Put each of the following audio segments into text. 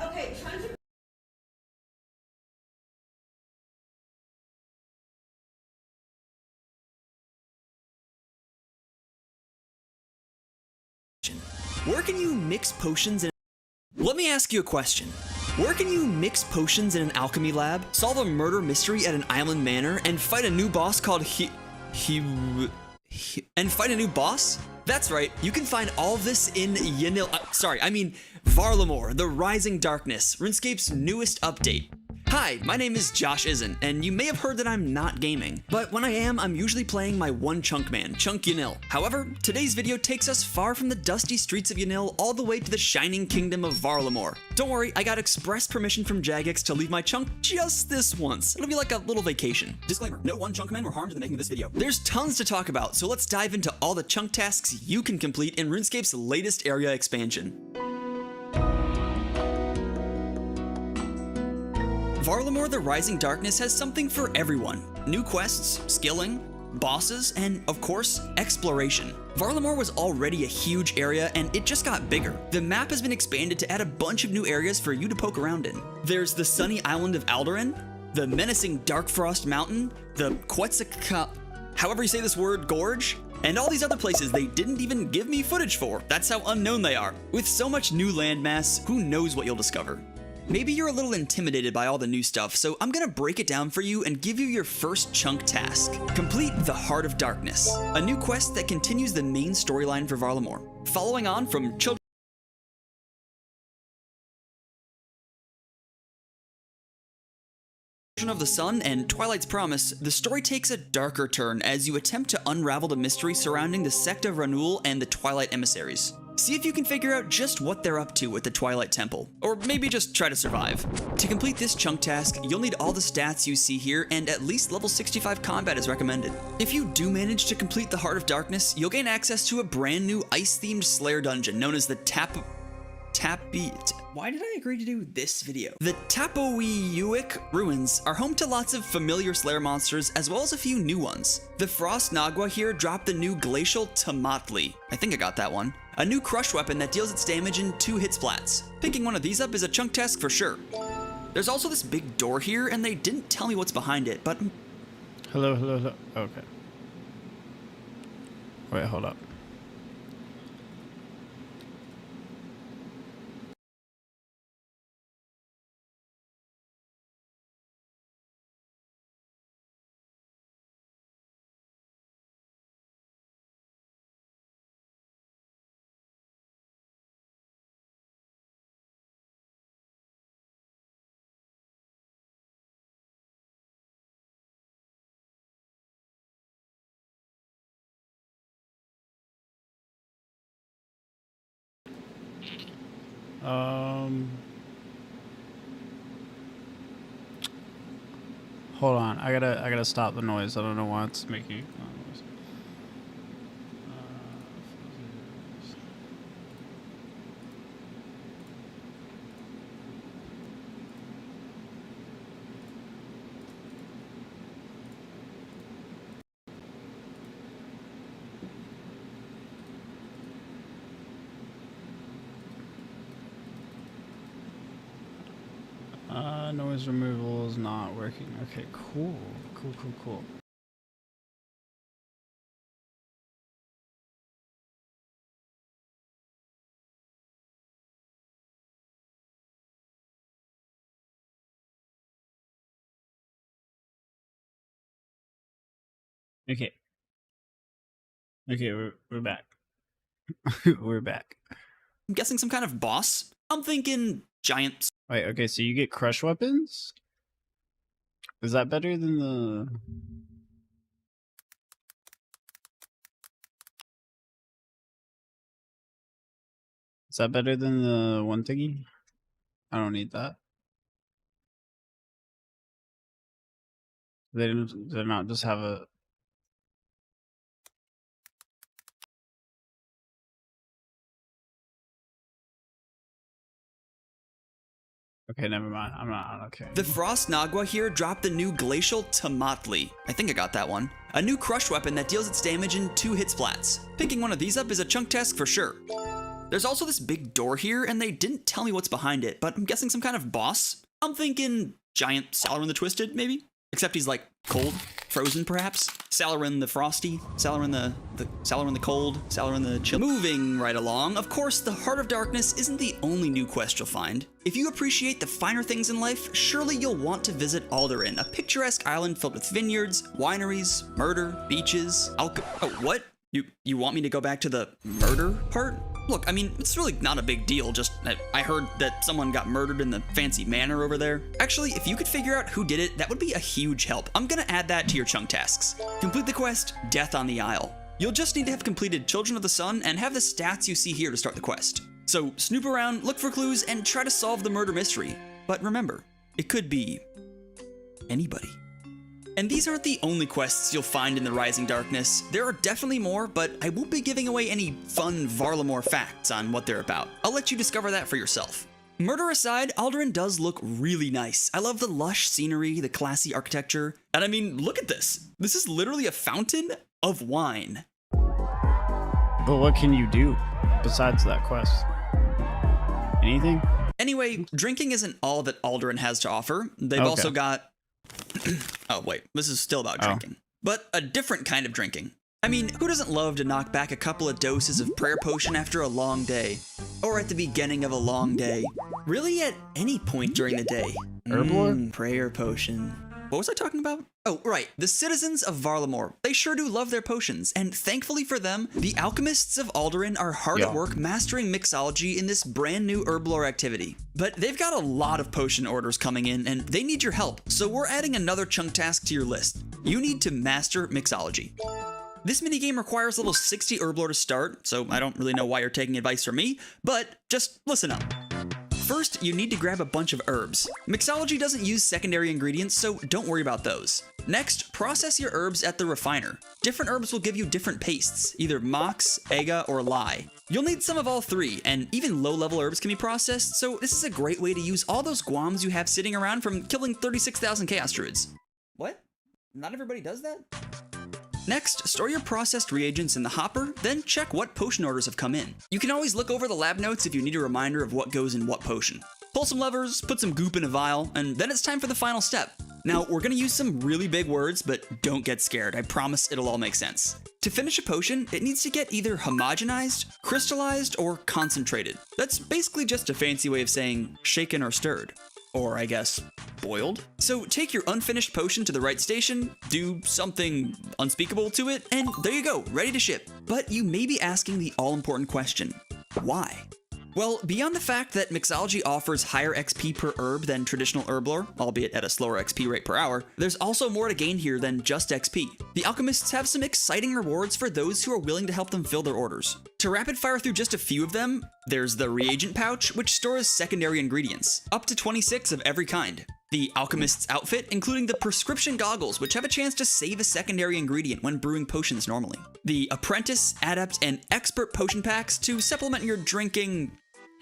Okay, trying to. Where can you mix potions in? Let me ask you a question. Where can you mix potions in an alchemy lab, solve a murder mystery at an island manor, and fight a new boss called and fight a new boss? That's right, you can find all of this in Varlamore, the Rising Darkness, RuneScape's newest update. Hi, my name is Josh Isn't, and you may have heard that I'm not gaming, but when I am, I'm usually playing my one chunk man, Chunk Yanil. However, today's video takes us far from the dusty streets of Yanil all the way to the shining kingdom of Varlamore. Don't worry, I got express permission from Jagex to leave my chunk just this once. It'll be like a little vacation. Disclaimer, no one chunk men were harmed in the making of this video. There's tons to talk about, so let's dive into all the chunk tasks you can complete in RuneScape's latest area expansion. Varlamore the Rising Darkness has something for everyone. New quests, skilling, bosses, and of course, exploration. Varlamore was already a huge area and it just got bigger. The map has been expanded to add a bunch of new areas for you to poke around in. There's the sunny island of Aldarin, the menacing Dark Frost Mountain, the Quetzalcoatl, however you say this word, Gorge, and all these other places they didn't even give me footage for. That's how unknown they are. With so much new landmass, who knows what you'll discover. Maybe you're a little intimidated by all the new stuff, so I'm gonna break it down for you and give you your first chunk task. Complete the Heart of Darkness, a new quest that continues the main storyline for Varlamore. Following on from Children of the Sun and Twilight's Promise, the story takes a darker turn as you attempt to unravel the mystery surrounding the Sect of Ranul and the Twilight Emissaries. See if you can figure out just what they're up to at the Twilight Temple, or maybe just try to survive. To complete this chunk task, you'll need all the stats you see here, and at least level 65 combat is recommended. If you do manage to complete the Heart of Darkness, you'll gain access to a brand new ice-themed Slayer dungeon known as the Why did I agree to do this video? The Tapowiuik ruins are home to lots of familiar Slayer monsters as well as a few new ones. The Frost Nagua here dropped the new Glacial Tomatli. I think I got that one. A new crush weapon that deals its damage in 2 hit splats. Picking one of these up is a chunk task for sure. There's also this big door here and they didn't tell me what's behind it, but... Hello. Okay. Wait, hold up. Hold on. I gotta stop the noise. I don't know why it's making noise. Noise removal is not working. Okay, cool. Okay, we're back. We're back. I'm guessing some kind of boss? I'm thinking giant... Wait, okay, so you get crush weapons? Is that better than the... Is that better than the one thingy? I don't need that. They're not just have a... Okay, never mind. I'm not okay. The Frost Nagua here dropped the new Glacial Tomatli. I think I got that one. A new crush weapon that deals its damage in 2 hit splats. Picking one of these up is a chunk task for sure. There's also this big door here, and they didn't tell me what's behind it, but I'm guessing some kind of boss. I'm thinking giant Salarin the Twisted, maybe? Except he's like cold, frozen perhaps. Salarin the Frosty, Salarin the Salarin the Cold, Salarin the Chill. Moving right along, of course, the Heart of Darkness isn't the only new quest you'll find. If you appreciate the finer things in life, surely you'll want to visit Aldarin, a picturesque island filled with vineyards, wineries, murder, beaches, oh, what? You want me to go back to the murder part? Look, I mean, it's really not a big deal, just I heard that someone got murdered in the fancy manor over there. Actually, if you could figure out who did it, that would be a huge help. I'm gonna add that to your chunk tasks. Complete the quest, Death on the Isle. You'll just need to have completed Children of the Sun and have the stats you see here to start the quest. So snoop around, look for clues, and try to solve the murder mystery. But remember, it could be anybody. And these aren't the only quests you'll find in the Rising Darkness. There are definitely more, but I won't be giving away any fun Varlamore facts on what they're about. I'll let you discover that for yourself. Murder aside, Aldarin does look really nice. I love the lush scenery, the classy architecture, and I mean, look at this. This is literally a fountain of wine. But what can you do besides that quest? Anything? Anyway, drinking isn't all that Aldarin has to offer. They've also got... oh, wait, this is still about drinking. But a different kind of drinking. I mean, who doesn't love to knock back a couple of doses of prayer potion after a long day? Or at the beginning of a long day? Really, at any point during the day. Herblore? Prayer potion. What was I talking about? Oh, right, the citizens of Varlamore. They sure do love their potions, and thankfully for them, the alchemists of Aldarin are hard at work mastering mixology in this brand new herblore activity. But they've got a lot of potion orders coming in, and they need your help, so we're adding another chunk task to your list. You need to master mixology. This minigame requires level 60 herblore to start, so I don't really know why you're taking advice from me, but just listen up. First, you need to grab a bunch of herbs. Mixology doesn't use secondary ingredients, so don't worry about those. Next, process your herbs at the refiner. Different herbs will give you different pastes, either mox, ega, or lye. You'll need some of all three, and even low-level herbs can be processed, so this is a great way to use all those guams you have sitting around from killing 36,000 Chaos Druids. What? Not everybody does that? Next, store your processed reagents in the hopper, then check what potion orders have come in. You can always look over the lab notes if you need a reminder of what goes in what potion. Pull some levers, put some goop in a vial, and then it's time for the final step. Now, we're gonna use some really big words, but don't get scared. I promise it'll all make sense. To finish a potion, it needs to get either homogenized, crystallized, or concentrated. That's basically just a fancy way of saying shaken or stirred. Or, I guess, boiled? So take your unfinished potion to the right station, do something unspeakable to it, and there you go, ready to ship. But you may be asking the all-important question, why? Well, beyond the fact that Mixology offers higher XP per herb than traditional herblore, albeit at a slower XP rate per hour, there's also more to gain here than just XP. The alchemists have some exciting rewards for those who are willing to help them fill their orders. To rapid fire through just a few of them, there's the reagent pouch, which stores secondary ingredients, up to 26 of every kind. The alchemist's outfit, including the prescription goggles, which have a chance to save a secondary ingredient when brewing potions normally. The apprentice, adept, and expert potion packs to supplement your drinking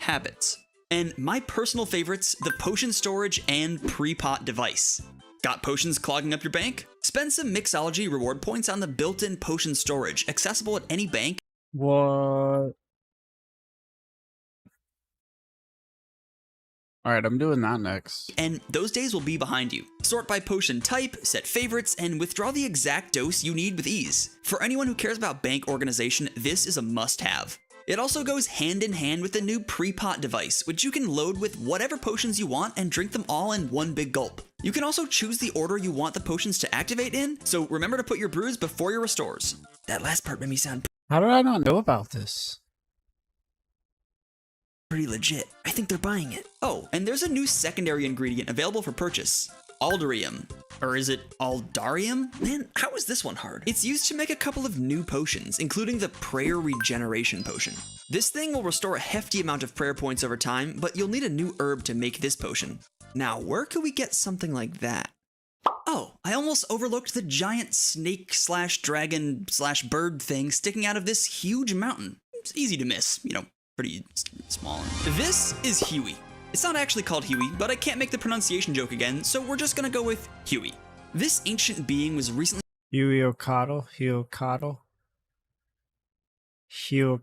habits. And my personal favorites, the potion storage and pre-pot device. Got potions clogging up your bank? Spend some Mixology reward points on the built-in potion storage, accessible at any bank. What? Alright, I'm doing that next. And those days will be behind you. Sort by potion type, set favorites, and withdraw the exact dose you need with ease. For anyone who cares about bank organization, this is a must-have. It also goes hand in hand with the new pre-pot device, which you can load with whatever potions you want and drink them all in one big gulp. You can also choose the order you want the potions to activate in, so remember to put your brews before your restores. That last part made me sound How did I not know about this? pretty legit. I think they're buying it. Oh, and there's a new secondary ingredient available for purchase. Aldarium. Or is it Aldarium? Man, how is this one hard? It's used to make a couple of new potions, including the Prayer Regeneration Potion. This thing will restore a hefty amount of prayer points over time, but you'll need a new herb to make this potion. Now, where could we get something like that? Oh, I almost overlooked the giant snake slash dragon slash bird thing sticking out of this huge mountain. It's easy to miss, you know, pretty small. This is Huey. It's not actually called Huey, but I can't make the pronunciation joke again, so we're just gonna go with Huey. This ancient being was recently Huey O'Connell? Huey.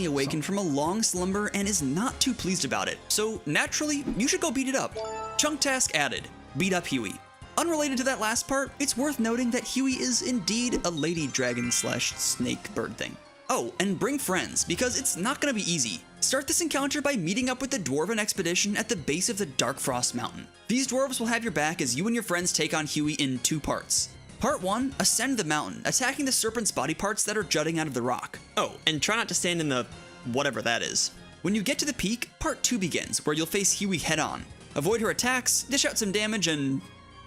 Awakened from a long slumber and is not too pleased about it, so naturally, you should go beat it up. Chunk task added, beat up Huey. Unrelated to that last part, it's worth noting that Huey is indeed a lady dragon / snake bird thing. Oh, and bring friends, because it's not gonna be easy. Start this encounter by meeting up with the Dwarven expedition at the base of the Dark Frost Mountain. These dwarves will have your back as you and your friends take on Huey in 2 parts. Part 1, ascend the mountain, attacking the serpent's body parts that are jutting out of the rock. Oh, and try not to stand in the whatever that is. When you get to the peak, Part 2 begins, where you'll face Huey head on. Avoid her attacks, dish out some damage, and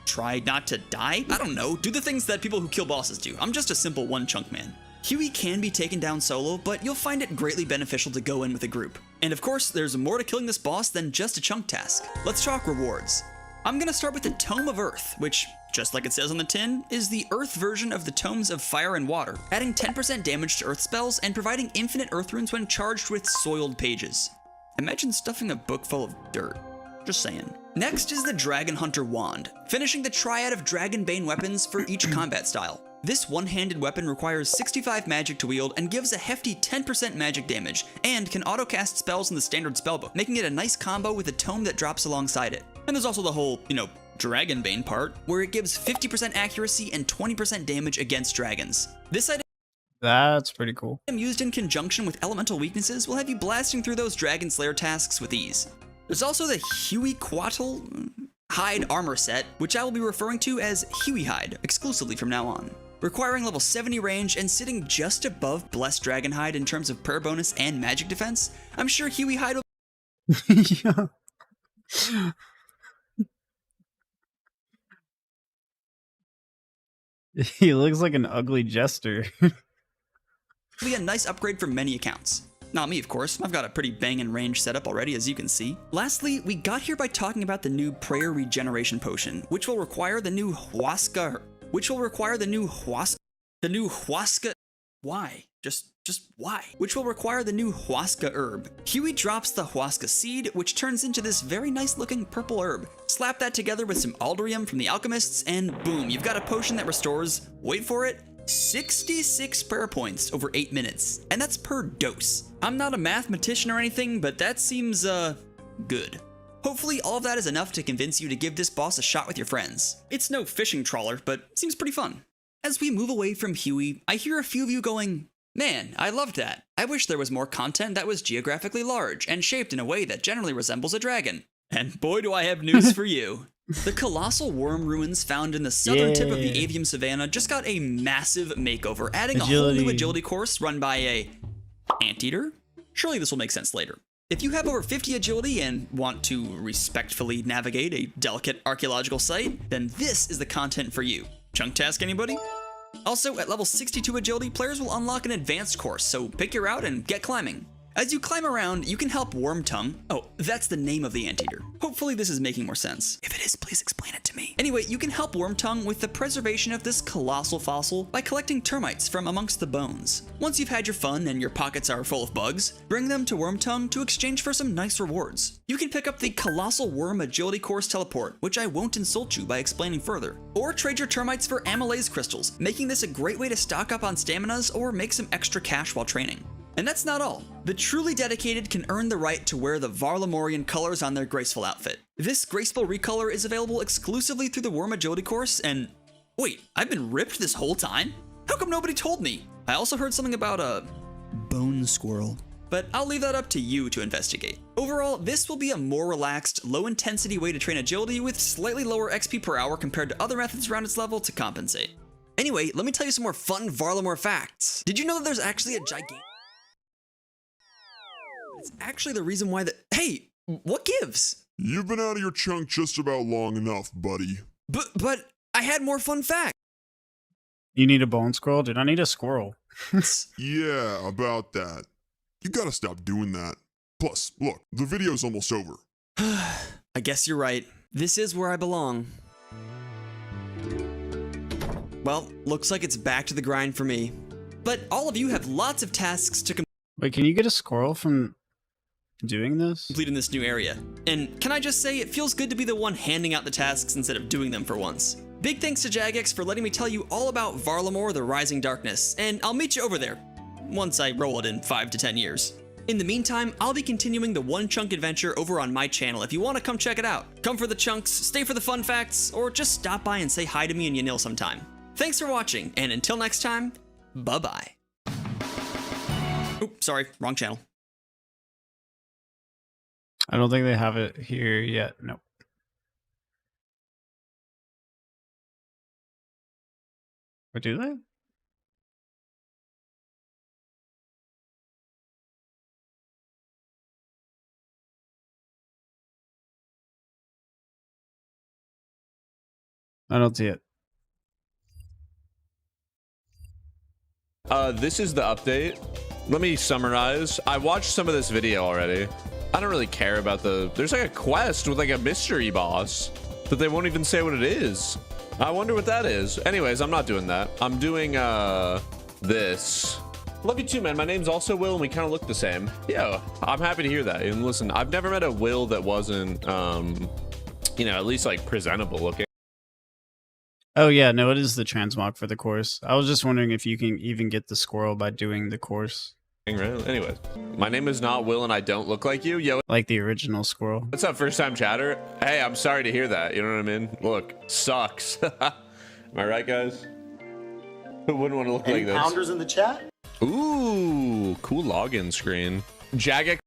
try not to die? I don't know, do the things that people who kill bosses do. I'm just a simple one-chunk man. Huey can be taken down solo, but you'll find it greatly beneficial to go in with a group. And of course, there's more to killing this boss than just a chunk task. Let's talk rewards. I'm gonna start with the Tome of Earth, which, just like it says on the tin, is the Earth version of the Tomes of Fire and Water, adding 10% damage to Earth spells and providing infinite Earth runes when charged with soiled pages. Imagine stuffing a book full of dirt. Just saying. Next is the Dragon Hunter Wand, finishing the triad of Dragonbane weapons for each combat style. This one-handed weapon requires 65 magic to wield and gives a hefty 10% magic damage, and can auto-cast spells in the standard spellbook, making it a nice combo with a tome that drops alongside it. And there's also the whole, Dragonbane part, where it gives 50% accuracy and 20% damage against dragons. This item, That's pretty cool. used in conjunction with elemental weaknesses, will have you blasting through those Dragon Slayer tasks with ease. There's also the Huey Quattle Hide armor set, which I will be referring to as Huey Hide exclusively from now on. Requiring level 70 range and sitting just above Blessed Dragonhide in terms of prayer bonus and magic defense, I'm sure Huey Hide will Yeah. He looks like an ugly jester. be a nice upgrade for many accounts. Not me, of course. I've got a pretty bangin' range setup already, as you can see. Lastly, we got here by talking about the new Prayer Regeneration Potion, which will require the new Huasca... Why? Just why? Which will require the new Huasca herb. Huey drops the Huasca seed, which turns into this very nice looking purple herb. Slap that together with some Aldarium from the alchemists, and boom, you've got a potion that restores, wait for it, 66 prayer points over 8 minutes. And that's per dose. I'm not a mathematician or anything, but that seems, good. Hopefully all of that is enough to convince you to give this boss a shot with your friends. It's no fishing trawler, but seems pretty fun. As we move away from Huey, I hear a few of you going, "Man, I loved that. I wish there was more content that was geographically large and shaped in a way that generally resembles a dragon." And boy do I have news for you. The Colossal Wyrm ruins found in the southern tip of the Avium Savannah just got a massive makeover, adding a whole new agility course run by a anteater? Surely this will make sense later. If you have over 50 agility and want to respectfully navigate a delicate archaeological site, then this is the content for you. Chunk task, anybody? Also, at level 62 agility, players will unlock an advanced course, so pick your route and get climbing. As you climb around, you can help Wormtongue. Oh, that's the name of the anteater. Hopefully this is making more sense. If it is, please explain it to me. Anyway, you can help Wormtongue with the preservation of this colossal fossil by collecting termites from amongst the bones. Once you've had your fun and your pockets are full of bugs, bring them to Wormtongue to exchange for some nice rewards. You can pick up the Colossal Wyrm Agility Course Teleport, which I won't insult you by explaining further. Or trade your termites for amylase crystals, making this a great way to stock up on staminas or make some extra cash while training. And that's not all. The truly dedicated can earn the right to wear the Varlamorean colors on their graceful outfit. This graceful recolor is available exclusively through the Wyrm Agility course, and wait, I've been ripped this whole time? How come nobody told me? I also heard something about a bone squirrel, but I'll leave that up to you to investigate. Overall, this will be a more relaxed, low-intensity way to train agility with slightly lower XP per hour compared to other methods around its level to compensate. Anyway, let me tell you some more fun Varlamore facts. Did you know that there's actually a gigantic... It's actually the reason why hey, what gives? You've been out of your chunk just about long enough, buddy. But I had more fun facts. You need a bone squirrel? Dude, I need a squirrel. Yeah, about that. You gotta stop doing that. Plus, look, the video's almost over. I guess you're right. This is where I belong. Well, looks like it's back to the grind for me. But all of you have lots of tasks to Wait, can you get a squirrel from doing this? complete in this new area. And can I just say, it feels good to be the one handing out the tasks instead of doing them for once. Big thanks to Jagex for letting me tell you all about Varlamore the Rising Darkness, and I'll meet you over there. once I roll it in 5 to 10 years. In the meantime, I'll be continuing the One Chunk adventure over on my channel if you want to come check it out. Come for the chunks, stay for the fun facts, or just stop by and say hi to me and Yanil sometime. Thanks for watching, and until next time, bye-bye. Oops, sorry, wrong channel. I don't think they have it here yet. Nope. Or do they? I don't see it. This is the update. Let me summarize. I watched some of this video already. I don't really care about there's like a quest with like a mystery boss that they won't even say what it is. I wonder what that is. Anyways, I'm not doing that. I'm doing this. Love you too, man. My name's also Will, and we kind of look the same. Yeah, I'm happy to hear that. And listen, I've never met a Will that wasn't you know, at least like presentable looking. Oh yeah, no, it is the transmog for the course. I was just wondering if you can even get the squirrel by doing the course. Right? Anyways, my name is not Will and I don't look like you. Yo, Like the original squirrel. what's up, first time chatter? Hey, I'm sorry to hear that. You know what I mean? Look, sucks. Am I right, guys? Who wouldn't want to look like this? Pounders in the chat? Ooh, cool login screen. Jagex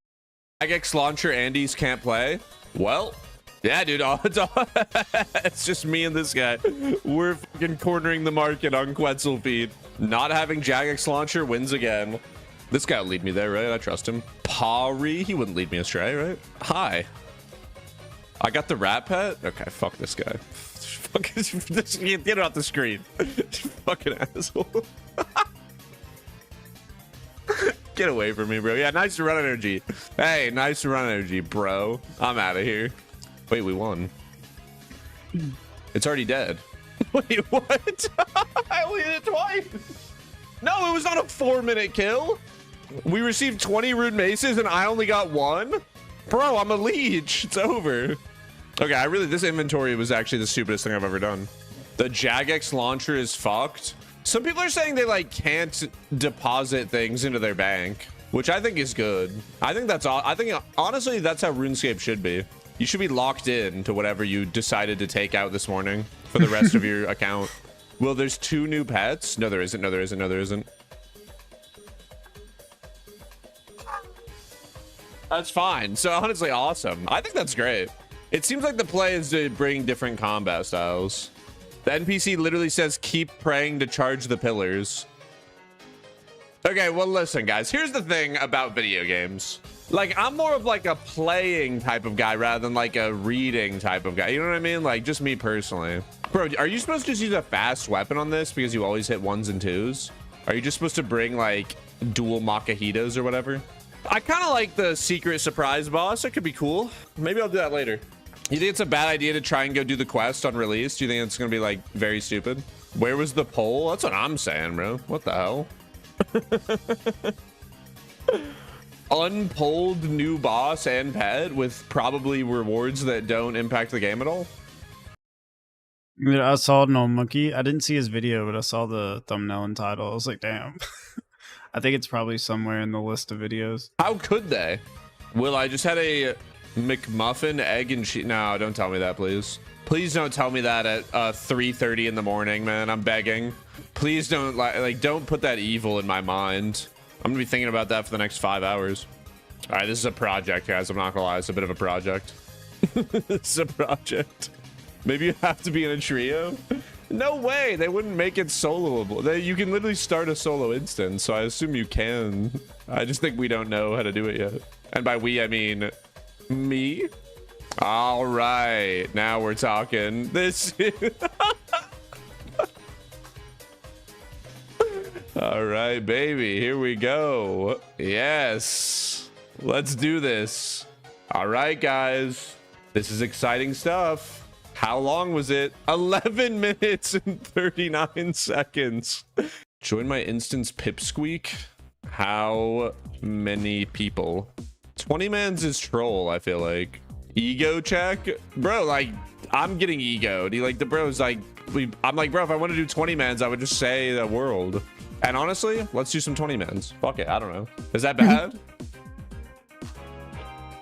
launcher Andes can't play. Well, yeah, dude, it's just me and this guy. We're fucking cornering the market on Quetzal feed. Not having Jagex launcher wins again. This guy will lead me there, right? I trust him. Pari, he wouldn't lead me astray, right? Hi. I got the rat pet? Okay, fuck this guy. Get it off the screen. Fucking asshole. Get away from me, bro. Yeah, nice to run energy. Hey, nice to run energy, bro. I'm out of here. Wait, we won. It's already dead. Wait, what? I only hit it twice. No, it was not a 4-minute kill. We received 20 rude maces and I only got 1. Bro, I'm a leech. It's over. Okay, this inventory was actually the stupidest thing I've ever done. The Jagex launcher is fucked. Some people are saying they like can't deposit things into their bank, which I think is good. I think honestly that's how RuneScape should be. You should be locked in to whatever you decided to take out this morning for the rest of your account. Well, there's 2 new pets. No, there isn't. No, there isn't. No, there isn't. That's fine. So honestly, awesome. I think that's great. It seems like the play is to bring different combat styles. The NPC literally says, keep praying to charge the pillars. Okay, well, listen, guys. Here's the thing about video games. Like, I'm more of like a playing type of guy rather than like a reading type of guy. You know what I mean? Like, just me personally. Bro, are you supposed to just use a fast weapon on this because you always hit 1s and 2s? Are you just supposed to bring like dual Makahitas or whatever? I kind of like the secret surprise boss. That could be cool. Maybe I'll do that later. You think it's a bad idea to try and go do the quest on release? Do you think it's going to be like very stupid? Where was the poll? That's what I'm saying, bro. What the hell? Unpolled new boss and pet with probably rewards that don't impact the game at all. I saw No Monkey. I didn't see his video, but I saw the thumbnail and title. I was like, damn. I think it's probably somewhere in the list of videos. How could they? Will, I just had a McMuffin, egg, and cheese. No, don't tell me that, please. Please don't tell me that at 3:30 in the morning, man. I'm begging. Please don't don't put that evil in my mind. I'm gonna be thinking about that for the next 5 hours. All right, this is a project, guys. I'm not gonna lie, it's a bit of a project. It's a project. Maybe you have to be in a trio. No way, they wouldn't make it soloable. You can literally start a solo instance, so I assume you can. I just think we don't know how to do it yet. And by we, I mean me. All right, now we're talking. This. All right, baby, here we go. Yes, let's do this. All right, guys, this is exciting stuff. How long was it? 11 minutes and 39 seconds. Join my instance pipsqueak. How many people? 20 mans is troll, I feel like. Ego check? Bro, like, I'm getting egoed. Like, the bro's like, I'm like, bro, if I want to do 20 mans, I would just say the world. And honestly, let's do some 20 mans. Fuck it. I don't know. Is that bad?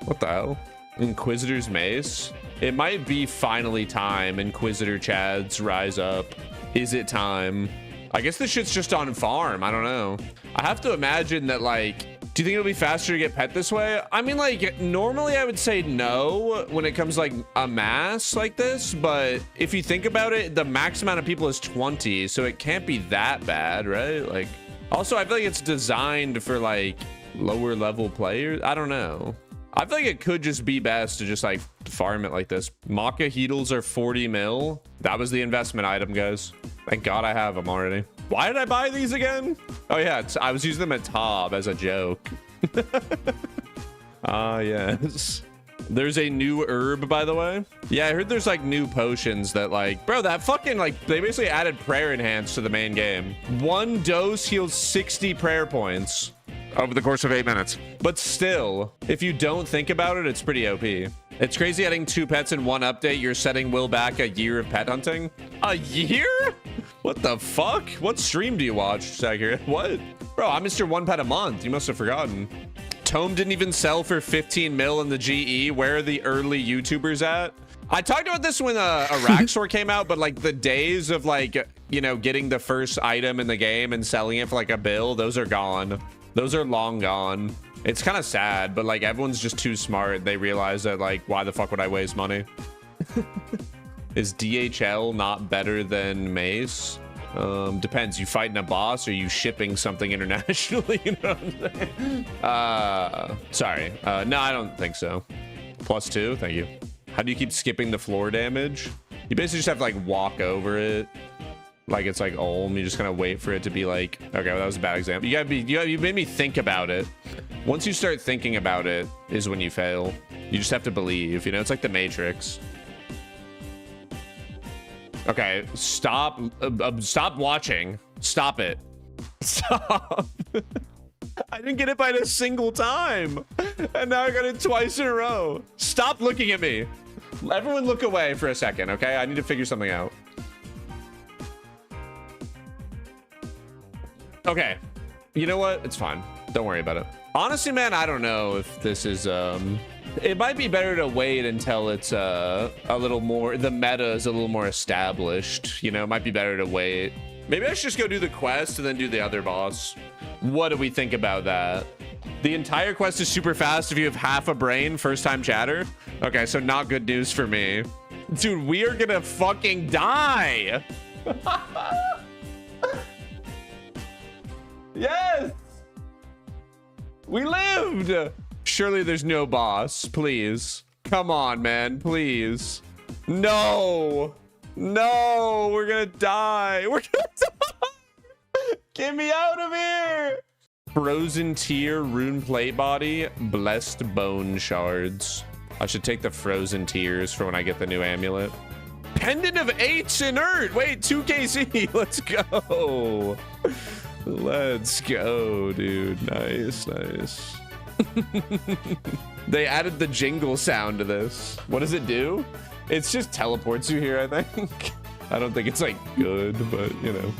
What the hell? Inquisitor's Mace. It might be finally time. Inquisitor Chads rise up. Is it time? I guess this shit's just on farm. I don't know. I have to imagine that, like, do you think it'll be faster to get pet this way? I mean, like, normally I would say no when it comes like a mass like this, but if you think about it, the max amount of people is 20, so it can't be that bad, right? Like, also, I feel like it's designed for like lower level players. I don't know. I feel like it could just be best to just like farm it like this. Maca Heedles are 40 mil. That was the investment item, guys. Thank God I have them already. Why did I buy these again? Oh yeah, I was using them at Tob as a joke. Ah, yes. There's a new herb, by the way. Yeah, I heard there's like new potions that like, bro, that fucking like, they basically added prayer enhance to the main game. One dose heals 60 prayer points over the course of 8 minutes. But still, if you don't think about it, it's pretty OP. It's crazy adding 2 pets in one update. You're setting Will back a year of pet hunting. A year? What the fuck? What stream do you watch, Sagir? What? Bro, I'm Mr. One Pet a month. You must have forgotten. Tome didn't even sell for 15 mil in the GE. Where are the early YouTubers at? I talked about this when Araxor came out, but like the days of like, you know, getting the first item in the game and selling it for like a bill, those are gone. Those are long gone. It's kind of sad, but like everyone's just too smart. They realize that like, why the fuck would I waste money? Is DHL not better than Mace? Depends. You fighting a boss or you shipping something internationally? You know what I'm saying? Sorry. No, I don't think so. +2. Thank you. How do you keep skipping the floor damage? You basically just have to like walk over it. Like it's like Ulm. You just kind of wait for it to be like, okay, well, that was a bad example. You made me think about it. Once you start thinking about it is when you fail. You just have to believe, you know, it's like the Matrix. Okay, stop watching. Stop it. Stop. I didn't get it by a single time. And now I got it twice in a row. Stop looking at me. Everyone look away for a second, okay? I need to figure something out. Okay. You know what? It's fine. Don't worry about it. Honestly, man, I don't know if this is, it might be better to wait until it's a little more, the meta is a little more established. You know, it might be better to wait. Maybe I should just go do the quest and then do the other boss. What do we think about that? The entire quest is super fast if you have half a brain, first time chatter. Okay, so not good news for me. Dude, we are gonna fucking die. Yes! We lived! Surely there's no boss, please. Come on, man, please. No! No, we're gonna die. We're gonna die! Get me out of here! Frozen Tear, Rune Plate Body, Blessed Bone Shards. I should take the Frozen Tears for when I get the new amulet. Pendant of 8's inert! Wait, 2 KC, let's go! Let's go, dude. Nice, nice. They added the jingle sound to this. What does it do? It's just teleports you here, I think. I don't think it's like good, but you know,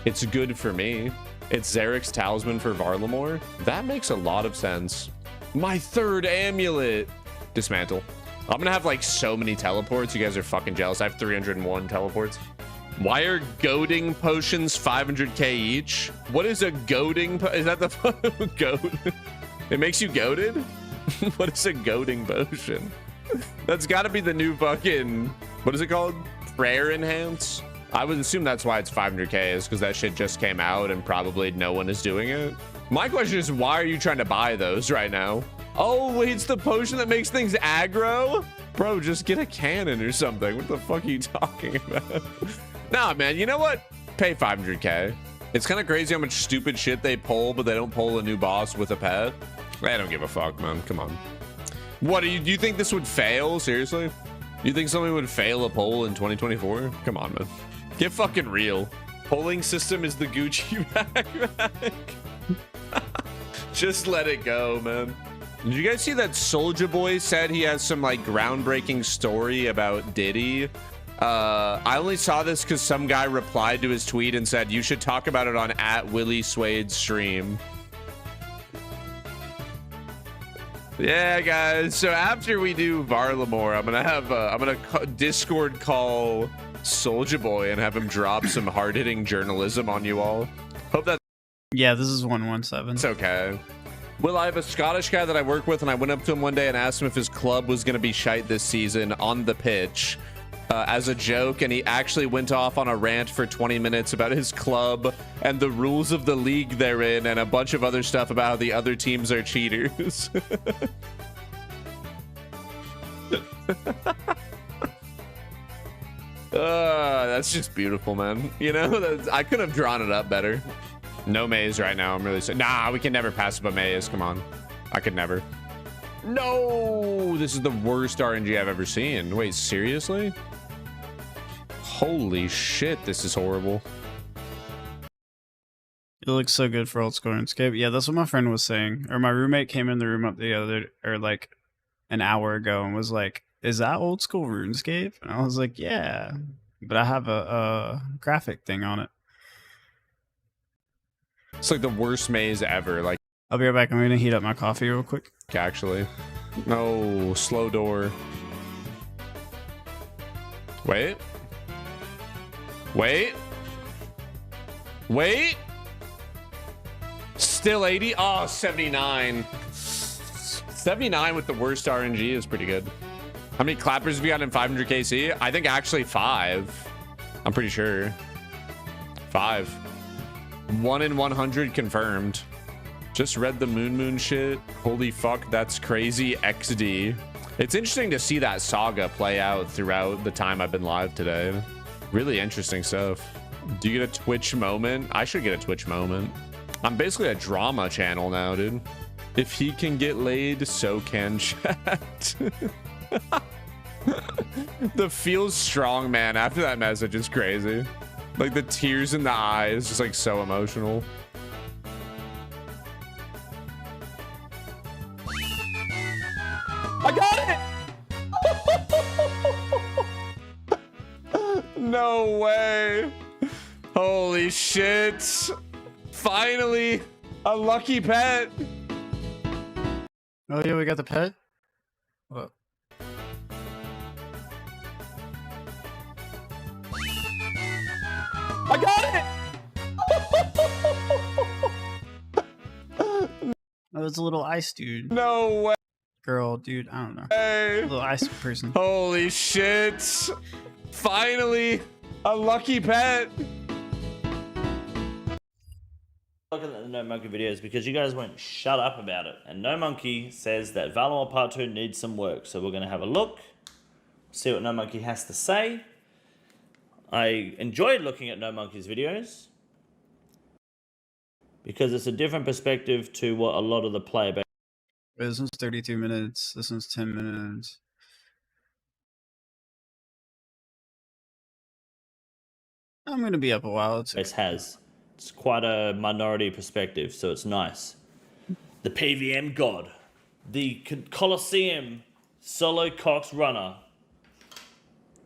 it's good for me. It's Zarek's talisman for Varlamore. That makes a lot of sense. My 3rd amulet. Dismantle. I'm gonna have like so many teleports. You guys are fucking jealous. I have 301 teleports. Why are goading potions 500k each? What is a goading? Is that the goat? It makes you goaded? What is a goading potion? That's got to be the new fucking, what is it called? Prayer enhance? I would assume that's why it's 500k, is because that shit just came out and probably no one is doing it. My question is, why are you trying to buy those right now? Oh, it's the potion that makes things aggro? Bro, just get a cannon or something. What the fuck are you talking about? Nah, man, you know what? Pay 500k. It's kind of crazy how much stupid shit they pull, but they don't pull a new boss with a pet. I don't give a fuck, man. Come on. What, do you think this would fail? Seriously? You think somebody would fail a poll in 2024? Come on, man. Get fucking real. Polling system is the Gucci backpack. Just let it go, man. Did you guys see that Soulja Boy said he has some like groundbreaking story about Diddy I only saw this because some guy replied to his tweet and said, you should talk about it on @WillySwade's stream. Yeah, guys. So after we do Varlamore, I'm gonna Discord call Soulja Boy and have him drop some hard-hitting journalism on you all. Hope that's Yeah, this is 117. okay. Well, I have a Scottish guy that I work with, and I went up to him one day and asked him if his club was gonna be shite this season on the pitch. As a joke, and he actually went off on a rant for 20 minutes about his club and the rules of the league they're in and a bunch of other stuff about how the other teams are cheaters. That's just beautiful, man. You know, I could have drawn it up better. No maze right now. I'm really saying, nah, we can never pass up a maze. Come on. I could never. No, this is the worst RNG I've ever seen. Wait, seriously? Holy shit, this is horrible. It looks so good for old school RuneScape. Yeah, that's what my friend was saying. Or my roommate came in the room up the other, or like an hour ago, and was like, "Is that old school RuneScape?" And I was like, "Yeah, but I have a graphic thing on it." It's like the worst maze ever. Like, I'll be right back. I'm gonna heat up my coffee real quick. actually, no, slow door. Wait. Wait. Wait. Still 80. Oh, 79. 79 with the worst RNG is pretty good. How many clappers have you got in 500 KC? I think actually 5. I'm pretty sure. 5. 1 in 100 confirmed. Just read the Moon shit. Holy fuck, that's crazy. XD. It's interesting to see that saga play out throughout the time I've been live today. Really interesting stuff. Do you get a Twitch moment? I should get a Twitch moment. I'm basically a drama channel now, dude. If he can get laid, so can chat. The feels strong, man, after that message is crazy. Like the tears in the eyes, just like so emotional. I got it! No way. Holy shit. Finally, a lucky pet. Oh yeah, we got the pet. What? I got it! Oh, it's a little ice dude. No way. Girl, dude, I don't know. A little ice person. Holy shit. Finally, a lucky pet. Looking at the No Monkey videos because you guys won't shut up about it. And No Monkey says that Varlamore Part 2 needs some work. So we're going to have a look, see what No Monkey has to say. I enjoyed looking at No Monkey's videos because it's a different perspective to what a lot of the player base. This one's 32 minutes. This one's 10 minutes. I'm going to be up a while. Has. It's quite a minority perspective, so it's nice. The PVM God, the Colosseum solo Cox runner,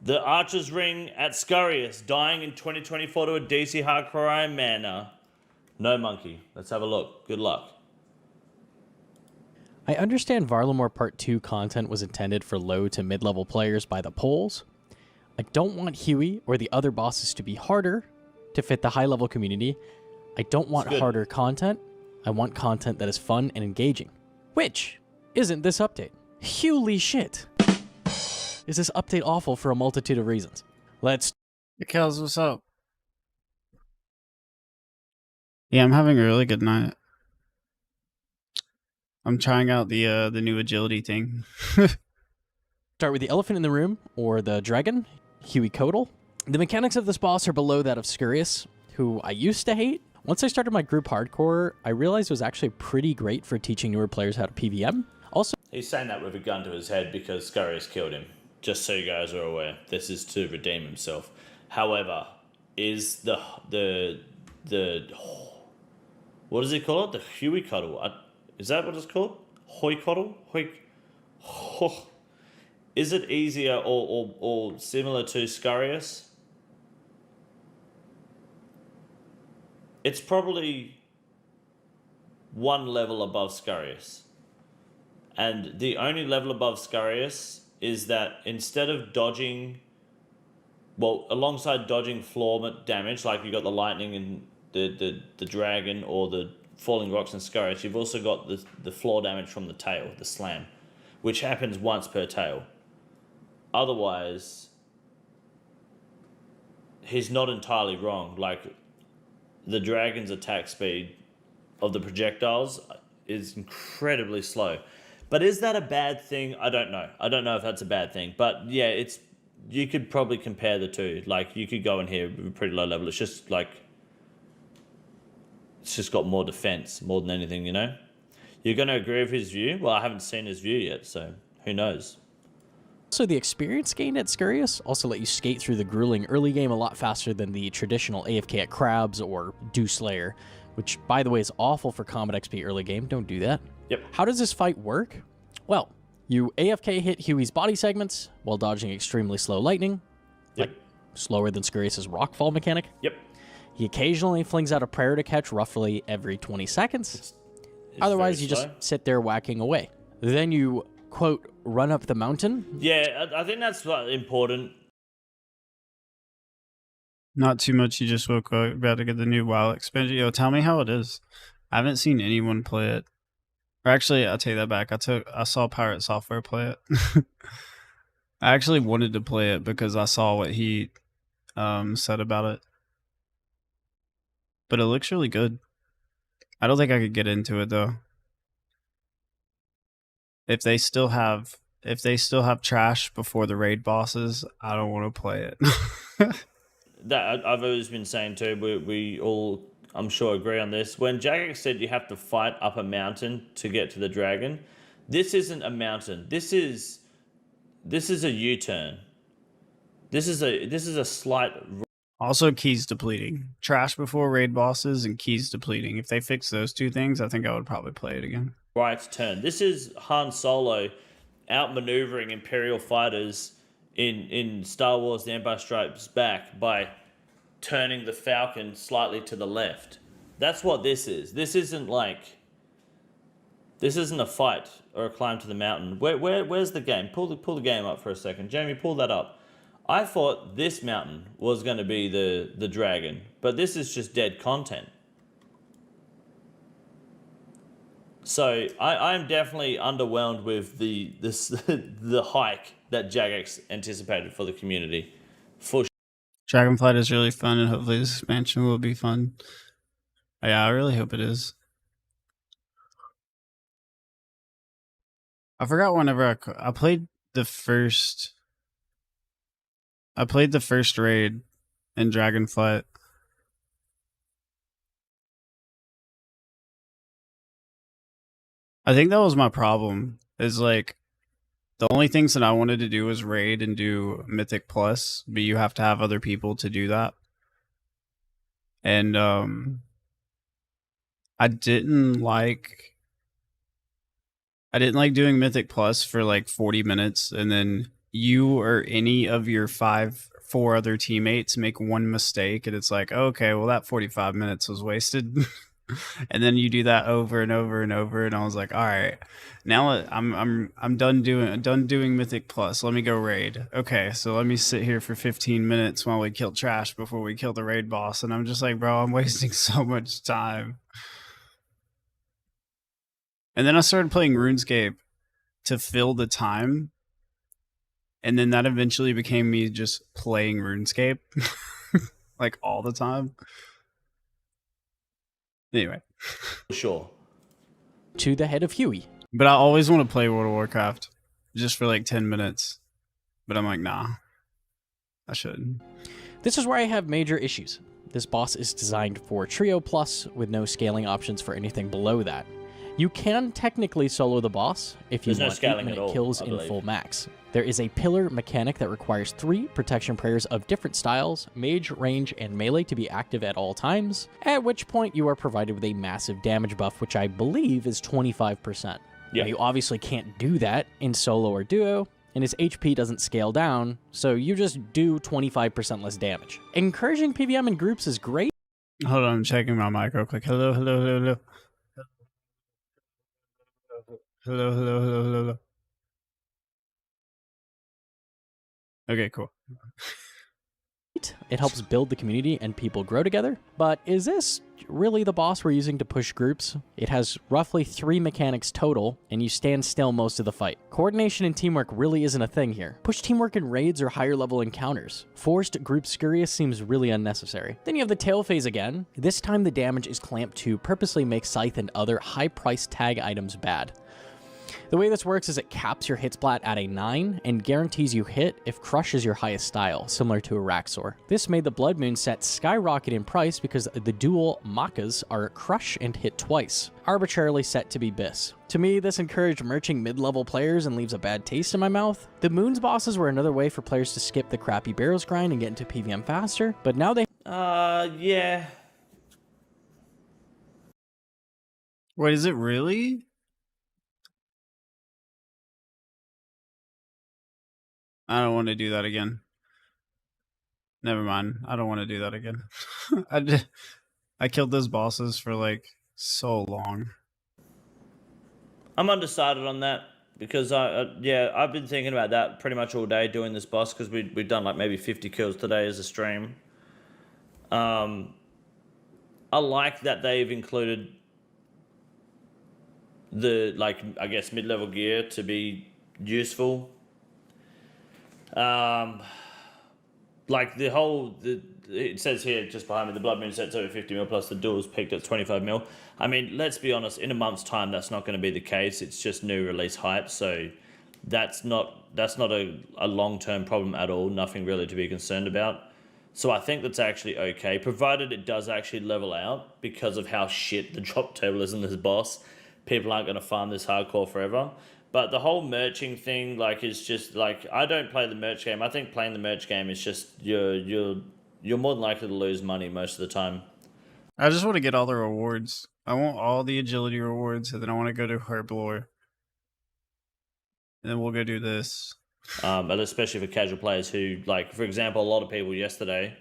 the Archer's Ring at Scurrius, dying in 2024 to a DC Hardcore Iron Manor. No Monkey. Let's have a look. Good luck. I understand Varlamore Part 2 content was intended for low to mid-level players by the polls. I don't want Huey or the other bosses to be harder to fit the high-level community. I don't want harder content. I want content that is fun and engaging. Which isn't this update. Holy shit. Is this update awful for a multitude of reasons? Let's... Hey, Kels, what's up? Yeah, I'm having a really good night. I'm trying out the new agility thing. start with the elephant in the room, or the dragon, Huey. The mechanics of this boss are below that of Scurrius, who I used to hate. Once I started my group hardcore, I realized it was actually pretty great for teaching newer players how to PVM. Also, He's saying that with a gun to his head because Scurrius killed him. Just so you guys are aware, this is to redeem himself. However, is the what does he call it? The Huey cuddle. Is that what it's called? Hoy cuddle? Is it easier or similar to Scarius? It's probably one level above Scarius. And the only level above Scarius is that instead of dodging, well, alongside dodging floor damage, like you got the lightning and the dragon or the falling rocks and Scarius, you've also got the floor damage from the tail, the slam, which happens once per tail. Otherwise, he's not entirely wrong. Like, the dragon's attack speed of the projectiles is incredibly slow. But is that a bad thing? I don't know. I don't know if that's a bad thing. But yeah, you could probably compare the two. Like, you could go in here with a pretty low level. It's just like, it's just got more defense more than anything, you know? You're going to agree with his view? Well, I haven't seen his view yet, so who knows? So the experience gained at Scarius also let you skate through the grueling early game a lot faster than the traditional AFK at Crabs or Dew Slayer, which, by the way, is awful for combat XP early game. Don't do that. Yep. How does this fight work? Well, you AFK hit Huey's body segments while dodging extremely slow lightning, Yep. like slower than Scarius' rockfall mechanic. Yep. He occasionally flings out a prayer to catch roughly every 20 seconds. It's Otherwise, very you just slow. sit there whacking away. Then you, quote, run up the mountain. Yeah, I think that's important. Not too much. You just woke up about to get the new WoW expansion. Yo, tell me how it is. I haven't seen anyone play it. Or actually, I'll take that back. I saw Pirate Software play it. I actually wanted to play it because I saw what he said about it. But it looks really good. I don't think I could get into it though. If they still have trash before the raid bosses, I don't want to play it. That I've always been saying too. We all, I'm sure, agree on this. When Jagex said you have to fight up a mountain to get to the dragon, this isn't a mountain. This is a U-turn. This is a slight. Also, keys depleting. Trash before raid bosses and keys depleting. If they fix those two things, I think I would probably play it again. Right turn. This is Han Solo outmaneuvering Imperial fighters in Star Wars: The Empire Strikes Back by turning the Falcon slightly to the left. That's what this is. This isn't a fight or a climb to the mountain. Where's the game? Pull the game up for a second. Jamie, pull that up. I thought this mountain was going to be the dragon, but this is just dead content. So I'm definitely underwhelmed with the hike that Jagex anticipated for the community. For Dragonflight is really fun, and hopefully this expansion will be fun. Yeah, I really hope it is. I forgot whenever I played the first. I played the first raid in Dragonflight. I think that was my problem. Is like the only things that I wanted to do was raid and do Mythic Plus, but you have to have other people to do that. And I didn't like doing Mythic Plus for like 40 minutes and then you or any of your four other teammates make one mistake and it's like, okay, well that 45 minutes was wasted. And then you do that over and over and over, and I was like, all right, now I'm done doing Mythic Plus. Let me go raid. Okay, so let me sit here for 15 minutes while we kill trash before we kill the raid boss. And I'm just like, bro, I'm wasting so much time. And then I started playing RuneScape to fill the time. And then that eventually became me just playing RuneScape like all the time. Anyway. sure. To the head of Huey. But I always want to play World of Warcraft just for like 10 minutes. But I'm like, nah, I shouldn't. This is where I have major issues. This boss is designed for Trio Plus with no scaling options for anything below that. You can technically solo the boss if you There's no want scaling at 8-minute all, kills I in believe. full max. There is a pillar mechanic that requires 3 protection prayers of different styles, mage, range, and melee to be active at all times, at which point you are provided with a massive damage buff, which I believe is 25%. Yeah. Now, you obviously can't do that in solo or duo, and his HP doesn't scale down, so you just do 25% less damage. Encouraging PvM in groups is great. Hold on, I'm checking my mic real quick. Hello, hello, hello, hello. Hello, hello, hello, hello, hello. Okay, cool. It helps build the community and people grow together. But is this really the boss we're using to push groups? It has roughly 3 mechanics total, and you stand still most of the fight. Coordination and teamwork really isn't a thing here. Push teamwork in raids or higher level encounters. Forced group scurrius seems really unnecessary. Then you have the tail phase again. This time the damage is clamped to purposely make Scythe and other high-priced tag items bad. The way this works is it caps your hit splat at a 9 and guarantees you hit if Crush is your highest style, similar to a Raxor. This made the Blood Moon set skyrocket in price because the dual Makas are Crush and hit twice, arbitrarily set to be Biss. To me, this encouraged merching mid-level players and leaves a bad taste in my mouth. The Moon's bosses were another way for players to skip the crappy barrels grind and get into PvM faster, but now they... Yeah. Wait, is it really? I don't want to do that again. Never mind. I don't want to do that again. I killed those bosses for like so long. I'm undecided on that because I've been thinking about that pretty much all day doing this boss because we've done like maybe 50 kills today as a stream. I like that they've included the I guess mid-level gear to be useful. Like it says here just behind me, the Blood Moon set's over 50 mil plus the duels peaked at 25 mil. I mean, let's be honest, in a month's time, that's not going to be the case. It's just new release hype, so that's not a long-term problem at all. Nothing really to be concerned about. So I think that's actually okay, provided it does actually level out because of how shit the drop table is in this boss. People aren't going to farm this hardcore forever. But the whole merching thing, is just I don't play the merch game. I think playing the merch game is just you're more than likely to lose money most of the time. I just want to get all the rewards. I want all the agility rewards, and then I want to go to Herblore. And then we'll go do this. But especially for casual players who, for example, a lot of people yesterday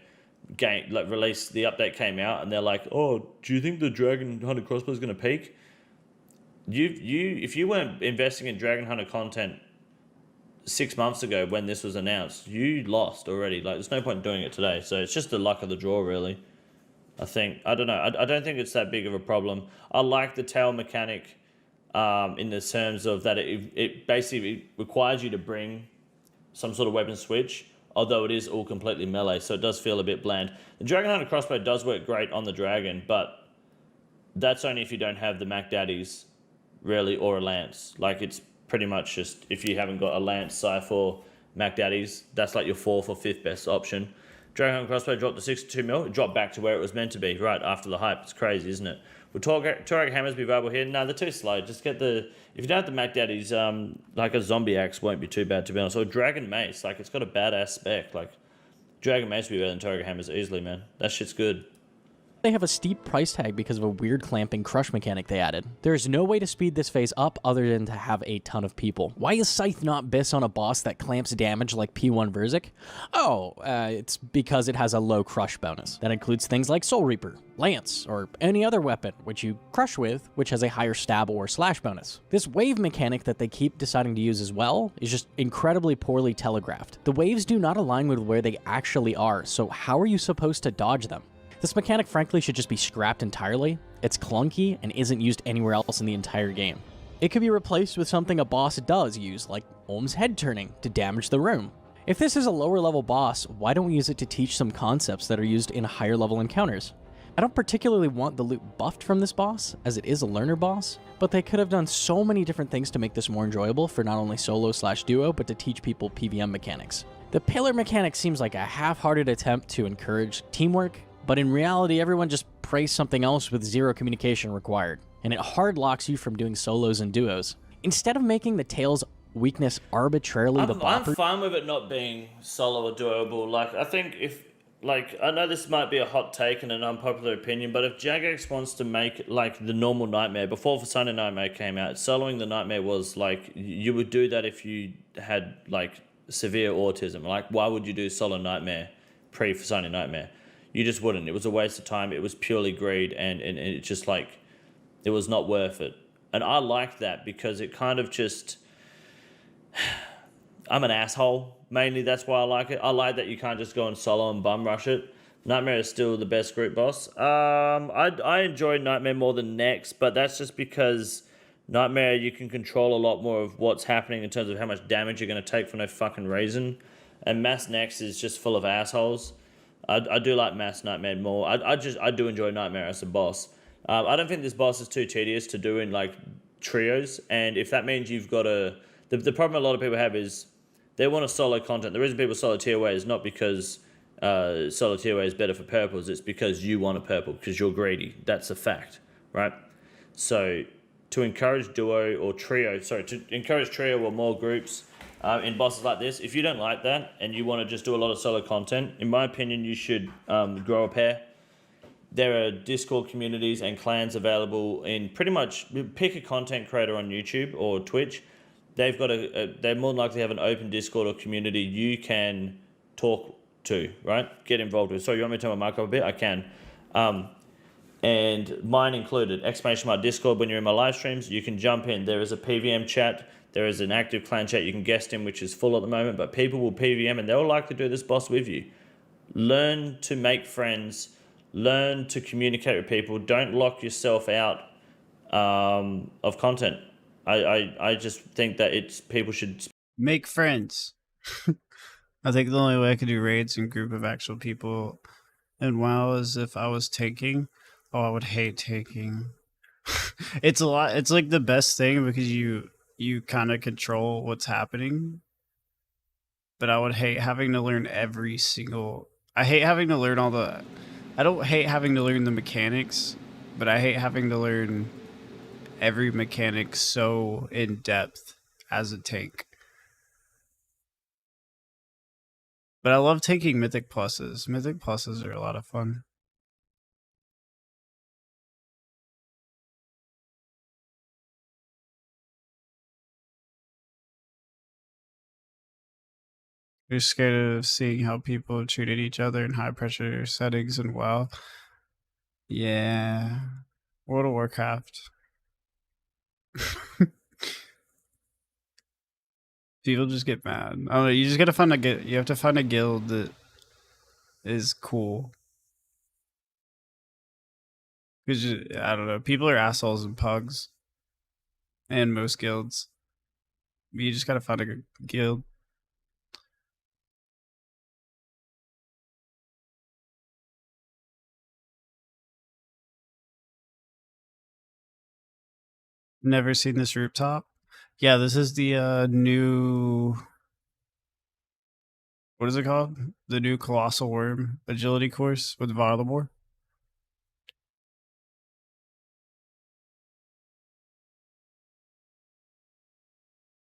released the update came out, and they're like, "Oh, do you think the Dragon Hunter crossbow is going to peak?" If you weren't investing in Dragon Hunter content 6 months ago when this was announced, you lost already. There's no point in doing it today. So it's just the luck of the draw, really. I don't know. I don't think it's that big of a problem. I like the tail mechanic in the terms of that it basically requires you to bring some sort of weapon switch, although it is all completely melee, so it does feel a bit bland. The Dragon Hunter crossbow does work great on the dragon, but that's only if you don't have the Mac Daddies, really, or a lance. It's pretty much just if you haven't got a lance, scythe, or Mac Daddies, that's your 4th or 5th best option. Dragon Hunter crossbow dropped to 62 mil. It dropped back to where it was meant to be right after the hype. It's crazy, isn't it? Will Torag hammers be viable here? No, they're too slow. Just get if you don't have the Mac Daddies, a zombie axe won't be too bad, to be honest. Or Dragon Mace, it's got a badass spec. Dragon Mace will be better than Torag hammers easily, man. That shit's good. They have a steep price tag because of a weird clamping crush mechanic they added. There's no way to speed this phase up other than to have a ton of people. Why is Scythe not Biss on a boss that clamps damage like P1 Verzik? Oh, it's because it has a low crush bonus. That includes things like Soul Reaper, Lance, or any other weapon which you crush with, which has a higher stab or slash bonus. This wave mechanic that they keep deciding to use as well is just incredibly poorly telegraphed. The waves do not align with where they actually are, so how are you supposed to dodge them? This mechanic frankly should just be scrapped entirely. It's clunky and isn't used anywhere else in the entire game. It could be replaced with something a boss does use, like Olm's head turning to damage the room. If this is a lower level boss, why don't we use it to teach some concepts that are used in higher level encounters? I don't particularly want the loot buffed from this boss, as it is a learner boss, but they could have done so many different things to make this more enjoyable for not only solo/duo, but to teach people PvM mechanics. The pillar mechanic seems like a half-hearted attempt to encourage teamwork, but in reality, everyone just prays something else with zero communication required, and it hard locks you from doing solos and duos. Instead of making the tail's weakness arbitrarily I'm fine with it not being solo or doable. I think like, I know this might be a hot take and an unpopular opinion, but if Jagex wants to make like the normal Nightmare before Fasani Nightmare came out, soloing the Nightmare was like you would do that if you had like severe autism. Like, why would you do solo Nightmare pre Fasani Nightmare? You just wouldn't. It was a waste of time. It was purely greed, and it just like it was not worth it. And I like that because it kind of just. I'm an asshole. Mainly, that's why I like it. I like that you can't just go and solo and bum rush it. Nightmare is still the best group boss. I enjoy Nightmare more than Nex, but that's just because Nightmare, you can control a lot more of what's happening in terms of how much damage you're going to take for no fucking reason. And Mass Nex is just full of assholes. I do like Mass Nightmare more. I do enjoy Nightmare as a boss. I don't think this boss is too tedious to do in like trios, and if that means you've got to... The problem a lot of people have is they want a solo content. The reason people solo TOA is not because solo TOA is better for purples. It's because you want a purple, because you're greedy. That's a fact, right? So to encourage duo or trio, to encourage trio or more groups in bosses like this, if you don't like that and you want to just do a lot of solo content, in my opinion, you should grow a pair. There are Discord communities and clans available in pretty much, pick a content creator on YouTube or Twitch. They've got they more than likely have an open Discord or community you can talk to, right? Get involved with. So you want me to turn my mic up a bit? I can. And mine included, ! Discord when you're in my live streams, you can jump in. There is a PVM chat. There is an active clan chat you can guest in, which is full at the moment, but people will PVM and they'll like to do this boss with you. Learn to make friends. Learn to communicate with people. Don't lock yourself out of content. I just think that people should Make friends. I think the only way I could do raids in group of actual people and WoW is if I was tanking. Oh, I would hate tanking. It's a lot. It's like the best thing because you kind of control what's happening. But I would hate having to learn every single... I hate having to learn all the... I don't hate having to learn the mechanics, but I hate having to learn every mechanic so in depth as a tank. But I love taking Mythic Pluses. Mythic Pluses are a lot of fun. You're scared of seeing how people treated each other in high pressure settings and WoW. Yeah. World of Warcraft. People just get mad. I don't know. You just gotta find you have to find a guild that is cool. Because I don't know. People are assholes and pugs, and most guilds. You just gotta find a good guild. Never seen this rooftop. Yeah, this is the new... What is it called? The new Colossal Wyrm agility course with Varlamore.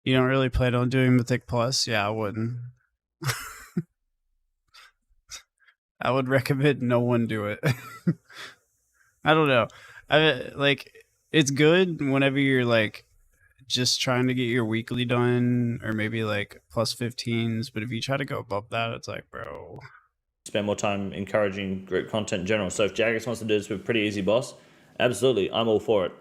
You don't really plan on doing Mythic Plus? Yeah, I wouldn't. I would recommend no one do it. I don't know. It's good whenever you're like just trying to get your weekly done or maybe like plus 15s, but if you try to go above that, it's like, bro, spend more time encouraging group content in general. So if Jagex wants to do this with a pretty easy boss, absolutely, I'm all for it.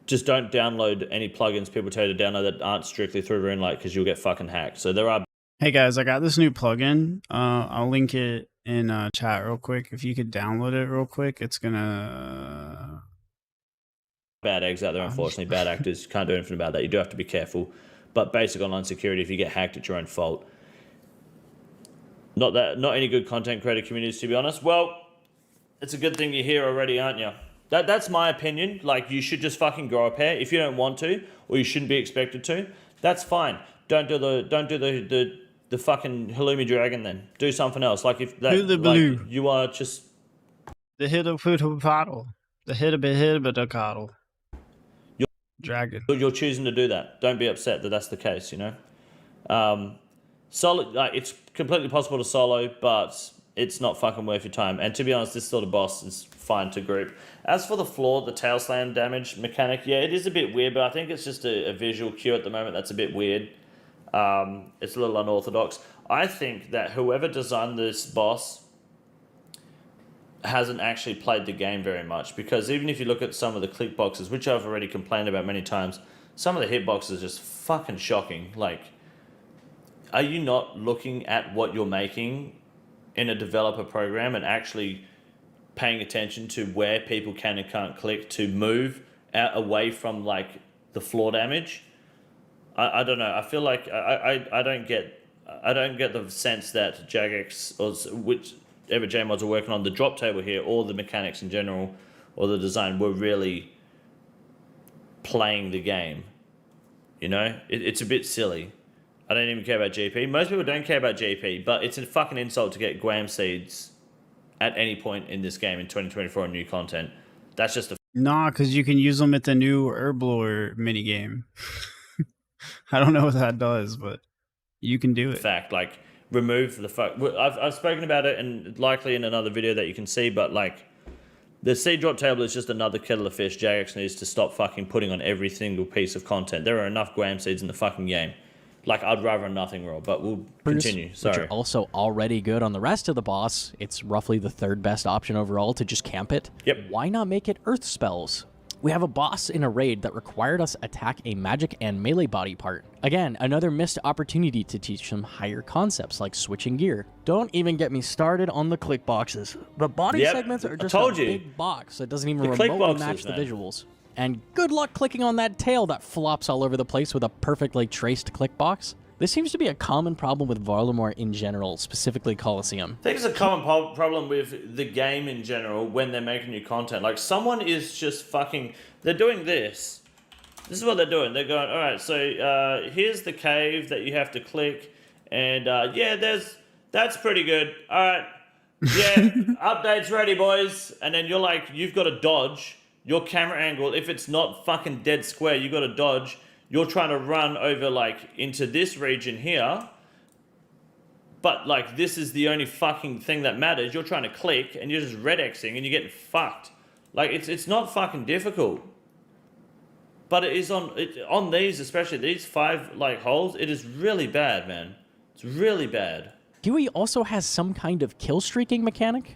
Just don't download any plugins people tell you to download that aren't strictly through RuneLite because you'll get fucking hacked. So there are... Hey guys, I got this new plugin. I'll link it in chat real quick. If you could download it real quick, it's gonna... Bad eggs out there, unfortunately. Bad actors. Can't do anything about that. You do have to be careful. But basic online security, if you get hacked, it's your own fault. Not any good content creator communities, to be honest. Well, it's a good thing you're here already, aren't you? That's my opinion. Like, you should just fucking grow a pair. If you don't want to, or you shouldn't be expected to, that's fine. Don't do the fucking halloumi dragon then. Do something else. Like if that like, you are just the hit of bottle. The hit of the coddle. Dragon. You're choosing to do that. Don't be upset that that's the case, you know? Solo, like, it's completely possible to solo, but it's not fucking worth your time. And to be honest, this sort of boss is fine to group. As for the floor, the tail slam damage mechanic, yeah, it is a bit weird, but I think it's just a visual cue at the moment that's a bit weird. It's a little unorthodox. I think that whoever designed this boss hasn't actually played the game very much, because even if you look at some of the click boxes, which I've already complained about many times, some of the hitboxes are just fucking shocking. Like, are you not looking at what you're making in a developer program and actually paying attention to where people can and can't click to move out away from, like, the floor damage? I don't know. I feel like I don't get the sense that Jagex or whichever JMods are working on the drop table here, or the mechanics in general, or the design, were really playing the game. You know, it's a bit silly. I don't even care about GP. Most people don't care about GP, but it's a fucking insult to get Guam seeds at any point in this game in 2024 on new content. That's just a... Nah, because you can use them at the new Herblore minigame. I don't know what that does, but you can do it. fact. Like, remove the fuck... I've spoken about it, and likely in another video that you can see, but, like, the seed drop table is just another kettle of fish Jagex needs to stop fucking putting on every single piece of content. There are enough Guam seeds in the fucking game. Like, I'd rather a nothing roll, but we'll continue. Sorry. Which are also already good on the rest of the boss. It's roughly the third best option overall to just camp it. Yep. Why not make it earth spells? We have a boss in a raid that required us attack a magic and melee body part. Again, another missed opportunity to teach some higher concepts like switching gear. Don't even get me started on the click boxes. The body segments are just a big box that doesn't even remotely match the visuals. And good luck clicking on that tail that flops all over the place with a perfectly traced click box. This seems to be a common problem with Varlamore in general, specifically Coliseum. I think it's a common problem with the game in general when they're making new content. Like, someone is just fucking... They're doing this. This is what they're doing. They're going, all right, so here's the cave that you have to click. And, yeah, that's pretty good. All right. Yeah, update's ready, boys. And then you're like, you've got to dodge. Your camera angle, if it's not fucking dead square, you got to dodge. You're trying to run over, like, into this region here. But, like, this is the only fucking thing that matters. You're trying to click, and you're just red Xing, and you're getting fucked. Like, it's not fucking difficult. But it is on these, especially these 5, like, holes, it is really bad, man. It's really bad. Huey also has some kind of kill streaking mechanic.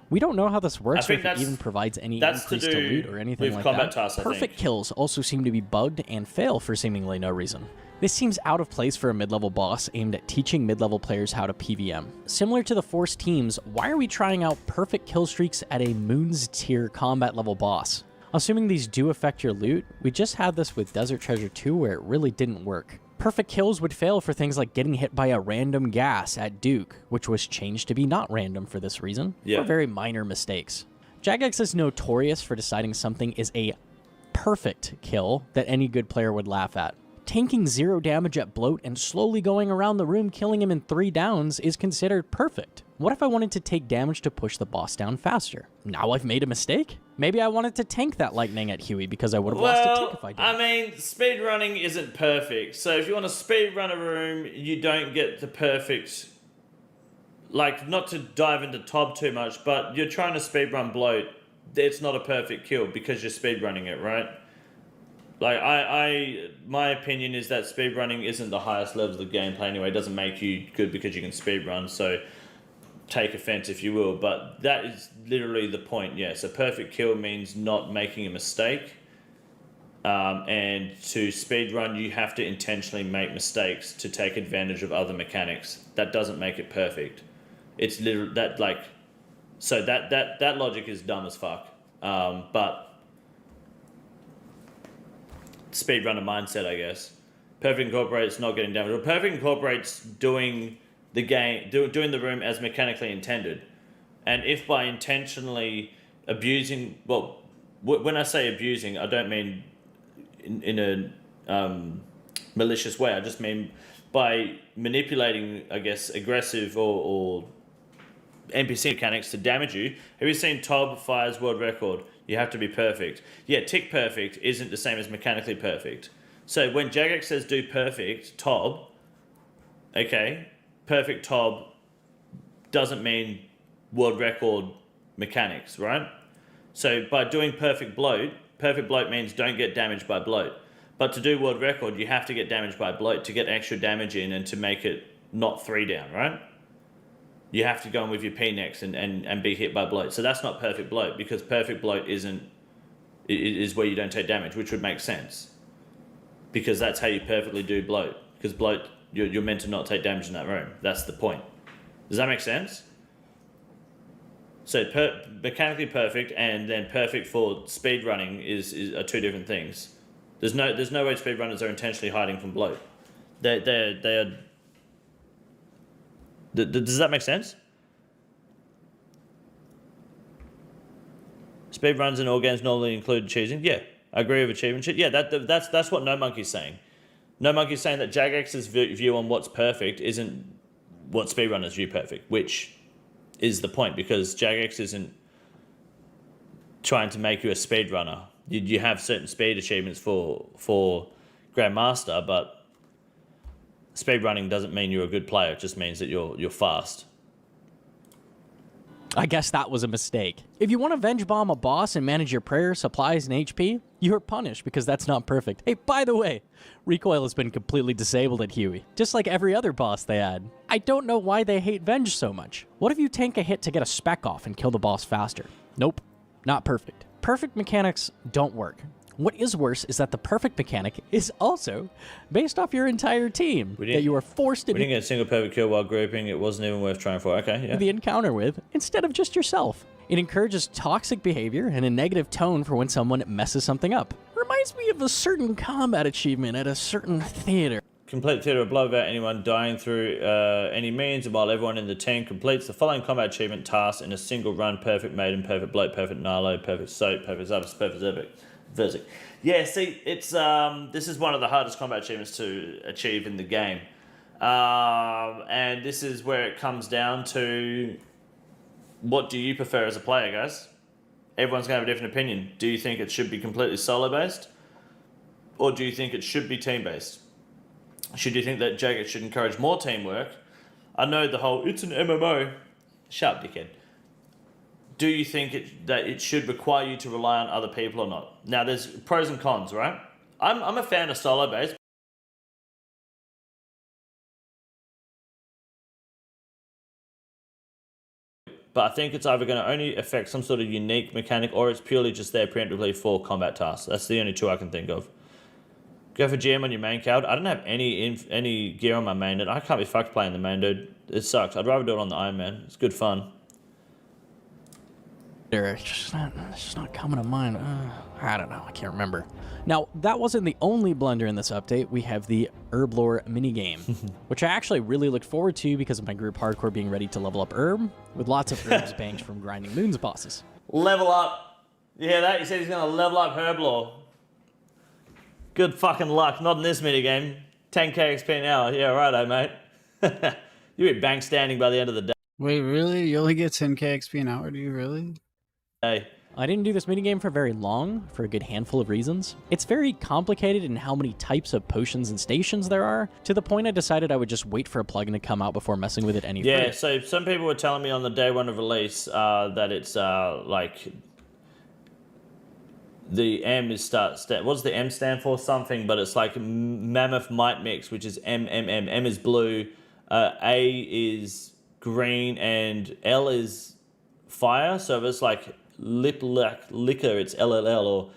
We don't know how this works, or if it even provides any increase to loot or anything like that. Perfect kills also seem to be bugged and fail for seemingly no reason. This seems out of place for a mid-level boss aimed at teaching mid-level players how to PVM. Similar to the Force teams, why are we trying out perfect kill streaks at a Moons tier combat level boss? Assuming these do affect your loot, we just had this with Desert Treasure 2 where it really didn't work. Perfect kills would fail for things like getting hit by a random gas at Duke, which was changed to be not random for this reason, or very minor mistakes. Jagex is notorious for deciding something is a perfect kill that any good player would laugh at. Tanking 0 damage at Bloat and slowly going around the room killing him in 3 downs is considered perfect. What if I wanted to take damage to push the boss down faster? Now I've made a mistake? Maybe I wanted to tank that lightning at Huey because I would have lost a tick if I did. I mean, speedrunning isn't perfect. So if you want to speedrun a room, you don't get the perfect... Like, not to dive into Tob too much, but you're trying to speedrun Bloat. It's not a perfect kill because you're speedrunning it, right? Like, my opinion is that speedrunning isn't the highest level of the gameplay anyway. It doesn't make you good because you can speedrun, so take offense if you will. But that is literally the point, yes. A perfect kill means not making a mistake. And to speedrun, you have to intentionally make mistakes to take advantage of other mechanics. That doesn't make it perfect. It's literally, that, like... So that logic is dumb as fuck. But... speedrunner mindset, I guess. Perfect incorporates not getting damage. Well, perfect incorporates doing the game, doing the room as mechanically intended. And if by intentionally abusing, well, when I say abusing, I don't mean in a malicious way. I just mean by manipulating, I guess, aggressive or NPC mechanics to damage you. Have you seen Tob Fire's world record? You have to be perfect. Yeah, tick perfect isn't the same as mechanically perfect. So when Jagex says do perfect, Tob, okay, perfect tob doesn't mean world record mechanics, right? So by doing perfect bloat means don't get damaged by bloat. But to do world record, you have to get damaged by bloat to get extra damage in and to make it not 3 down, right? You have to go in with your P next and be hit by bloat. So that's not perfect bloat, because perfect bloat is where you don't take damage, which would make sense. Because that's how you perfectly do bloat. Because bloat, you're meant to not take damage in that room. That's the point. Does that make sense? So mechanically perfect and then perfect for speed running are 2 different things. There's no way speedrunners are intentionally hiding from bloat. They're does that make sense? Speedruns in all games normally include cheesing. Yeah, I agree with achievement shit. Yeah, that's what No Monkey's saying. No Monkey's saying that Jagex's view on what's perfect isn't what speedrunners view perfect, which is the point, because Jagex isn't trying to make you a speedrunner. You have certain speed achievements for Grandmaster, but speedrunning doesn't mean you're a good player. It just means that you're fast. I guess that was a mistake. If you want to venge bomb a boss and manage your prayer, supplies, and HP, you're punished because that's not perfect. Hey, by the way, recoil has been completely disabled at Huey, just like every other boss they add. I don't know why they hate venge so much. What if you tank a hit to get a spec off and kill the boss faster? Nope, not perfect. Perfect mechanics don't work. What is worse is that the perfect mechanic is also based off your entire team, that you are forced to We didn't get a single perfect kill while grouping. It wasn't even worth trying for. Okay, yeah. the encounter with, instead of just yourself. It encourages toxic behavior and a negative tone for when someone messes something up. Reminds me of a certain combat achievement at a certain theater. Complete theater of blood without anyone dying through any means, and while everyone in the team completes the following combat achievement tasks in a single run: perfect maiden, perfect bloat, perfect Nalo, perfect soap, perfect Zabas, perfect epic. Verzic. Yeah, see, it's this is one of the hardest combat achievements to achieve in the game, and this is where it comes down to what do you prefer as a player, guys? Everyone's gonna have a different opinion. Do you think it should be completely solo based, or do you think it should be team based? Should you think that Jagged should encourage more teamwork? I know the whole it's an MMO. Shut up, dickhead. Do you think that it should require you to rely on other people or not? Now, there's pros and cons, right? I'm a fan of solo based. But I think it's either going to only affect some sort of unique mechanic, or it's purely just there preemptively for combat tasks. That's the only 2 I can think of. Go for GM on your main card. I don't have any gear on my main, dude. I can't be fucked playing the main, dude. It sucks. I'd rather do it on the Iron Man. It's good fun. It's just not coming to mind. I don't know. I can't remember. Now, that wasn't the only blunder in this update. We have the Herblore minigame, which I actually really looked forward to because of my group hardcore being ready to level up Herb, with lots of herbs banked from grinding Moon's bosses. Level up. You hear that? He said he's going to level up Herblore. Good fucking luck. Not in this minigame. 10k XP an hour. Yeah, righto, mate. You'll be bank standing by the end of the day. Wait, really? You only get 10k XP an hour? Do you really? Hey. I didn't do this minigame for very long, for a good handful of reasons. It's very complicated in how many types of potions and stations there are, to the point I decided I would just wait for a plugin to come out before messing with it any further. Yeah, so some people were telling me on the day 1 of release that it's like... The M is what does the M stand for? Something, but it's like Mammoth Might Mix, which is MMM. M is blue, A is green, and L is fire. So if it's like liquor, it's LLL, or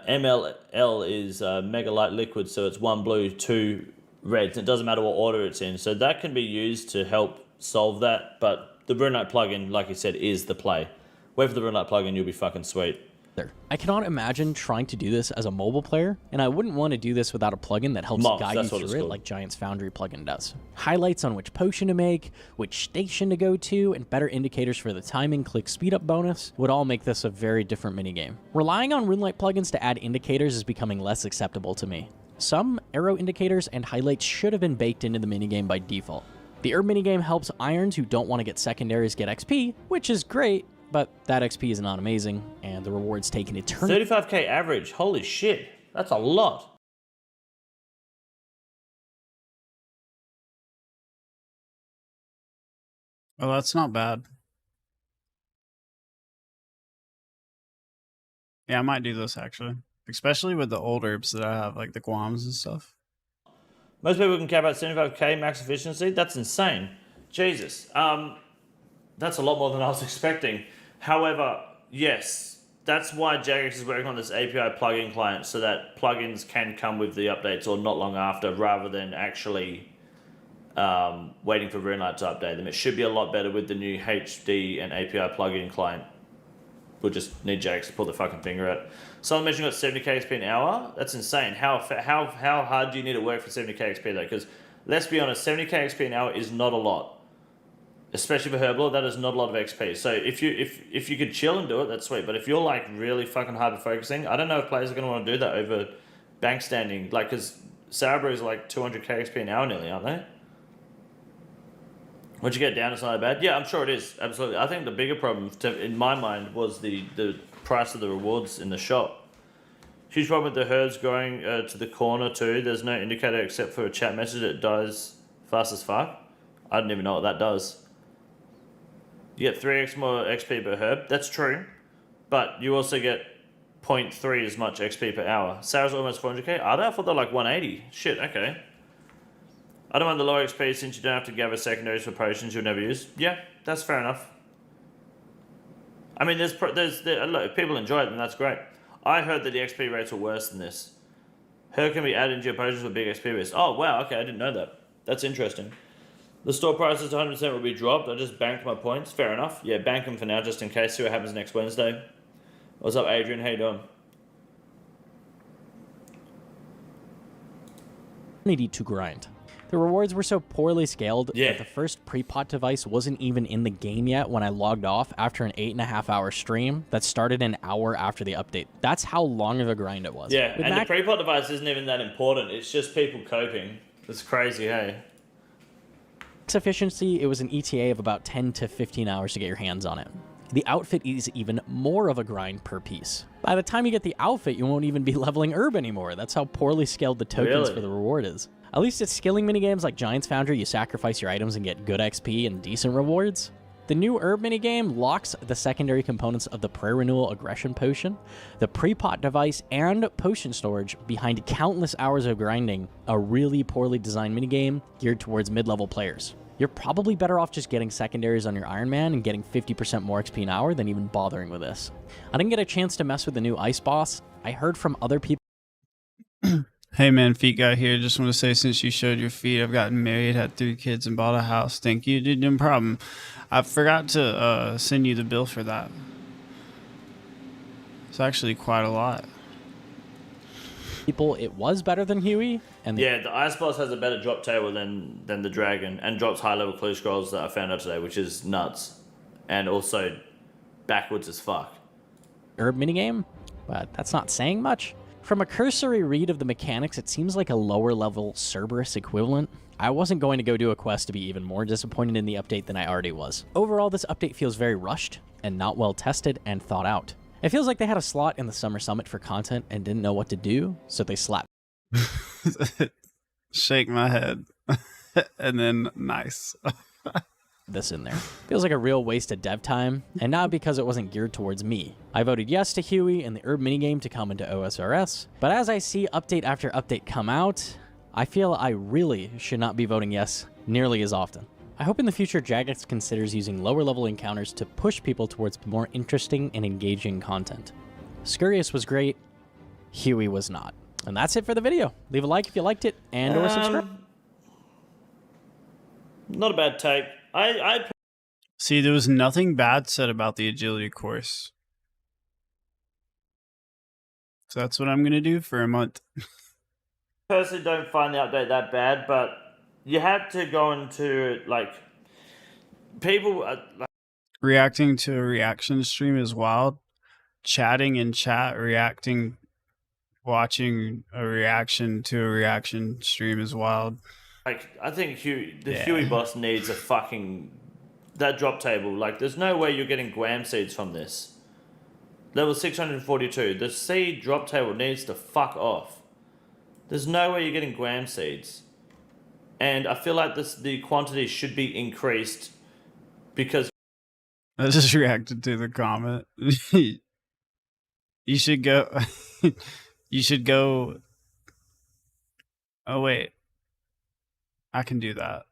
MLL is Mega Light Liquid, so it's 1 blue, 2 reds. It doesn't matter what order it's in. So that can be used to help solve that, but the RuneLite plugin, like I said, is the play. Wait for the RuneLite plugin, you'll be fucking sweet. I cannot imagine trying to do this as a mobile player, and I wouldn't want to do this without a plugin that helps guide you through it like Giant's Foundry plugin does. Highlights on which potion to make, which station to go to, and better indicators for the timing click speed up bonus would all make this a very different minigame. Relying on RuneLite plugins to add indicators is becoming less acceptable to me. Some arrow indicators and highlights should have been baked into the minigame by default. The Herb minigame helps irons who don't want to get secondaries get XP, which is great, but that XP is not amazing, and the rewards take an eternity. 35k average, holy shit, that's a lot. Oh, that's not bad. Yeah, I might do this actually, especially with the old herbs that I have, like the guams and stuff. Most people can cap out 75k max efficiency. That's insane. Jesus. That's a lot more than I was expecting. However, yes, that's why Jagex is working on this API plugin client so that plugins can come with the updates or not long after, rather than actually waiting for Runelight to update them. It should be a lot better with the new HD and API plugin client. We'll just need Jagex to pull the fucking finger out. Someone mentioned got 70k XP an hour. That's insane. How hard do you need to work for 70k XP though? Because let's be honest, 70k XP an hour is not a lot. Especially for Herblore, that is not a lot of XP. So if you could chill and do it, that's sweet. But if you're like really fucking hyper focusing, I don't know if players are going to want to do that over bank standing. Like, because Sourbrew's are like 200k XP an hour nearly, aren't they? Once you get down, it's not that bad. Yeah, I'm sure it is. Absolutely. I think the bigger problem, in my mind, was the price of the rewards in the shop. Huge problem with the herds going to the corner too. There's no indicator except for a chat message that dies fast as fuck. I don't even know what that does. You get 3x more XP per herb. That's true. But you also get 0.3 as much XP per hour. Sarah's almost 400k. Are they? I thought they're like 180. Shit, okay. I don't mind the lower XP since you don't have to gather secondaries for potions you'll never use. Yeah, that's fair enough. I mean, look, if people enjoy it, then that's great. I heard that the XP rates are worse than this. Her can be added into your potions with big XP rates. Oh, wow, okay, I didn't know that. That's interesting. The store prices to 100% will be dropped. I just banked my points. Fair enough. Yeah, bank them for now just in case. See what happens next Wednesday. What's up, Adrian? How you doing? Need to grind. The rewards were so poorly scaled Yeah. that the first pre-pot device wasn't even in the game yet when I logged off after an 8.5-hour stream that started an hour after the update. That's how long of a grind it was. Yeah, With and Mac- the pre-pot device isn't even that important. It's just people coping. It's crazy, hey? max efficiency, it was an ETA of about 10 to 15 hours to get your hands on it. The outfit is even more of a grind per piece. By the time you get the outfit, you won't even be leveling herb anymore. That's how poorly scaled the tokens Really? for the reward is. At least it's skilling minigames like Giant's Foundry, you sacrifice your items and get good XP and decent rewards. The new herb minigame locks the secondary components of the prayer renewal aggression potion, the pre-pot device, and potion storage behind countless hours of grinding, a really poorly designed minigame geared towards mid-level players. You're probably better off just getting secondaries on your Iron Man and getting 50% more XP an hour than even bothering with this. I didn't get a chance to mess with the new ice boss. I heard from other people. Hey man, Feet Guy here. Just want to say, since you showed your feet, I've gotten married, had 3 kids, and bought a house. Thank you, dude. No problem. I forgot to send you the bill for that. It's actually quite a lot. It was better than Huey, and Yeah, the ice boss has a better drop table than the dragon, and drops high level clue scrolls that I found out today, which is nuts, and also backwards as fuck. herb minigame, but that's not saying much. From a cursory read of the mechanics, it seems like a lower level Cerberus equivalent. I wasn't going to go do a quest to be even more disappointed in the update than I already was. Overall, this update feels very rushed and not well tested and thought out. It feels like they had a slot in the Summer Summit for content and didn't know what to do, so they slapped Shake my head. And then nice. this in there. Feels like a real waste of dev time, and not because it wasn't geared towards me. I voted yes to Huey and the herb minigame to come into OSRS, but as I see update after update come out, I feel I really should not be voting yes nearly as often. I hope in the future Jagex considers using lower level encounters to push people towards more interesting and engaging content. Scurious was great, Huey was not. And that's it for the video. Leave a like if you liked it, and or subscribe. Not a bad take. I See, there was nothing bad said about the agility course. So that's what I'm going to do for a month. personally don't find the update that bad, but you had to go into, like, people... like, Reacting to a reaction stream is wild. Chatting in chat, reacting, watching a reaction to a reaction stream is wild. I think Huey Yeah. boss needs a fucking... That drop table, like, there's no way you're getting Guam seeds from this. Level 642. The seed drop table needs to fuck off. There's no way you're getting Guam seeds. And I feel like the quantity should be increased because I just reacted to the comment. You should go. You should go. Oh, wait. I can do that.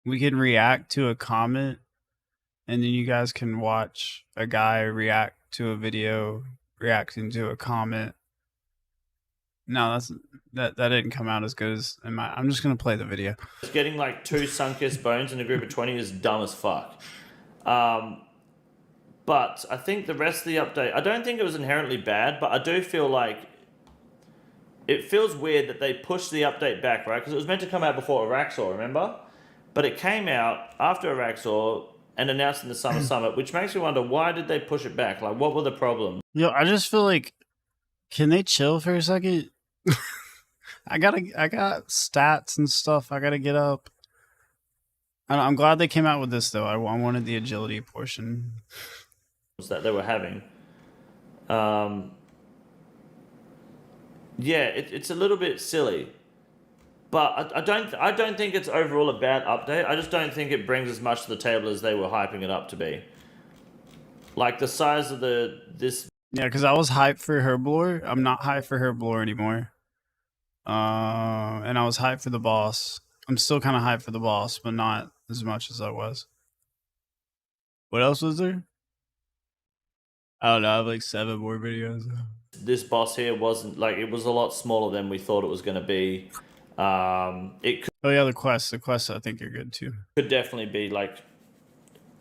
We can react to a comment, and then you guys can watch a guy react to a video reacting to a comment. No, that didn't come out as good as I'm just gonna play the video. getting like 2 Sunkiss bones in a group of 20 is dumb as fuck. But I think the rest of the update, I don't think it was inherently bad, but I do feel like it feels weird that they pushed the update back, right? Because it was meant to come out before Araxor, remember? But it came out after Araxor and announced in the Summer Summit, which makes me wonder, why did they push it back? Like, what were the problems? Yo, I just feel like, can they chill for a second? I got stats and stuff. I gotta get up. I'm glad they came out with this though. I wanted the agility portion That they were having. Yeah, it's a little bit silly, but I don't think it's overall a bad update. I just don't think it brings as much to the table as they were hyping it up to be. Like the size of this. Yeah, because I was hyped for Herblore. I'm not hyped for Herblore anymore. And I was hyped for the boss. I'm still kind of hyped for the boss, but not as much as I was. What else was there? I don't know. I have like 7 more videos. This boss here wasn't like, it was a lot smaller than we thought it was going to be. It Oh yeah, the quests I think are good too. could definitely be like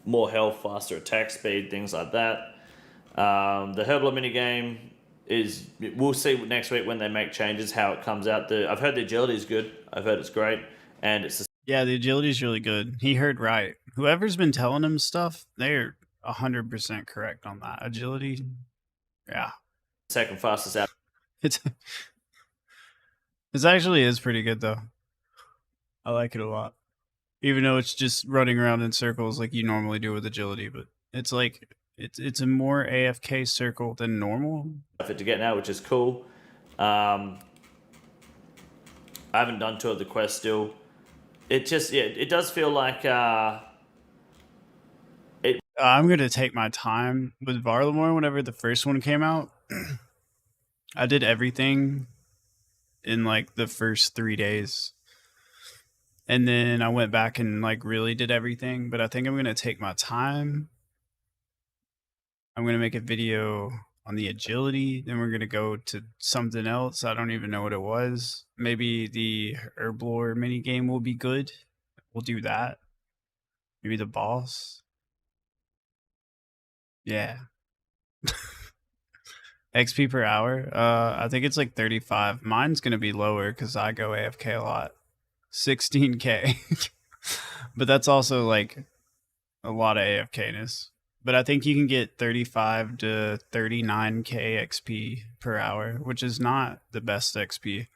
more health, faster attack speed, things like that. The Herbal minigame is, we'll see next week when they make changes how it comes out. I've heard the agility is good. I've heard it's great, and it's Yeah, the agility is really good. He heard right. Whoever's been telling him stuff, they're 100% correct on that. Agility, yeah, second fastest out. it's actually is pretty good though. I like it a lot, even though it's just running around in circles like you normally do with agility. But it's like it's a more AFK circle than normal. To get now, which is cool. I haven't done 2 of the quests still. It just, yeah, it does feel like I'm gonna take my time with Varlamore. Whenever the first one came out, I did everything in like the first 3 days, and then I went back and like really did everything. But I think I'm gonna take my time. I'm gonna make a video on the agility, then we're gonna go to something else. I don't even know what it was. Maybe the Herblore mini game will be good. We'll do that. Maybe the boss. Yeah. XP per hour. I think it's like 35. Mine's gonna be lower because I go AFK a lot. 16k. But that's also like a lot of AFKness. But I think you can get 35 to 39k XP per hour, which is not the best XP.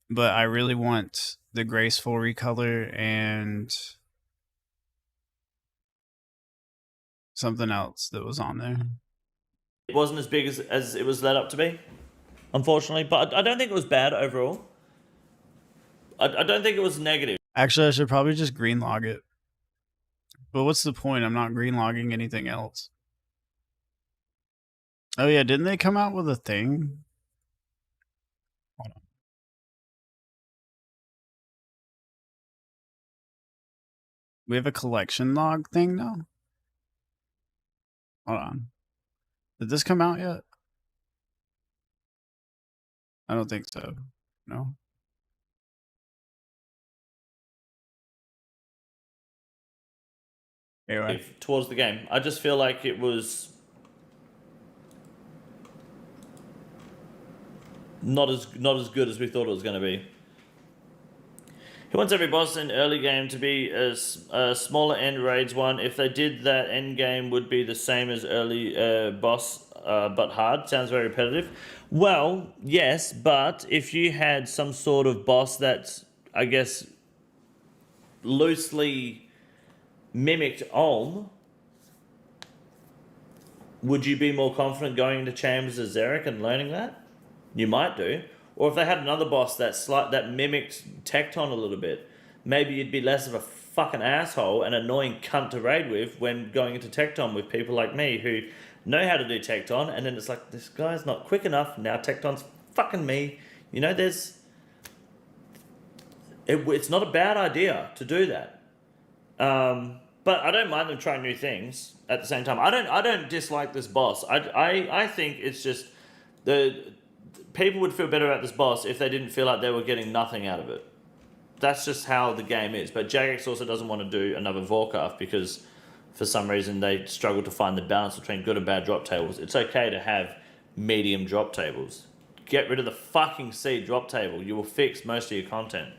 But I really want the graceful recolor and something else that was on there. it wasn't as big as it was led up to be, unfortunately. But I don't think it was bad overall. I don't think it was negative. Actually, I should probably just green log it. But what's the point? I'm not green logging anything else. Oh yeah, didn't they come out with a thing? Hold on. We have a collection log thing now? Hold on. Did this come out yet? I don't think so. No. Anyway. Towards the game, I just feel like it was not as good as we thought it was going to be. He wants every boss in early game to be a smaller end raids one. If they did that, end game would be the same as early boss, but hard. Sounds very repetitive. Well, yes, but if you had some sort of boss that's, I guess, loosely mimicked Olm, would you be more confident going into Chambers as Zarek and learning that? You might do. Or if they had another boss that mimicked Tecton a little bit, maybe you'd be less of a fucking asshole and annoying cunt to raid with when going into Tecton with people like me who know how to do Tecton, and then it's like, this guy's not quick enough, now Tecton's fucking me. You know, it's not a bad idea to do that. But I don't mind them trying new things at the same time. I don't dislike this boss. I think it's just the people would feel better about this boss if they didn't feel like they were getting nothing out of it. That's just how the game is. But Jagex also doesn't want to do another Vorkath because for some reason they struggle to find the balance between good and bad drop tables. It's okay to have medium drop tables. Get rid of the fucking C drop table. You will fix most of your content.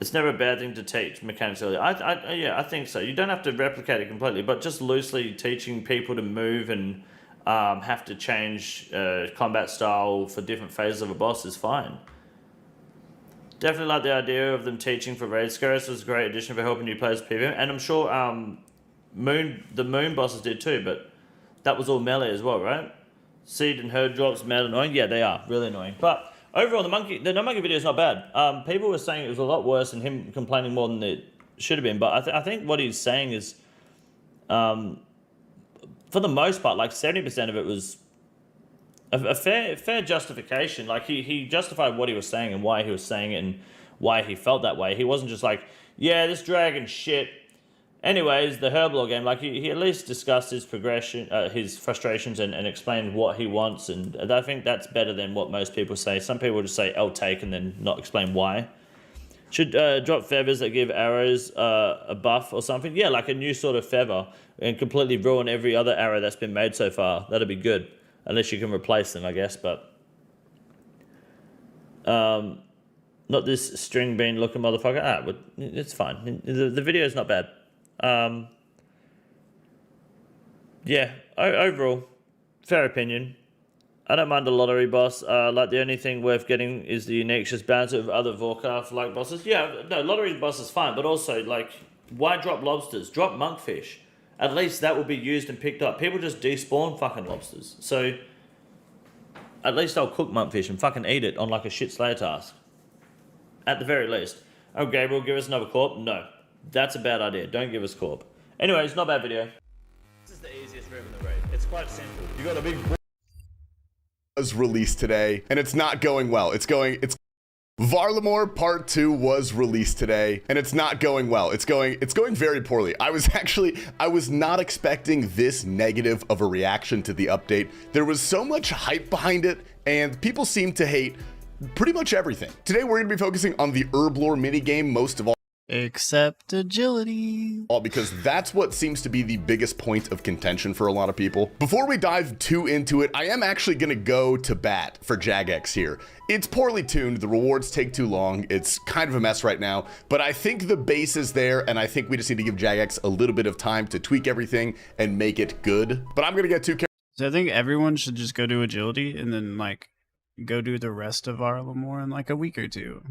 It's never a bad thing to teach mechanics early. Yeah, I think so. You don't have to replicate it completely, but just loosely teaching people to move and have to change combat style for different phases of a boss is fine. Definitely like the idea of them teaching for raid scares. Was a great addition for helping new players PvP, and I'm sure the moon bosses did too, but that was all melee as well, right? Seed and herd drops, mad annoying. Yeah, they are really annoying. But overall, the no monkey video is not bad. People were saying it was a lot worse and him complaining more than it should have been. But I think what he's saying is, for the most part, like 70% of it was a fair justification. Like he justified what he was saying and why he was saying it and why he felt that way. He wasn't just like, yeah, this dragon shit. Anyways, the Herblore game, like he at least discussed his progression, his frustrations, and explained what he wants, and I think that's better than what most people say. Some people just say "I'll take" and then not explain why. Should drop feathers that give arrows a buff or something. Yeah, like a new sort of feather, and completely ruin every other arrow that's been made so far. That'd be good, unless you can replace them, I guess. But not this string bean looking motherfucker. But it's fine. The video is not bad. Yeah, overall, fair opinion. I don't mind the lottery boss. Like the only thing worth getting is the unique just balance of other Vorkath-like bosses. Yeah, no, lottery boss is fine, but also, like, why drop lobsters? Drop monkfish. At least that will be used and picked up. People just despawn fucking lobsters. So, at least I'll cook monkfish and fucking eat it on, like, a shit slayer task. At the very least. Oh, Gabriel, give us another corp? No. That's a bad idea. Don't give us corp. Anyways, not bad video. This is the easiest room in the raid. It's quite simple. You got a big was released today, and it's not going well. Varlamore Part 2 was released today, and it's not going well. It's going very poorly. I was not expecting this negative of a reaction to the update. There was so much hype behind it, and people seem to hate pretty much everything. Today we're going to be focusing on the Herblore minigame most of all. Except agility. Because that's what seems to be the biggest point of contention for a lot of people. Before we dive too into it, I am actually going to go to bat for Jagex here. It's poorly tuned, the rewards take too long, it's kind of a mess right now, but I think the base is there, and I think we just need to give Jagex a little bit of time to tweak everything and make it good. But I'm going to get too careful. So I think everyone should just go do agility and then, like, go do the rest of Varlamore in, like, a week or two.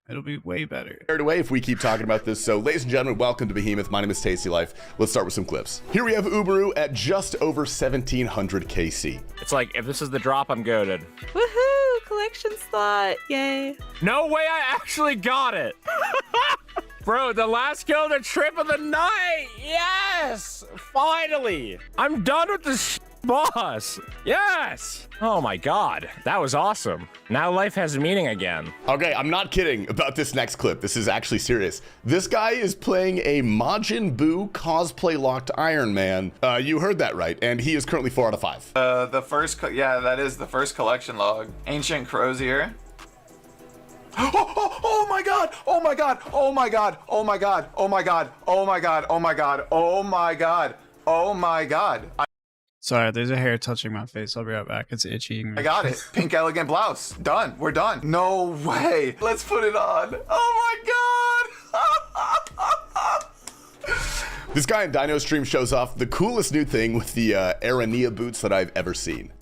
It'll be way better. Carried away if we keep talking about this. So, ladies and gentlemen, welcome to Behemoth. My name is Tasty Life. Let's start with some clips. Here we have Uberu at just over 1,700 KC. It's like, if this is the drop, I'm goated. Woohoo! Collection slot! Yay! No way I actually got it! Bro, the last kill of the trip of the night! Yes! Finally! I'm done with this boss! Yes! Oh my god, that was awesome. Now life has meaning again. Okay, I'm not kidding about this next clip. This is actually serious. This guy is playing a Majin Buu cosplay locked Iron Man. You heard that right, and he is currently 4 out of 5. Yeah, that is the first collection log. Ancient Crozier. Oh my god! Oh my god! Oh my god! Oh my god! Oh my god! Oh my god! Oh my god! Oh my god! Oh my god! Sorry, there's a hair touching my face. I'll be right back. It's itching. I got it. Pink elegant blouse. Done. We're done. No way. Let's put it on. Oh my god! This guy in Dino Stream shows off the coolest new thing with the Arania boots that I've ever seen.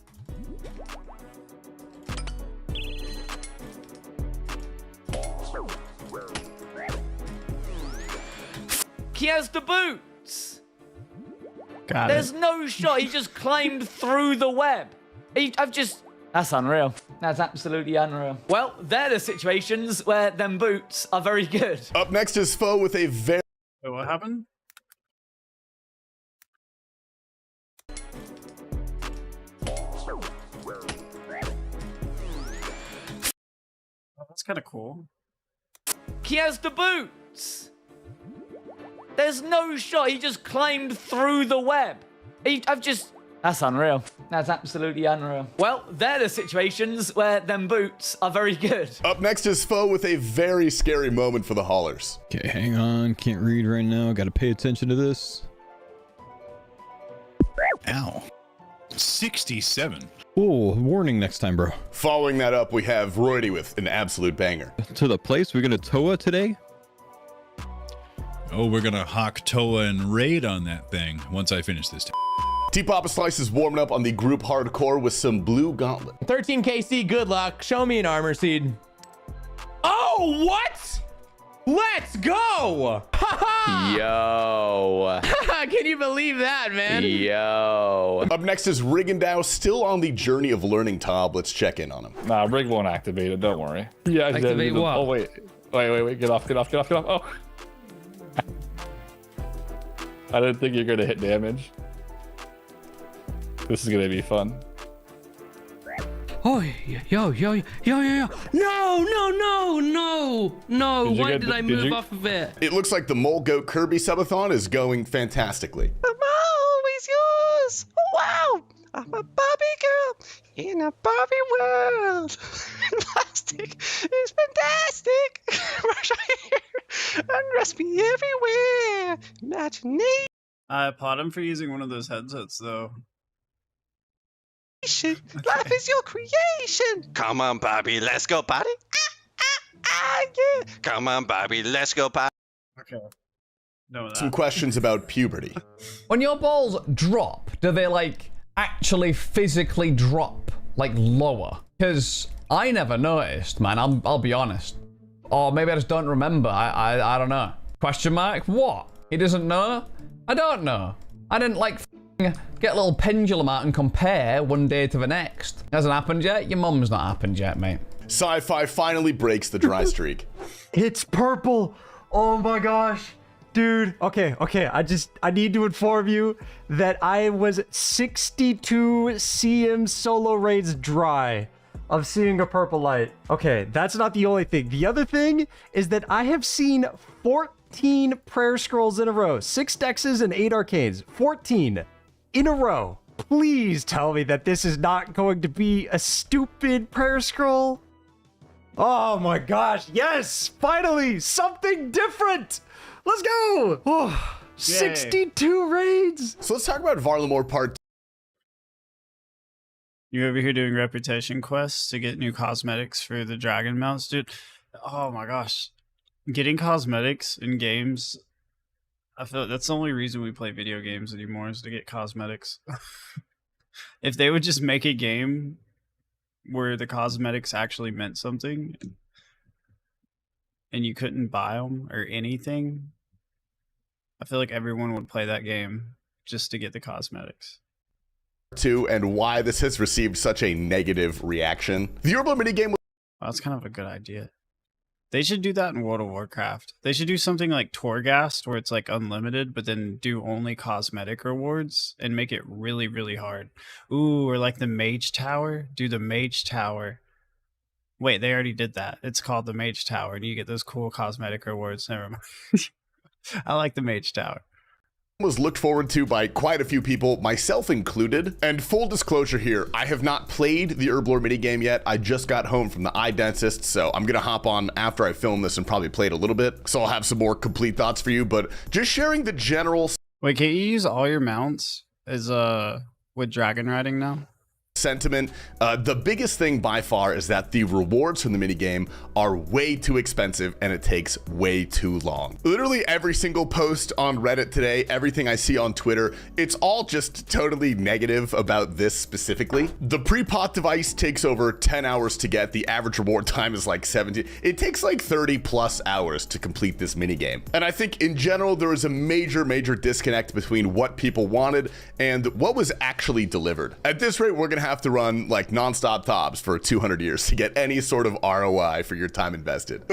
He has the boots. Got There's it. no shot. He just climbed through the web. I've just That's unreal. That's absolutely unreal. Well, they're the situations where them boots are very good. Up next is Foe with a very... Wait, what happened? Oh, that's kind of cool. He has the boots. There's no shot. He just climbed through the web. That's unreal. That's absolutely unreal. Well, they're the situations where them boots are very good. Up next is Foe with a very scary moment for the haulers. Okay, hang on. Can't read right now. Got to pay attention to this. Ow. 67. Oh, warning next time, bro. Following that up, we have Roydy with an absolute banger. To the place we're going to Toa today? Oh, we're going to hawk Toa and raid on that thing once I finish this. T-Papa Slice is warming up on the group hardcore with some blue gauntlet. 13 KC, good luck. Show me an armor seed. Oh, what? Let's go! Yo. Can you believe that, man? Yo. Up next is Rigondow, still on the journey of learning Tob. Let's check in on him. Nah, Rig won't activate it, don't worry. Yeah, activate what? Oh, wait, get off. Oh. I didn't think you're gonna hit damage. This is gonna be fun. Oh, yo. No. Why did I move off of it? It looks like the Mole Goat Kirby subathon is going fantastically. I'm always yours. Wow. I'm a Barbie girl in a Barbie world. Plastic is fantastic. Rush here. Undress me everywhere. Imagination. I applaud him for using one of those headsets, though. Life is your creation. Come on, Barbie, let's go party. Yeah. Come on, Barbie, let's go party. Okay. No, Some questions about puberty. When your balls drop, do they like actually physically drop like lower? Because I never noticed, man. I'll be honest. Or maybe I just don't remember. I don't know. Question mark? What? He doesn't know? I don't know. I didn't like get a little pendulum out and compare one day to the next. Hasn't happened yet? Your mum's not happened yet, mate. Sci-Fi finally breaks the dry streak. It's purple. Oh my gosh. Dude, okay. I need to inform you that I was 62 CM solo raids dry of seeing a purple light. Okay, that's not the only thing. The other thing is that I have seen 14 prayer scrolls in a row. 6 dexes and 8 arcanes. 14 in a row. Please tell me that this is not going to be a stupid prayer scroll. Oh my gosh, yes! Finally, something different! Let's go! Oh, 62 raids! So let's talk about Varlamore Part 2. You over here doing reputation quests to get new cosmetics for the dragon mounts, dude? Oh my gosh. Getting cosmetics in games, I feel like that's the only reason we play video games anymore, is to get cosmetics. If they would just make a game where the cosmetics actually meant something and you couldn't buy them or anything, I feel like everyone would play that game just to get the cosmetics. 2 and why this has received such a negative reaction. The Herbal minigame was... Well, that's kind of a good idea. They should do that in World of Warcraft. They should do something like Torghast, where it's like unlimited, but then do only cosmetic rewards and make it really, really hard. Ooh, or like the Mage Tower. Do the Mage Tower. Wait, they already did that. It's called the Mage Tower, and you get those cool cosmetic rewards. Never mind. I like the Mage Tower. Was looked forward to by quite a few people, myself included. And full disclosure here, I have not played the Herblore minigame yet. I just got home from the eye dentist, so I'm gonna hop on after I film this and probably play it a little bit. So I'll have some more complete thoughts for you, but just sharing the general... Wait, can you use all your mounts as with dragon riding now? Sentiment. The biggest thing by far is that the rewards from the minigame are way too expensive and it takes way too long. Literally every single post on Reddit today, everything I see on Twitter, it's all just totally negative about this specifically. The pre-pot device takes over 10 hours to get. The average reward time is like 17. It takes like 30 plus hours to complete this minigame. And I think in general, there is a major disconnect between what people wanted and what was actually delivered. At this rate, we're gonna have to run like nonstop tops for 200 years to get any sort of ROI for your time invested.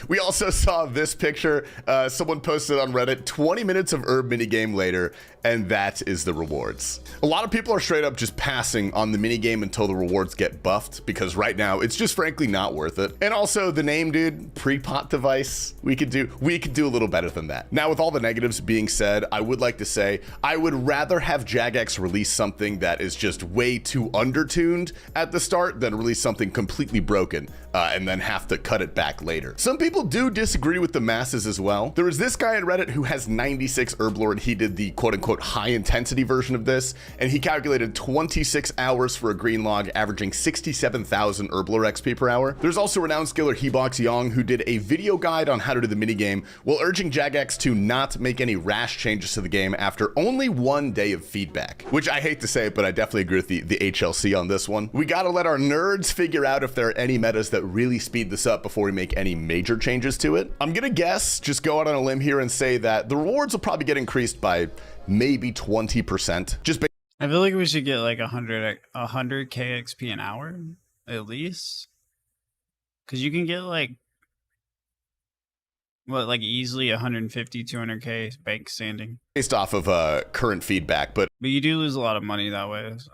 We also saw this picture. Someone posted on Reddit, 20 minutes of herb minigame later, and that is the rewards. A lot of people are straight up just passing on the minigame until the rewards get buffed, because right now it's just frankly not worth it. And also the name, dude, pre-pot device, we could do a little better than that. Now, with all the negatives being said, I would like to say I would rather have Jagex release something that is just way too undertuned at the start than release something completely broken and then have to cut it back later. Some people do disagree with the masses as well. There was this guy on Reddit who has 96 Herblore, and he did the quote-unquote high-intensity version of this, and he calculated 26 hours for a green log, averaging 67,000 Herblore XP per hour. There's also renowned skiller Hebox Young, who did a video guide on how to do the minigame, while urging Jagex to not make any rash changes to the game after only 1 day of feedback. Which I hate to say it, but I definitely agree with the HLC on this one. We gotta let our nerds figure out if there are any metas that really speed this up before we make any major changes to it. I'm gonna guess, just go out on a limb here and say that the rewards will probably get increased by maybe 20%. I feel like we should get like 100k XP an hour at least, because you can get like easily 150 200k bank standing based off of current feedback, but you do lose a lot of money that way. So.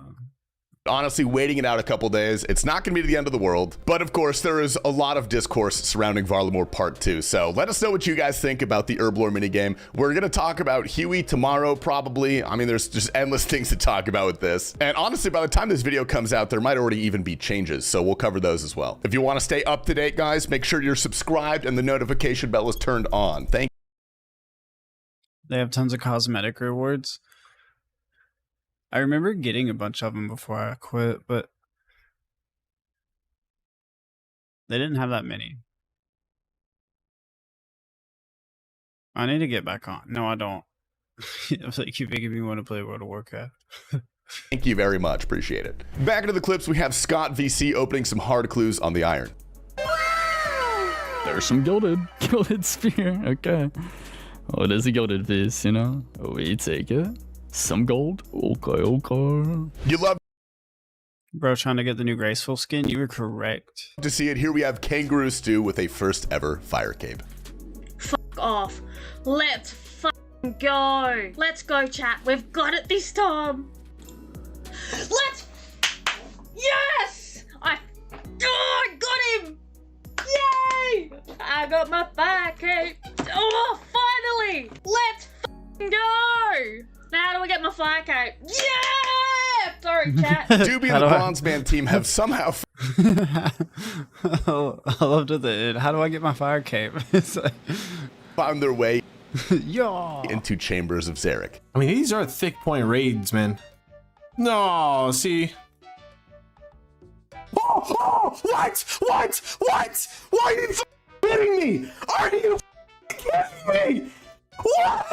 Honestly, waiting it out a couple days, it's not going to be the end of the world. But of course, there is a lot of discourse surrounding Varlamore Part 2. So let us know what you guys think about the Herblore minigame. We're going to talk about Huey tomorrow, probably. I mean, there's just endless things to talk about with this. And honestly, by the time this video comes out, there might already even be changes. So we'll cover those as well. If you want to stay up to date, guys, make sure you're subscribed and the notification bell is turned on. Thank you. They have tons of cosmetic rewards. I remember getting a bunch of them before I quit, but they didn't have that many. I need to get back on. No, I don't. It's like you're making me want to play World of Warcraft. Thank you very much. Appreciate it. Back into the clips, we have Scott VC opening some hard clues on the iron. There's some gilded spear. Okay. Oh, it is a gilded piece, you know? We take it. Some gold. Okay. You love Bro, trying to get the new graceful skin. You were correct. to see it. Here we have Kangaroo Stew with a first ever fire cape. Fuck off. Let's fucking go. Let's go, chat. We've got it this time. Let's. Yes! I got him! Yay! I got my fire cape. Oh, finally! Let's fucking go! Now how do I get my fire cape? Yeah! Sorry, chat. Doobie and the Bronze Man team have somehow I loved it. How do I get my fire cape? It's like... found their way yeah. into Chambers of Zarek. I mean, these are thick point raids, man. No, see. Oh, what? Why are you kidding me? Are you kidding me? What?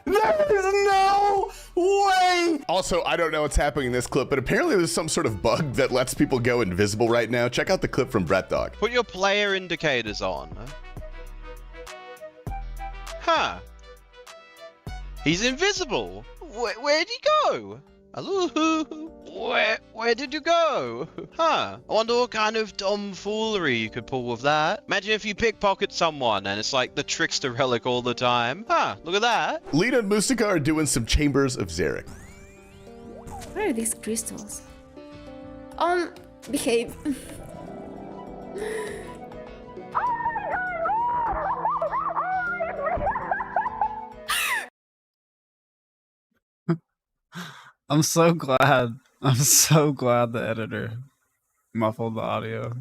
There is no way. Also, I don't know what's happening in this clip, but apparently there's some sort of bug that lets people go invisible right now. Check out the clip from Brett Dog. Put your player indicators on. Huh. He's invisible. Where'd he go? Hello? Where did you go? Huh. I wonder what kind of tomfoolery you could pull with that. Imagine if you pickpocket someone and it's like the trickster relic all the time. Huh. Look at that. Lena and Mustika are doing some Chambers of Zarek. Where are these crystals? Behave. I'm so glad the editor muffled the audio.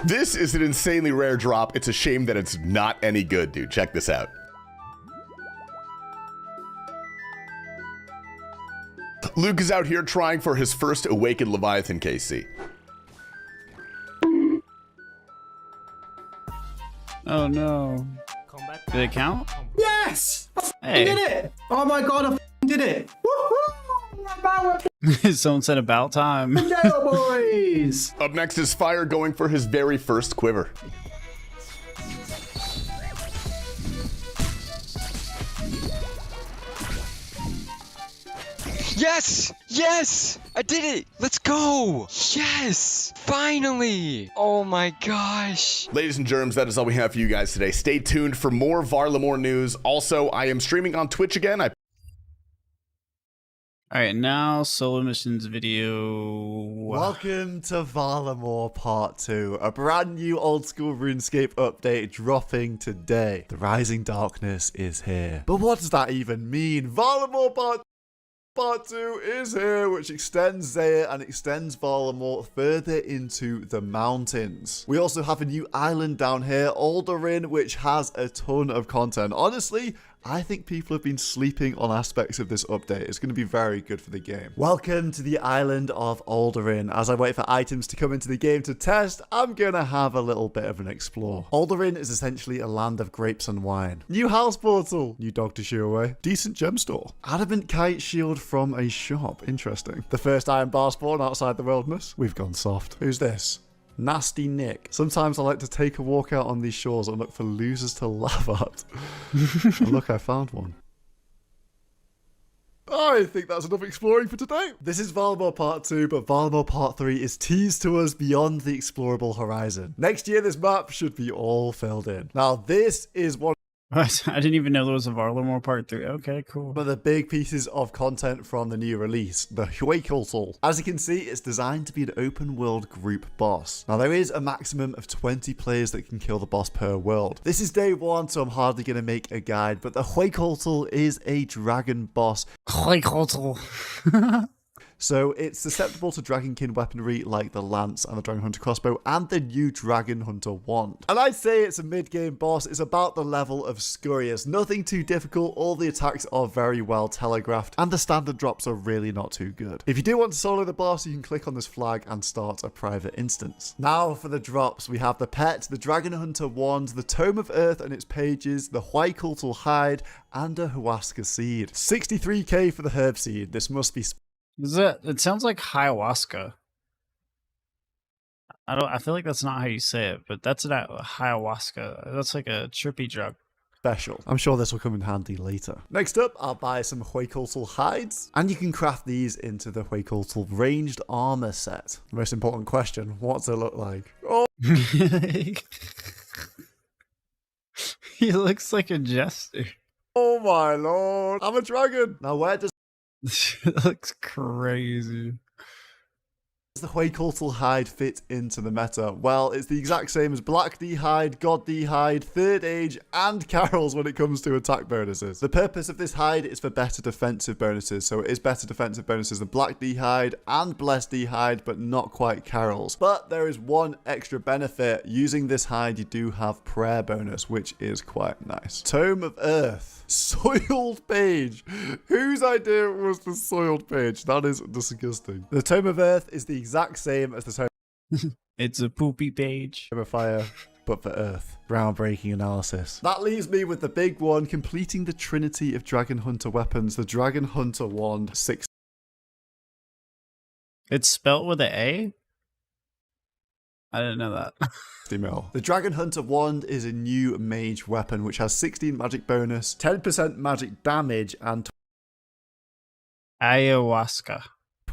This is an insanely rare drop. It's a shame that it's not any good, dude. Check this out. Luke is out here trying for his first Awakened Leviathan KC. Oh no. Did it count? Yes! I Hey. did it! Oh my god, I did it! Woohoo! Someone said about time. Hello, boys! Up next is Fire going for his very first quiver. Yes! Yes! I did it! Let's go! Yes! Finally! Oh my gosh! Ladies and germs, that is all we have for you guys today. Stay tuned for more Varlamore news. Also, I am streaming on Twitch again. Alright, now solo missions video. Welcome to Varlamore Part 2, a brand new old school RuneScape update dropping today. The Rising Darkness is here. But what does that even mean? Varlamore Part 2 is here, which extends Zaire and extends Varlamore further into the mountains. We also have a new island down here, Aldarin, which has a ton of content. Honestly, I think people have been sleeping on aspects of this update. It's going to be very good for the game. Welcome to the island of Aldarin. As I wait for items to come into the game to test, I'm going to have a little bit of an explore. Aldarin is essentially a land of grapes and wine. New house portal. New dog to shoo away. Decent gem store. Adamant kite shield from a shop. Interesting. The first iron bar spawn outside the wilderness. We've gone soft. Who's this? Nasty Nick. Sometimes I like to take a walk out on these shores and look for losers to laugh at. And look, I found one. I think that's enough exploring for today. This is Varlamore Part 2, but Varlamore Part 3 is teased to us beyond the explorable horizon. Next year, this map should be all filled in. Now, this is one I didn't even know there was a Varlamore Part 3. Okay, cool. one of the big pieces of content from the new release, the Huey. As you can see, it's designed to be an open world group boss. Now, there is a maximum of 20 players that can kill the boss per world. This is day one, so I'm hardly going to make a guide, but the Huey is a dragon boss. So it's susceptible to Dragonkin weaponry like the Lance and the Dragon Hunter crossbow and the new Dragon Hunter wand. And I'd say it's a mid-game boss. It's about the level of Scurrius. Nothing too difficult. All the attacks are very well telegraphed and the standard drops are really not too good. If you do want to solo the boss, you can click on this flag and start a private instance. Now for the drops, we have the pet, the Dragon Hunter wand, the Tome of Earth and its pages, the Huaycultal hide, and a Huasca seed. 63k for the herb seed. This must be It sounds like ayahuasca. I feel like that's not how you say it, but that's not ayahuasca. That's like a trippy drug. Special. I'm sure this will come in handy later. Next up, I'll buy some Huaycultal hides, and you can craft these into the Huaycultal ranged armor set. The most important question, what's it look like? Oh! He looks like a jester. Oh my lord, I'm a dragon! Now where does It looks crazy. the Huaycultal hide fit into the meta? Well, it's the exact same as Black D hide, God D hide, Third Age, and Carol's when it comes to attack bonuses. The purpose of this hide is for better defensive bonuses, so it is better defensive bonuses than Black D hide and Blessed D hide, but not quite Carol's. But there is one extra benefit. Using this hide, you do have prayer bonus, which is quite nice. Tome of Earth. Soiled page. Whose idea was the soiled page? That is disgusting. The Tome of Earth is the exact same as the Tome It's a poopy page. of Fire, but for Earth. Groundbreaking analysis. That leaves me with the big one, completing the trinity of Dragon Hunter weapons. The Dragon Hunter wand 6. It's spelt with an A? I didn't know that. Mil. The Dragon Hunter wand is a new mage weapon which has 16 magic bonus, 10% magic damage, and Ayahuasca.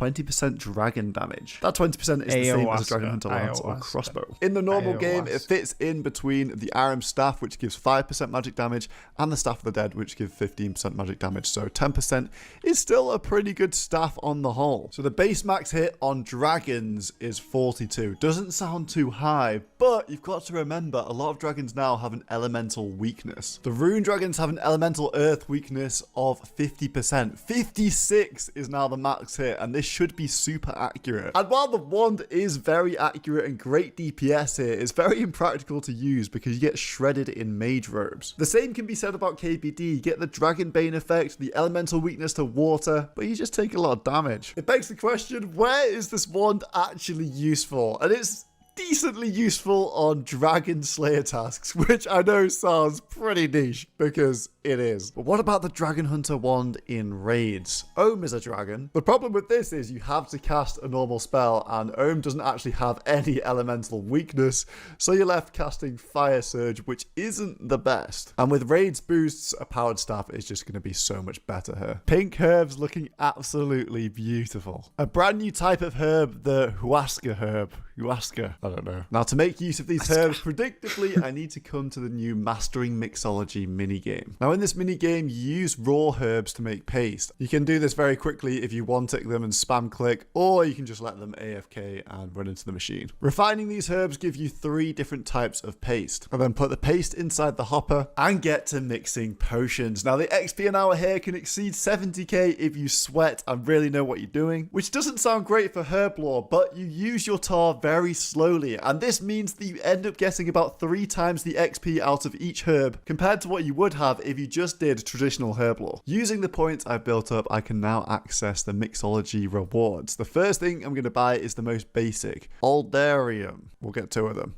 20% dragon damage. That 20% is the same as a Dragon Hunter lance or crossbow. In the normal game, it fits in between the Aram staff, which gives 5% magic damage, and the Staff of the Dead, which gives 15% magic damage. So 10% is still a pretty good staff on the whole. So the base max hit on dragons is 42. Doesn't sound too high, but you've got to remember, a lot of dragons now have an elemental weakness. The rune dragons have an elemental earth weakness of 50%. 56 is now the max hit, and this should be super accurate. And while the wand is very accurate and great DPS here, it's very impractical to use because you get shredded in mage robes. The same can be said about KBD. You get the Dragon Bane effect, the elemental weakness to water, but you just take a lot of damage. It begs the question, where is this wand actually useful? And it's decently useful on Dragon Slayer tasks, which I know sounds pretty niche because it is. But what about the Dragon Hunter wand in raids? Ohm is a dragon. The problem with this is you have to cast a normal spell, and Ohm doesn't actually have any elemental weakness, so you're left casting Fire Surge, which isn't the best. And with raids boosts, a powered staff is just going to be so much better here. Pink herbs looking absolutely beautiful. A brand new type of herb, the Huasca herb. Huasca, I don't know. Now, to make use of these herbs predictably, I need to come to the new Mastering Mixology minigame. Now, in this minigame, you use raw herbs to make paste. You can do this very quickly if you one-tick them and spam click, or you can just let them AFK and run into the machine. Refining these herbs give you 3 different types of paste. And then put the paste inside the hopper and get to mixing potions. Now, the XP an hour here can exceed 70k if you sweat and really know what you're doing, which doesn't sound great for herb lore, but you use your tar very slowly, and this means that you end up getting about 3 times the XP out of each herb compared to what you would have if you just did traditional herb lore. Using the points I've built up, I can now access the Mixology rewards. The first thing I'm going to buy is the most basic, Aldarin. We'll get 2 of them.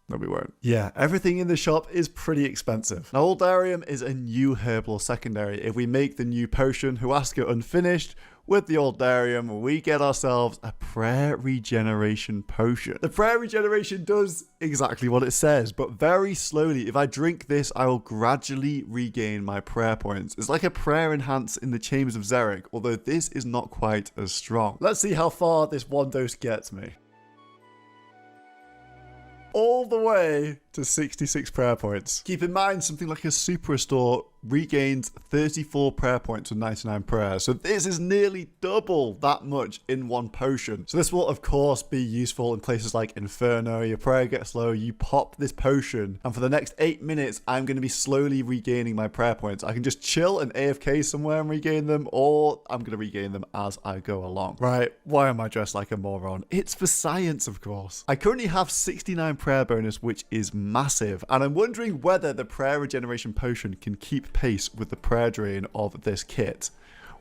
No, we won't. Yeah, everything in the shop is pretty expensive. Now, Aldarin is a new herb lore secondary. If we make the new potion Huasca unfinished, with the Aldarin, we get ourselves a prayer regeneration potion. The prayer regeneration does exactly what it says, but very slowly. If I drink this, I will gradually regain my prayer points. It's like a prayer enhance in the Chambers of Xeric, although this is not quite as strong. Let's see how far this one dose gets me. All the way to 66 prayer points. Keep in mind, something like a super restore regains 34 prayer points with 99 prayers. So this is nearly double that much in one potion. So this will, of course, be useful in places like Inferno. Your prayer gets low, you pop this potion, and for the next 8 minutes, I'm going to be slowly regaining my prayer points. I can just chill and AFK somewhere and regain them, or I'm going to regain them as I go along. Right, why am I dressed like a moron? It's for science, of course. I currently have 69 prayer bonus, which is massive, and I'm wondering whether the prayer regeneration potion can keep pace with the prayer drain of this kit.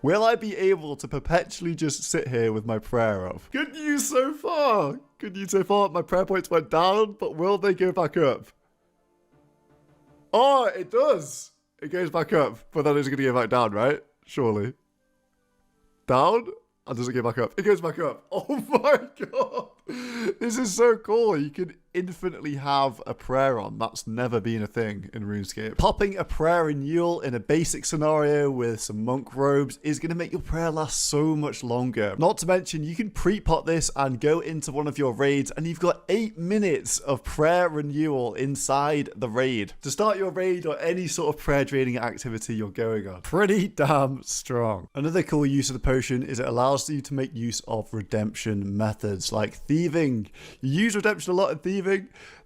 Will I be able to perpetually just sit here with my prayer up? Good news so far. Good news so far. My prayer points went down, but will they go back up? Oh, it does. It goes back up, but then it's going to go back down, right? Surely. Down? And does it go back up? It goes back up. Oh my god. This is so cool. You can infinitely have a prayer on. That's never been a thing in RuneScape. Popping a prayer renewal in a basic scenario with some monk robes is going to make your prayer last so much longer. Not to mention, you can pre-pot this and go into one of your raids and you've got 8 minutes of prayer renewal inside the raid to start your raid or any sort of prayer draining activity you're going on. Pretty damn strong. Another cool use of the potion is it allows you to make use of redemption methods like thieving. You use redemption a lot in thieving.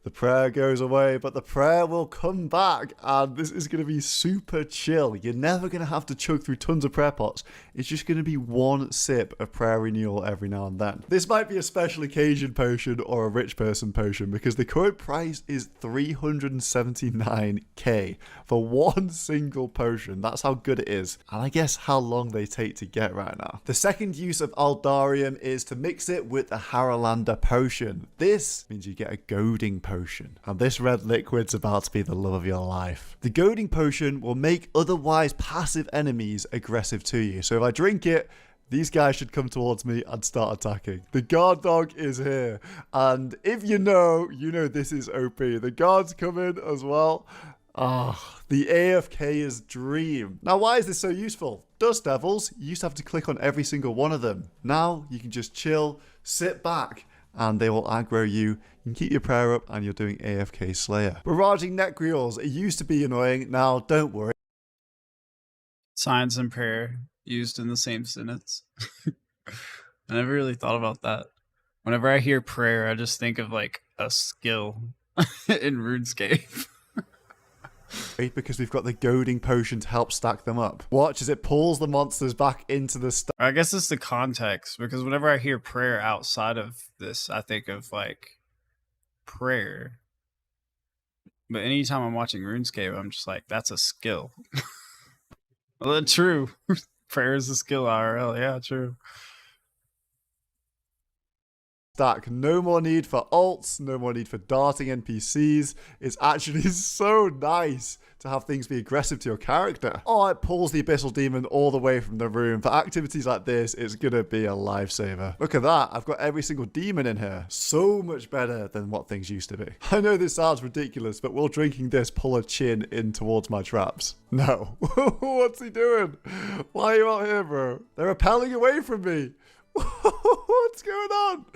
The prayer goes away, but the prayer will come back, and this is going to be super chill. You're never going to have to chug through tons of prayer pots. It's just going to be one sip of prayer renewal every now and then. This might be a special occasion potion or a rich person potion because the current price is 379k for one single potion. That's how good it is, and I guess how long they take to get right now. The second use of Aldarin is to mix it with the Haralander potion. This means you get a goading potion. And this red liquid's about to be the love of your life. The goading potion will make otherwise passive enemies aggressive to you. So if I drink it, these guys should come towards me and start attacking. The guard dog is here. And if you know this is OP. The guards come in as well. Ah, the AFK's dream. Now, why is this so useful? Dust Devils, you used to have to click on every single one of them. Now, you can just chill, sit back, and they will aggro you. You can keep your prayer up and you're doing AFK Slayer. Barraging Necreals, it used to be annoying. Now, don't worry. Science and prayer used in the same sentence. I never really thought about that. Whenever I hear prayer, I just think of like a skill in RuneScape. Because we've got the goading potion to help stack them up. Watch as it pulls the monsters back into the stack. I guess it's the context, because whenever I hear prayer outside of this, I think of like prayer. But anytime I'm watching RuneScape, I'm just like, that's a skill. Well, that's true. Prayer is a skill, IRL. Yeah, true. stack. No more need for ults, no more need for darting NPCs. It's actually so nice to have things be aggressive to your character. Oh, it pulls the Abyssal Demon all the way from the room. For activities like this, it's gonna be a lifesaver. Look at that, I've got every single demon in here. So much better than what things used to be. I know this sounds ridiculous, but will drinking this pull a chin in towards my traps? No. What's he doing? Why are you out here, bro? They're repelling away from me. What's going on?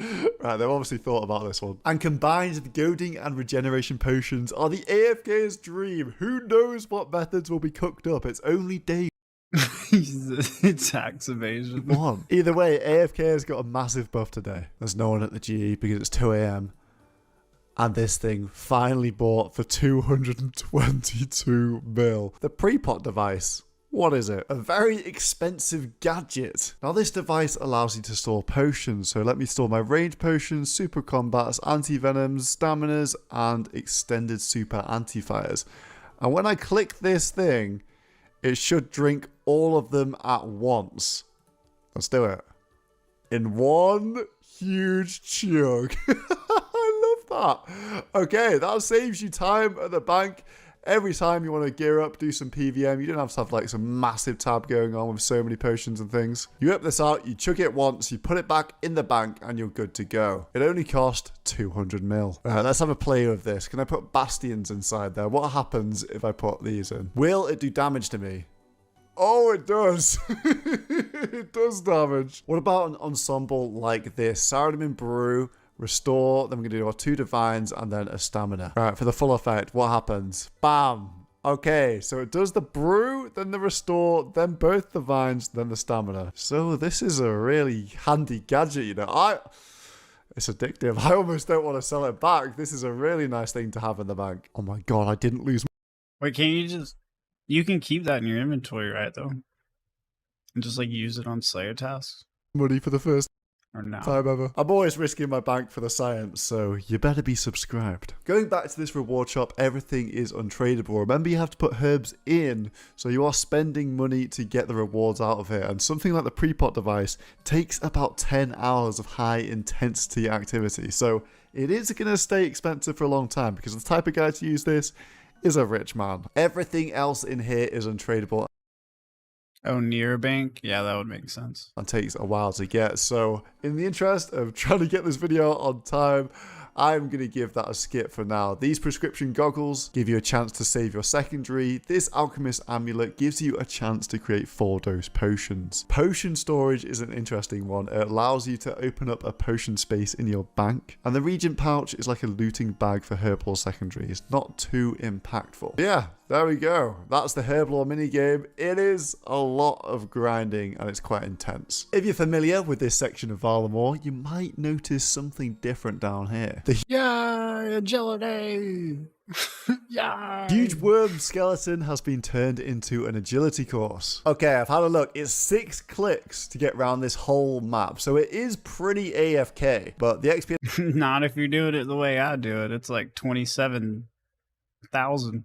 Right, they've obviously thought about this one. And combined with goading and regeneration potions are the AFK's dream. Who knows what methods will be cooked up? It's only day tax evasion. one. Either way, AFK has got a massive buff today. There's no one at the GE because it's 2 AM. And this thing finally bought for 222 mil. The pre-pot device. What is it? A very expensive gadget. Now this device allows you to store potions. So let me store my range potions, super combats, anti-venoms, staminas, and extended super anti-fires. And when I click this thing, it should drink all of them at once. Let's do it. In one huge chug. I love that. Okay, that saves you time at the bank. Every time you want to gear up, do some PVM, you don't have to have like some massive tab going on with so many potions and things. You whip this out, you chug it once, you put it back in the bank, and you're good to go. It only cost 200 mil. Let's have a play with this. Can I put bastions inside there? What happens if I put these in? Will it do damage to me? Oh, it does. It does damage. What about an ensemble like this? Saradomin Brew, restore, then we're going to do our 2 divines and then a stamina. All right, for the full effect, what happens? Bam. Okay, so it does the brew, then the restore, then both divines, then the stamina. So this is a really handy gadget, you know. It's addictive. I almost don't want to sell it back. This is a really nice thing to have in the bank. Oh my god, I didn't lose. Wait, can you just... You can keep that in your inventory, right, though? And just, like, use it on Slayer tasks? Money for the first or no? time ever. I'm always risking my bank for the science, so you better be subscribed. Going back to this reward shop, everything is untradeable. Remember, you have to put herbs in, so you are spending money to get the rewards out of it. And something like the pre-pot device takes about 10 hours of high intensity activity. So it is going to stay expensive for a long time because the type of guy to use this is a rich man. Everything else in here is untradeable. Oh, near a bank? Yeah, that would make sense. And takes a while to get. So in the interest of trying to get this video on time, I'm going to give that a skip for now. These prescription goggles give you a chance to save your secondary. This alchemist amulet gives you a chance to create 4-dose potions. Potion storage is an interesting one. It allows you to open up a potion space in your bank. And the regent pouch is like a looting bag for herblore secondaries. Not too impactful. Yeah, there we go. That's the herblore minigame. It is a lot of grinding and it's quite intense. If you're familiar with this section of Varlamore, you might notice something different down here. The agility! Yeah! Huge Wyrm skeleton has been turned into an agility course. Okay, I've had a look. It's 6 clicks to get around this whole map, so it is pretty AFK, but the XP... Not if you're doing it the way I do it. It's like 27,000.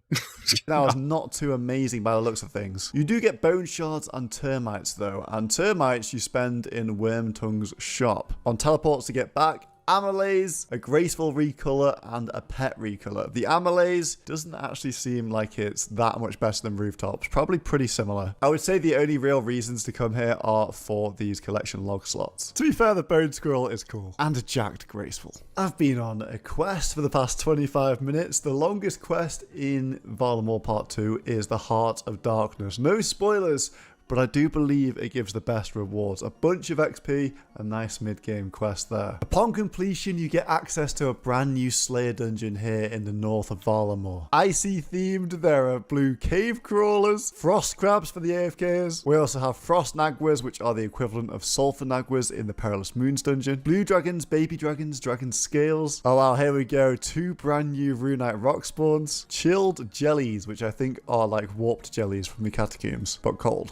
That was not too amazing by the looks of things. You do get bone shards and termites though, and termites you spend in Wyrm Tongue's shop. On teleports to get back, amylase, a graceful recolor, and a pet recolor. The amylase doesn't actually seem like it's that much better than rooftops. Probably pretty similar. I would say the only real reasons to come here are for these collection log slots. To be fair, the bone squirrel is cool. And a jacked graceful. I've been on a quest for the past 25 minutes. The longest quest in Varlamore Part 2 is the Heart of Darkness. No spoilers, but I do believe it gives the best rewards. A bunch of XP, a nice mid-game quest there. Upon completion, you get access to a brand new Slayer dungeon here in the north of Varlamore. Icy themed, there are blue cave crawlers, frost crabs for the AFKs. We also have frost nagwas, which are the equivalent of sulfur nagwas in the Perilous Moons dungeon. Blue dragons, baby dragons, dragon scales. Oh wow, here we go. 2 brand new runite rock spawns. Chilled jellies, which I think are like warped jellies from the catacombs, but cold.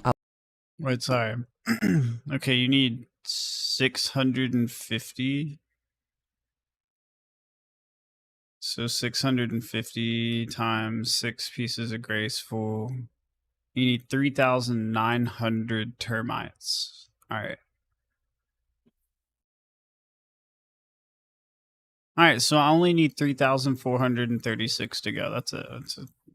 Wait, sorry. Okay, you need 650. So 650 times 6 pieces of graceful. You need 3,900 termites. All right. All right, so I only need 3,436 to go. That's a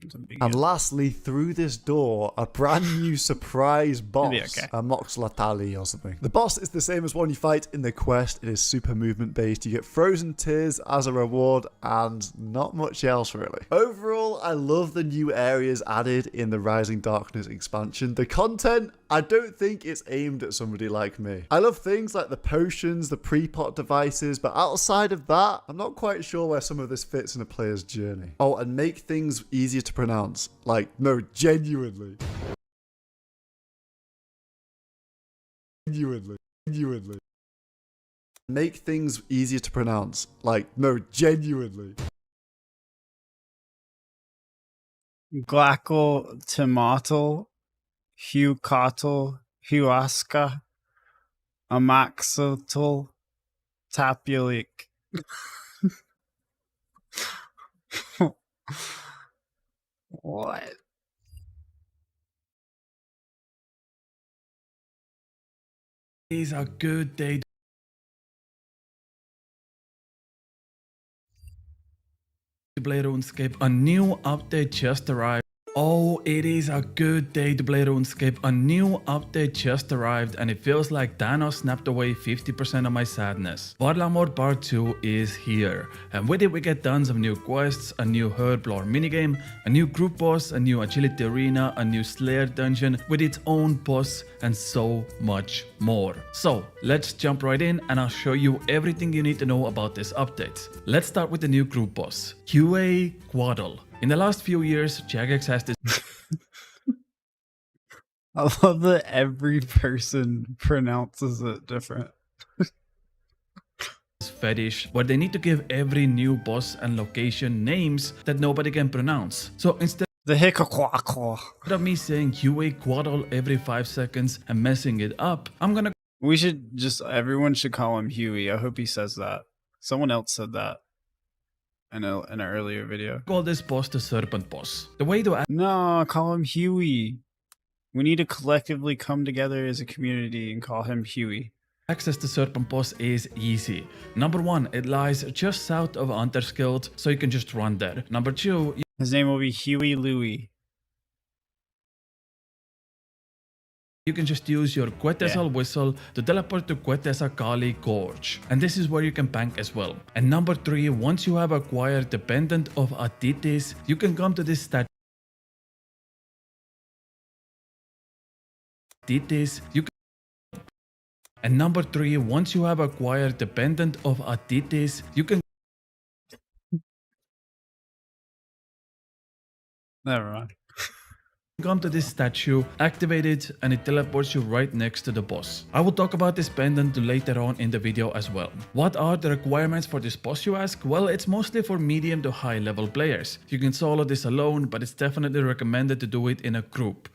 big And deal. lastly, through this door, a brand new surprise boss, okay. a Mixology or something. The boss is the same as one you fight in the quest. It is super movement based. You get frozen tears as a reward and not much else really. Overall, I love the new areas added in the Rising Darkness expansion. The content, I don't think it's aimed at somebody like me. I love things like the potions, the pre-pot devices, but outside of that, I'm not quite sure where some of this fits in a player's journey. Oh, and make things easier to pronounce. Like, no, genuinely. Genuinely. Make things easier to pronounce. Like, no, genuinely. Glackle, Tomato, Hucotl, Huasca, Amaxotl, Tapulic. What? Is a good day to play RuneScape. A new update just arrived. Oh, it is a good day to play RuneScape. A new update just arrived and it feels like Thanos snapped away 50% of my sadness. Varlamore Part 2 is here, and with it we get tons of new quests, a new Herblore minigame, a new group boss, a new agility arena, a new Slayer dungeon with its own boss, and so much more. So let's jump right in and I'll show you everything you need to know about this update. Let's start with the new group boss, Huey. In the last few years, Jagex has this I love that every person pronounces it different. fetish where they need to give every new boss and location names that nobody can pronounce. So instead of me saying Huey Quaddle every 5 seconds and messing it up, everyone should call him Huey. I hope he says that. Someone else said that in an earlier video. Call this boss the Serpent Boss. The way to No, call him Huey. We need to collectively come together as a community and call him Huey. access the Serpent Boss is easy. Number 1, it lies just south of Hunter's Guild, so you can just run there. Number 2, his name will be Huey Louie. You can just use your Quetzal whistle to teleport to Quetzalcoatl Gorge. And this is where you can bank as well. And number 3, once you have acquired the Pendant of Atitis, you can come to this statue. And number 3, once you have acquired the Pendant of Atitis, you can Never mind. come to this statue, activate it, and it teleports you right next to the boss. I will talk about this pendant later on in the video as well. What are the requirements for this boss, you ask? Well, it's mostly for medium to high level players. You can solo this alone, but it's definitely recommended to do it in a group.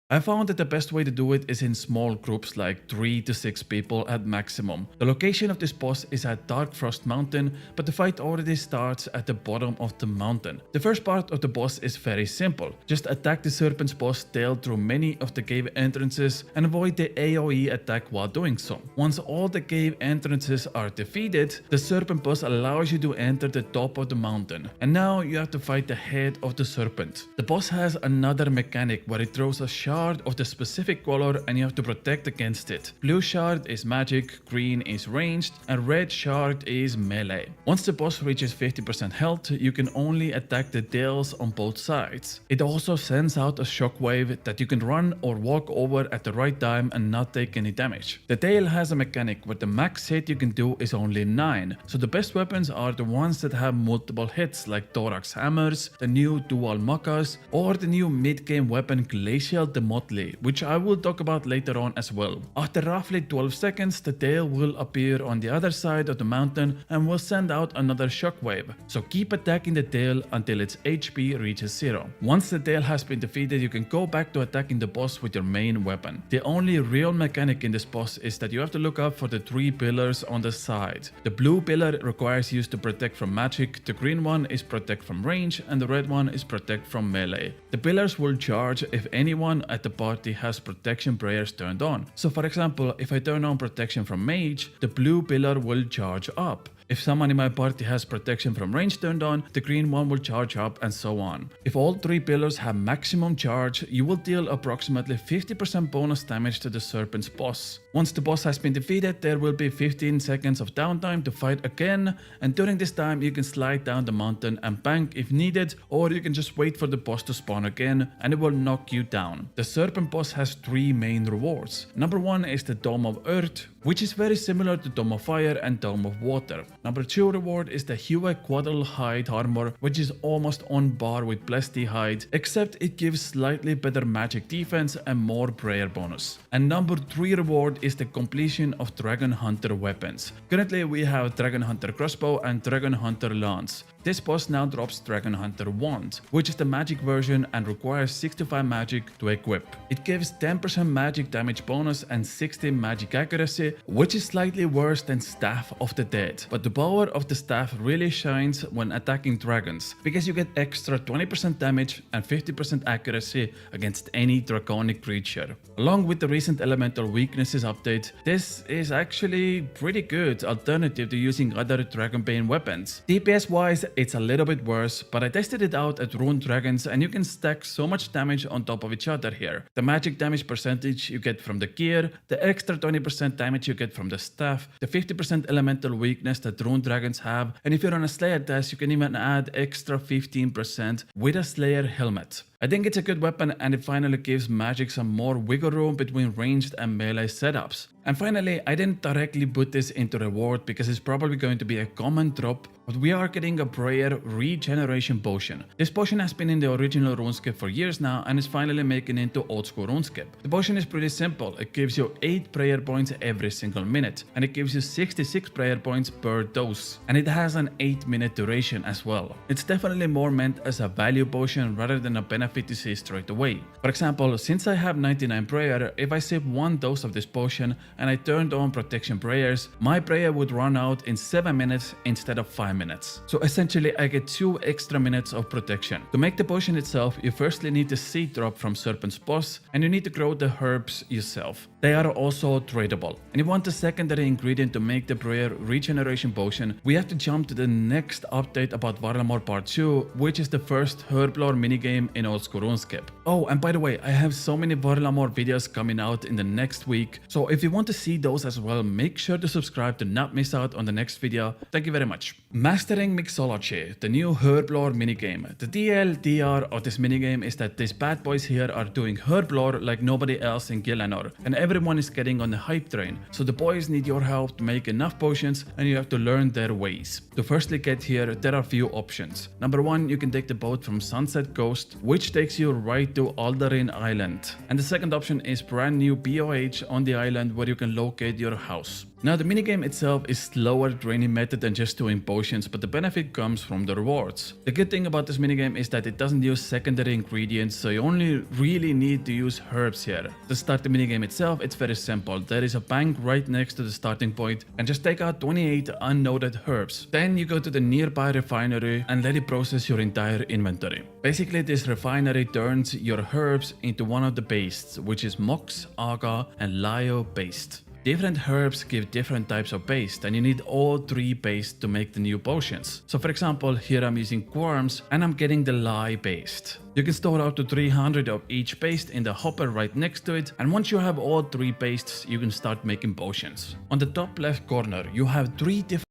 I found that the best way to do it is in small groups like 3 to 6 people at maximum. The location of this boss is at Dark Frost Mountain, but the fight already starts at the bottom of the mountain. The first part of the boss is very simple. Just attack the Serpent's boss tail through many of the cave entrances and avoid the AoE attack while doing so. Once all the cave entrances are defeated, the Serpent boss allows you to enter the top of the mountain. And now you have to fight the head of the Serpent. The boss has another mechanic where it throws a shard of the specific color and you have to protect against it. Blue shard is magic, green is ranged, and red shard is melee. Once the boss reaches 50% health, you can only attack the tails on both sides. It also sends out a shockwave that you can run or walk over at the right time and not take any damage. The tail has a mechanic where the max hit you can do is only 9, so the best weapons are the ones that have multiple hits like Thorax hammers, the new dual machas, or the new mid-game weapon Glacial Motley, which I will talk about later on as well. After roughly 12 seconds, the tail will appear on the other side of the mountain and will send out another shockwave. So keep attacking the tail until its HP reaches 0. Once the tail has been defeated, you can go back to attacking the boss with your main weapon. The only real mechanic in this boss is that you have to look up for the 3 pillars on the side. The blue pillar requires you to protect from magic, the green one is protect from range, and the red one is protect from melee. The pillars will charge if anyone at the party has protection prayers turned on. So for example, if I turn on protection from mage, the blue pillar will charge up. If someone in my party has protection from range turned on, the green one will charge up and so on. If all 3 pillars have maximum charge, you will deal approximately 50% bonus damage to the Serpent's boss. Once the boss has been defeated, there will be 15 seconds of downtime to fight again, and during this time you can slide down the mountain and bank if needed, or you can just wait for the boss to spawn again and it will knock you down. The Serpent boss has 3 main rewards. Number 1 is the Dome of Earth, which is very similar to Dome of Fire and Dome of Water. Number 2 reward is the Huey Quadruple Hide armor, which is almost on par with Blessed Hide, except it gives slightly better magic defense and more prayer bonus. And number 3 reward is the completion of Dragon Hunter weapons. Currently we have Dragon Hunter crossbow and Dragon Hunter lance. This boss now drops Dragon Hunter wand, which is the magic version and requires 65 magic to equip. It gives 10% magic damage bonus and 60 magic accuracy, which is slightly worse than Staff of the Dead. But the power of the staff really shines when attacking dragons, because you get extra 20% damage and 50% accuracy against any draconic creature. Along with the recent elemental weaknesses update, this is actually pretty good alternative to using other Dragonbane weapons. DPS wise, it's a little bit worse, but I tested it out at Rune Dragons and you can stack so much damage on top of each other here. The magic damage percentage you get from the gear, the extra 20% damage you get from the staff, the 50% elemental weakness that Rune Dragons have, and if you're on a Slayer test you can even add extra 15% with a Slayer helmet. I think it's a good weapon and it finally gives magic some more wiggle room between ranged and melee setups. And finally, I didn't directly put this into reward because it's probably going to be a common drop, but we are getting a prayer regeneration potion. This potion has been in the original RuneScape for years now and is finally making it into old school RuneScape. The potion is pretty simple. It gives you 8 prayer points every single minute and it gives you 66 prayer points per dose. And it has an 8-minute duration as well. It's definitely more meant as a value potion rather than a benefit to see straight away. For example, since I have 99 prayer, if I sip 1 dose of this potion and I turned on protection prayers, my prayer would run out in 7 minutes instead of 5 minutes. So essentially I get 2 extra minutes of protection. To make the potion itself, you firstly need the seed drop from Serpent's boss and you need to grow the herbs yourself. They are also tradable. And if you want the secondary ingredient to make the prayer regeneration potion, we have to jump to the next update about Varlamore Part 2, which is the first herb lore minigame in old school RuneScape. Oh, and by the way, I have so many Varlamore videos coming out in the next week, so if you want to see those as well, make sure to subscribe to not miss out on the next video. Thank you very much. Mastering Mixology, the new herb lore minigame. The DLDR of this minigame is that these bad boys here are doing herb lore like nobody else in Gielinor, and everyone is getting on the hype train. So the boys need your help to make enough potions and you have to learn their ways. To firstly get here, there are a few options. Number 1, you can take the boat from Sunset Coast, which takes you right to Aldarin Island. And the second option is brand new BOH on the island where you can locate your house. Now the minigame itself is slower draining method than just doing potions, but the benefit comes from the rewards. The good thing about this minigame is that it doesn't use secondary ingredients, so you only really need to use herbs here. To start the minigame itself, it's very simple. There is a bank right next to the starting point and just take out 28 unnoted herbs. Then you go to the nearby refinery and let it process your entire inventory. Basically this refinery turns your herbs into one of the pastes, which is Mox, Aga and Lio paste. Different herbs give different types of paste and you need all 3 paste to make the new potions. So for example, here I'm using worms and I'm getting the lye paste. You can store up to 300 of each paste in the hopper right next to it, and once you have all 3 pastes, you can start making potions. On the top left corner, you have 3 different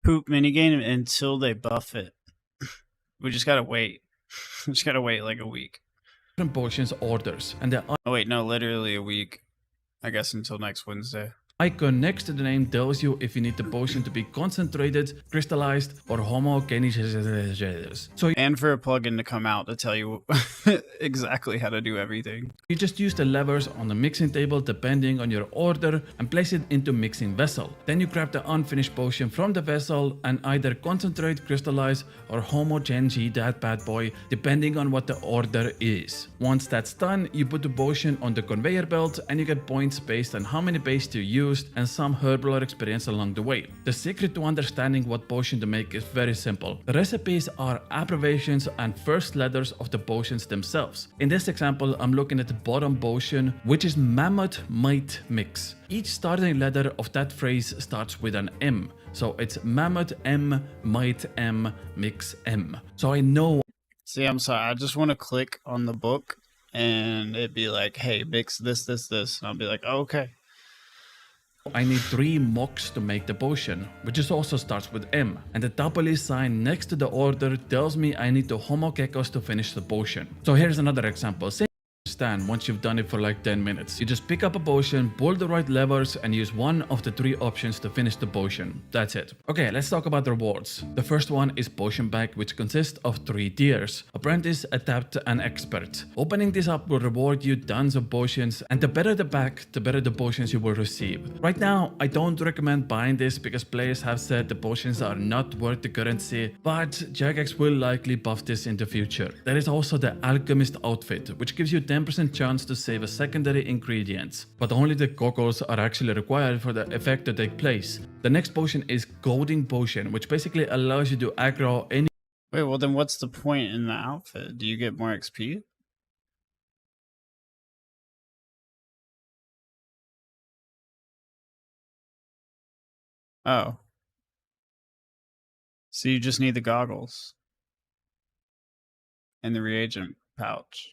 poop minigame until they buff it. We just gotta wait. We just gotta wait like a week. Different potions orders, and the oh wait, no, literally a week. I guess until next Wednesday. Icon next to the name tells you if you need the potion to be concentrated, crystallized, or homogeneous. So and for a plugin to come out to tell you exactly how to do everything. You just use the levers on the mixing table depending on your order and place it into mixing vessel. Then you grab the unfinished potion from the vessel and either concentrate, crystallize, or homogeneize that bad boy depending on what the order is. Once that's done, you put the potion on the conveyor belt and you get points based on how many paste you use used, and some herbal experience along the way. The secret to understanding what potion to make is very simple. The recipes are abbreviations and first letters of the potions themselves. In this example, I'm looking at the bottom potion, which is Mammoth Might Mix. Each starting letter of that phrase starts with an M. So it's Mammoth M, Might M, Mix M. So I know. See, I'm sorry. I just want to click on the book and it'd be like, hey, mix this. And I'll be like, oh, okay. I need 3 mocks to make the potion, which is also starts with M, and the double sign next to the order tells me I need 2 homokekos to finish the potion. So here's another example. Say stand once you've done it for like 10 minutes. You just pick up a potion, pull the right levers, and use one of the 3 options to finish the potion. That's it. Okay, let's talk about the rewards. The first one is Potion Bag, which consists of 3 tiers: Apprentice, Adept, and Expert. Opening this up will reward you tons of potions, and the better the bag, the better the potions you will receive. Right now, I don't recommend buying this because players have said the potions are not worth the currency, but Jagex will likely buff this in the future. There is also the Alchemist outfit, which gives you 10% chance to save a secondary ingredients, but only the goggles are actually required for the effect to take place. The next potion is Goading Potion, which basically allows you to aggro any. Wait, well then what's the point in the outfit? Do you get more XP? Oh. So you just need the goggles. And the reagent pouch.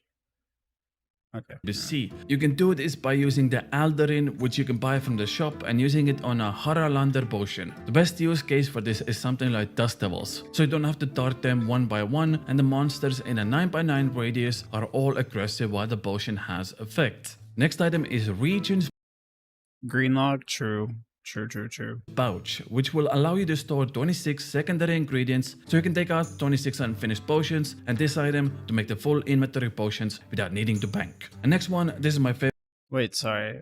Okay. To see. You can do this by using the Aldarin, which you can buy from the shop, and using it on a Haralander potion. The best use case for this is something like Dust Devils, so you don't have to dart them one by one, and the monsters in a 9x9 radius are all aggressive while the potion has effect. Next item is Region's Green log, true. Pouch, which will allow you to store 26 secondary ingredients, so you can take out 26 unfinished potions, and this item to make the full inventory potions without needing to bank. And next one, this is my favorite. Wait, sorry.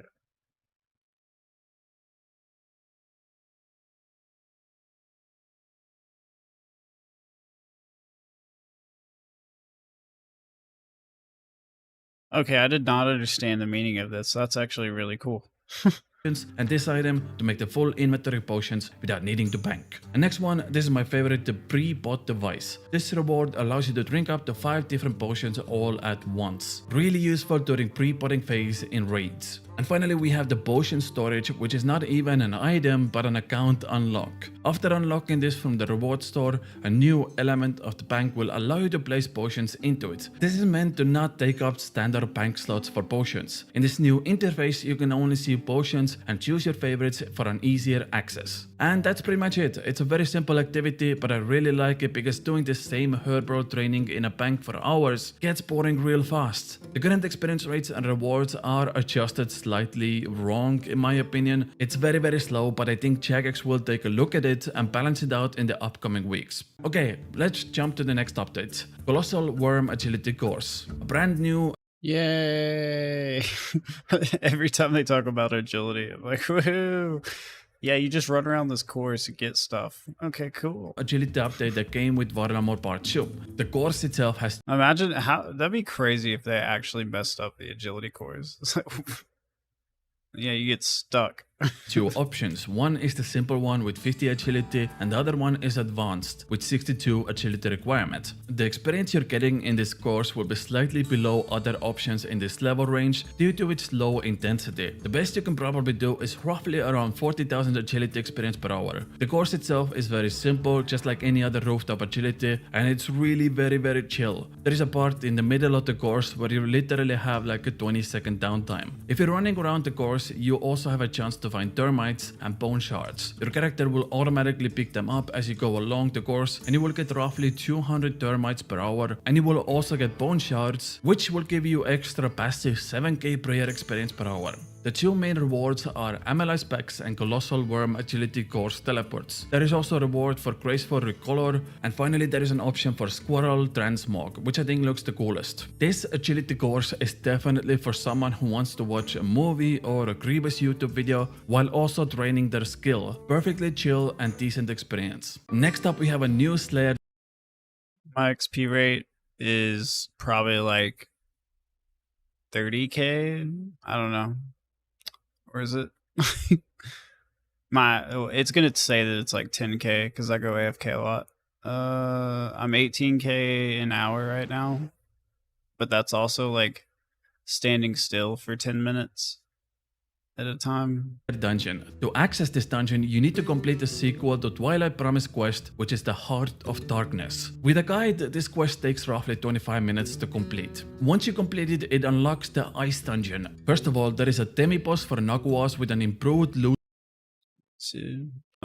Okay, I did not understand the meaning of this. That's actually really cool. And this item to make the full inventory potions without needing to bank. And next one, this is my favorite, the pre-pot device. This reward allows you to drink up to 5 different potions all at once. Really useful during pre-potting phase in raids. And finally we have the potion storage, which is not even an item but an account unlock. After unlocking this from the reward store, a new element of the bank will allow you to place potions into it. This is meant to not take up standard bank slots for potions. In this new interface you can only see potions and choose your favorites for an easier access. And that's pretty much it. It's a very simple activity, but I really like it because doing the same herbal training in a bank for hours gets boring real fast. The current experience rates and rewards are adjusted slightly wrong in my opinion. It's very slow, but I think Jagex will take a look at it and balance it out in the upcoming weeks. Okay, let's jump to the next update. Colossal Wyrm Agility Course. A brand new. Yay! Every time they talk about agility, I'm like, woohoo! Yeah, you just run around this course and get stuff. Okay, cool. Agility update that came with Varlamore Part 2. The course itself has. Imagine how that'd be crazy if they actually messed up the agility course. It's like, yeah, you get stuck. 2 options. One is the simple one with 50 agility, and the other one is advanced with 62 agility requirement. The experience you're getting in this course will be slightly below other options in this level range due to its low intensity. The best you can probably do is roughly around 40,000 agility experience per hour. The course itself is very simple, just like any other rooftop agility, and it's really very chill. There is a part in the middle of the course where you literally have like a 20-second downtime. If you're running around the course, you also have a chance to find termites and bone shards. Your character will automatically pick them up as you go along the course, and you will get roughly 200 termites per hour, and you will also get bone shards, which will give you extra passive 7k prayer experience per hour. The 2 main rewards are MLI specs and Colossal Wyrm Agility Course teleports. There is also a reward for Graceful Recolor, and finally there is an option for Squirrel Transmog, which I think looks the coolest. This agility course is definitely for someone who wants to watch a movie or a Grievous YouTube video while also training their skill. Perfectly chill and decent experience. Next up we have a new Slayer. My XP rate is probably like 30k. I don't know. Or is it? It's gonna say that it's like 10k because I go AFK a lot. I'm 18k an hour right now, but that's also like standing still for 10 minutes at a time. Dungeon. To access this dungeon, you need to complete the sequel to Twilight Promise quest, which is the Heart of Darkness. With a guide, this quest takes roughly 25 minutes to complete. Once you complete it, it unlocks the Ice Dungeon. First of all, there is a demi-boss for Naguas with an improved loot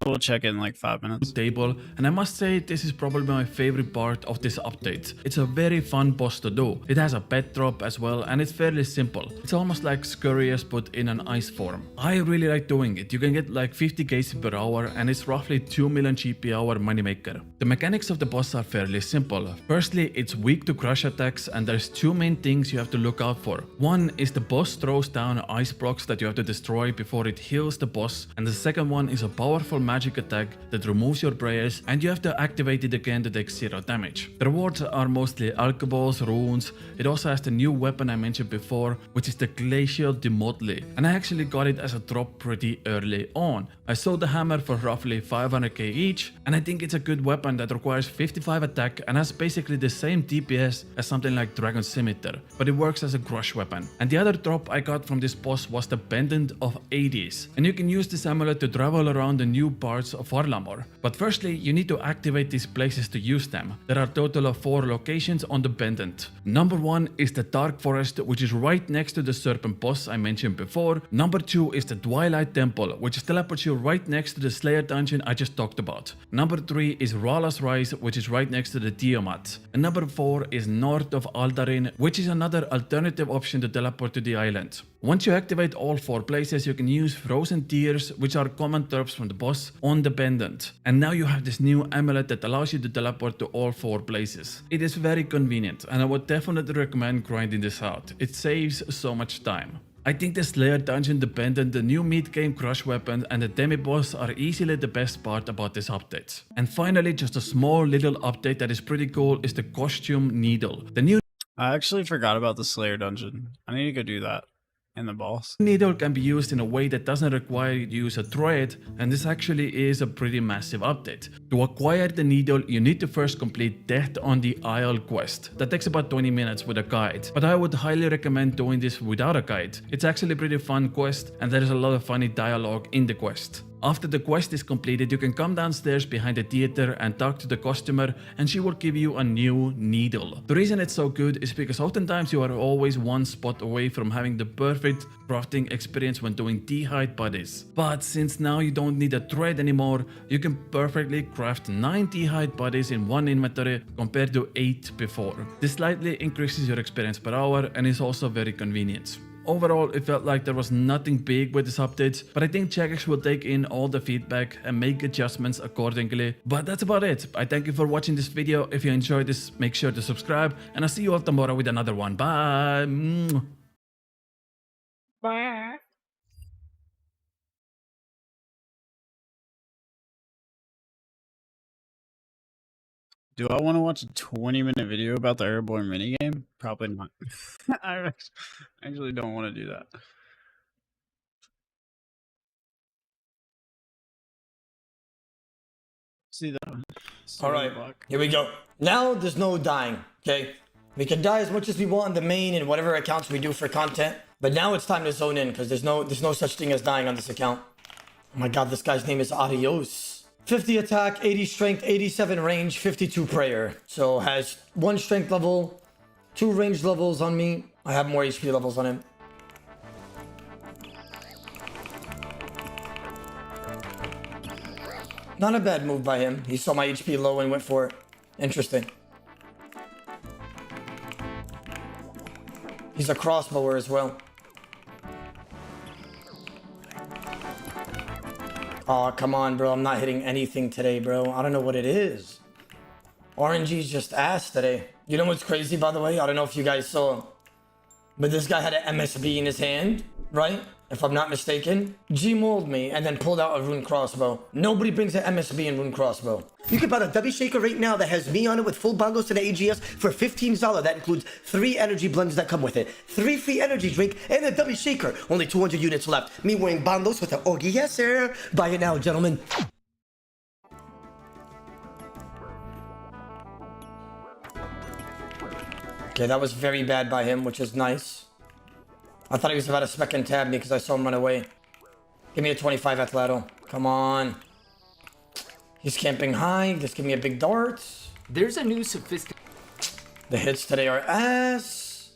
We'll check in like 5 minutes. Table, and I must say this is probably my favorite part of this update. It's a very fun boss to do. It has a pet drop as well, and it's fairly simple. It's almost like Scurrius but in an ice form. I really like doing it. You can get like 50 cases per hour, and it's roughly 2 million GP hour moneymaker. The mechanics of the boss are fairly simple. Firstly, it's weak to crush attacks, and there's two main things you have to look out for. One is the boss throws down ice blocks that you have to destroy before it heals the boss, and the second one is a powerful magic attack that removes your prayers, and you have to activate it again to take 0 damage. The rewards are mostly alcohols, runes. It also has the new weapon I mentioned before, which is the Glacial Demodli, and I actually got it as a drop pretty early on. I sold the hammer for roughly 500k each, and I think it's a good weapon that requires 55 attack and has basically the same DPS as something like Dragon Scimitar, but it works as a crush weapon. And the other drop I got from this boss was the Pendant of 80s, and you can use this amulet to travel around the new parts of Varlamore. But firstly, you need to activate these places to use them. There are a total of 4 locations on the pendant. Number 1 is the Dark Forest, which is right next to the Serpent boss I mentioned before. Number 2 is the Twilight Temple, which teleports you right next to the Slayer dungeon I just talked about. Number 3 is Rala's Rise, which is right next to the Tiamat. And number 4 is north of Aldarin, which is another alternative option to teleport to the island. Once you activate all 4 places, you can use Frozen Tears, which are common terps from the boss, on the pendant. And now you have this new amulet that allows you to teleport to all 4 places. It is very convenient, and I would definitely recommend grinding this out. It saves so much time. I think the Slayer dungeon, the pendant, the new mid-game crush weapon, and the demi-boss are easily the best part about this update. And finally, just a small little update that is pretty cool is the costume needle. The new I actually forgot about the Slayer dungeon. I need to go do that. And the boss. Needle can be used in a way that doesn't require you to use a thread, and this actually is a pretty massive update. To acquire the needle, you need to first complete Death on the Isle quest. That takes about 20 minutes with a guide, but I would highly recommend doing this without a guide. It's actually a pretty fun quest, and there is a lot of funny dialogue in the quest. After the quest is completed, you can come downstairs behind the theater and talk to the customer, and she will give you a new needle. The reason it's so good is because oftentimes you are always one spot away from having the perfect crafting experience when doing D-hide buddies. But since now you don't need a thread anymore, you can perfectly craft 9 D-hide buddies in one inventory compared to 8 before. This slightly increases your experience per hour and is also very convenient. Overall, it felt like there was nothing big with this update, but I think Jagex will take in all the feedback and make adjustments accordingly. But that's about it. I thank you for watching this video. If you enjoyed this, make sure to subscribe, and I'll see you all tomorrow with another one. Bye! Bye. Do I want to watch a 20-minute video about the airborne minigame? Probably not. I actually don't want to do that. See that? All right, here we go. Now there's no dying, okay? We can die as much as we want on the main and whatever accounts we do for content, but now it's time to zone in because there's no such thing as dying on this account. Oh my god, this guy's name is Adios. 50 attack, 80 strength, 87 range, 52 prayer. So has 1 strength level, 2 range levels on me. I have more HP levels on him. Not a bad move by him. He saw my HP low and went for it. Interesting. He's a crossbower as well. Oh, come on, bro. I'm not hitting anything today, bro. I don't know what it is. RNG's just ass today. You know what's crazy, by the way? I don't know if you guys saw, but this guy had an MSB in his hand, right? if I'm not mistaken, G-mold me and then pulled out a rune crossbow. Nobody brings an MSB in rune crossbow. You can buy a W shaker right now that has me on it with full bundles to the AGS for $15. That includes 3 energy blends that come with it, 3 free energy drink, and a W shaker. Only 200 units left. Me wearing bundles with the Ogie. Yes, sir. Buy it now, gentlemen. Okay, that was very bad by him, which is nice. I thought he was about to spec and tab me because I saw him run away. Give me a 25 Athlado. Come on. He's camping high. Just give me a big dart. There's a new sophisticated... The hits today are ass.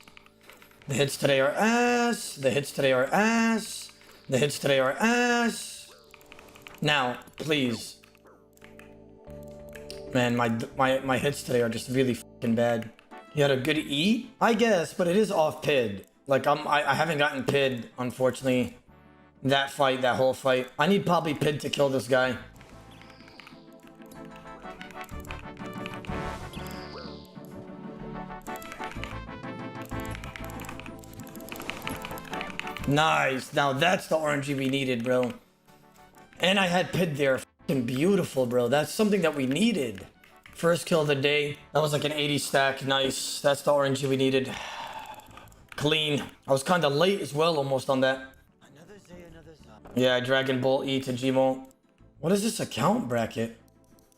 The hits today are ass. The hits today are ass. The hits today are ass. Now, please. Man, my hits today are just really fucking bad. He had a good E? I guess, but it is off PID. Like, I haven't gotten PID, unfortunately. That whole fight. I need probably PID to kill this guy. Nice. Now that's the RNG we needed, bro. And I had PID there. Fucking beautiful, bro. That's something that we needed. First kill of the day. That was like an 80 stack. Nice. That's the RNG we needed. Clean. I was kind of late as well, almost on that. Yeah, Dragon Ball E to Gmo. What is this account bracket?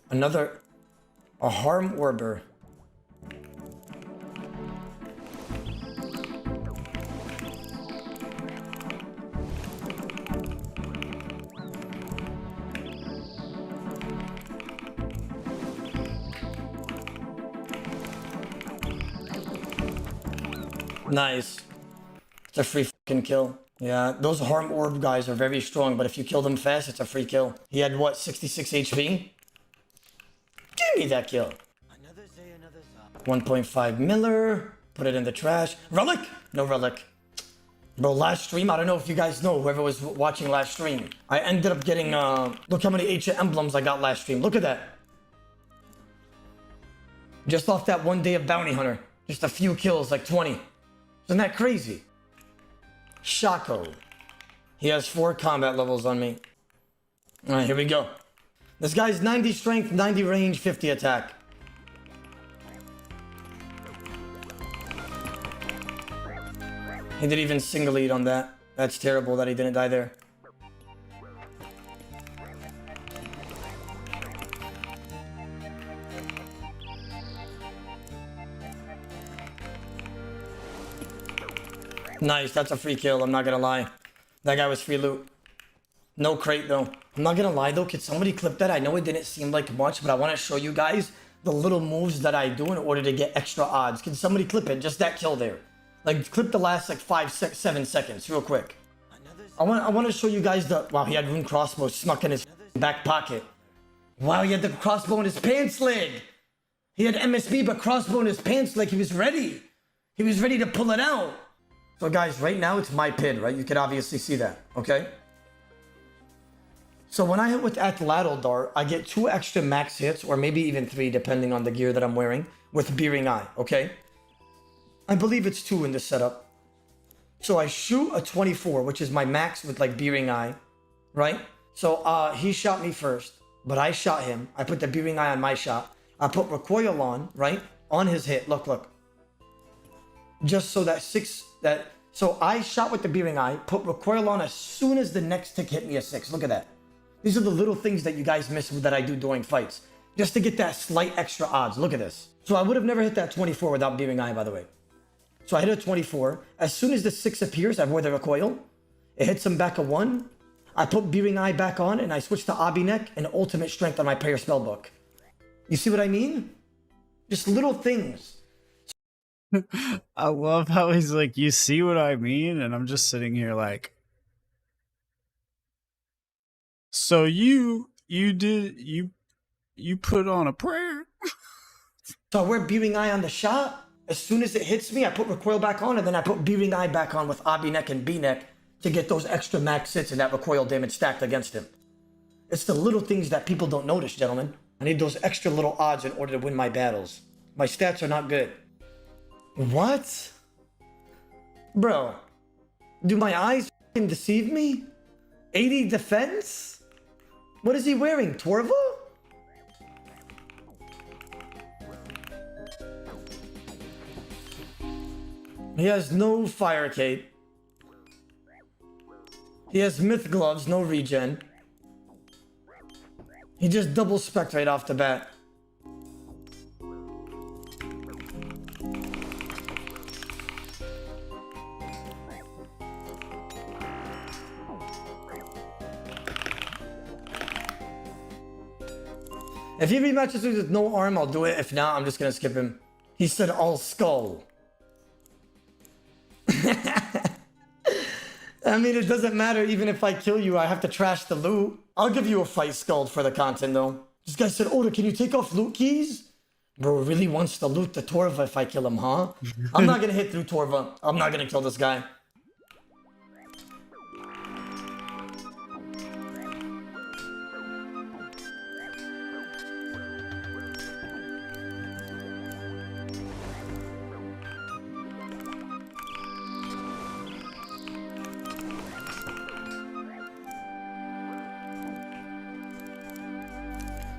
A Harm Orber. Nice. It's a free fucking kill. Yeah, those Harm Orb guys are very strong, but if you kill them fast, it's a free kill. He had, what, 66 HP? Give me that kill. 1.5 Miller. Put it in the trash. Relic? No relic. Bro, last stream, I don't know if you guys know, whoever was watching last stream. I ended up getting, look how many ancient emblems I got last stream. Look at that. Just off that one day of Bounty Hunter. Just a few kills, like 20. Isn't that crazy? Shaco. He has 4 combat levels on me. Alright, here we go. This guy's 90 strength, 90 range, 50 attack. He didn't even single lead on that. That's terrible that he didn't die there. Nice, that's a free kill, I'm not gonna lie. That guy was free loot. No crate though. I'm not gonna lie though, could somebody clip that? I know it didn't seem like much, but I wanna show you guys the little moves that I do in order to get extra odds. Can somebody clip it? Just that kill there. Like, clip the last like 7 seconds, real quick. I wanna show you guys the... Wow, he had rune crossbow snuck in his back pocket. Wow, he had the crossbow in his pants leg. He had MSB, but crossbow in his pants leg. He was ready. He was ready to pull it out. So guys, right now it's my PID, right? You can obviously see that, okay? So when I hit with Atlatl Dart, I get 2 extra max hits, or maybe even 3, depending on the gear that I'm wearing, with Beering Eye, okay? I believe it's 2 in this setup. So I shoot a 24, which is my max with like Beering Eye, right? So he shot me first, but I shot him. I put the Beering Eye on my shot. I put recoil on, right? On his hit, look. Just so that so I shot with the Beering Eye, put recoil on as soon as the next tick hit me a 6. Look at that. These are the little things that you guys miss that I do during fights. Just to get that slight extra odds. Look at this. So I would have never hit that 24 without Beering Eye, by the way. So I hit a 24. As soon as the 6 appears, I wear the recoil. It hits him back a 1. I put Beering Eye back on, and I switch to Obby Neck and Ultimate Strength on my player spellbook. You see what I mean? Just little things. I love how he's like, you see what I mean? And I'm just sitting here like, so you put on a prayer. So I wear Beering Eye on the shot. As soon as it hits me, I put recoil back on, and then I put Beering Eye back on with Obby Neck and B Neck to get those extra max hits and that recoil damage stacked against him. It's the little things that people don't notice, gentlemen. I need those extra little odds in order to win my battles. My stats are not good. What? Bro, do my eyes f***ing deceive me? 80 defense? What is he wearing? Torva? He has no fire cape. He has myth gloves, no regen. He just double spec right off the bat. If he rematches me with no arm, I'll do it. If not, I'm just gonna skip him. He said all skull. I mean, it doesn't matter. Even if I kill you, I have to trash the loot. I'll give you a fight skull for the content, though. This guy said, Oda, can you take off loot keys? Bro really wants to loot the Torva if I kill him, huh? I'm not gonna hit through Torva. I'm not gonna kill this guy.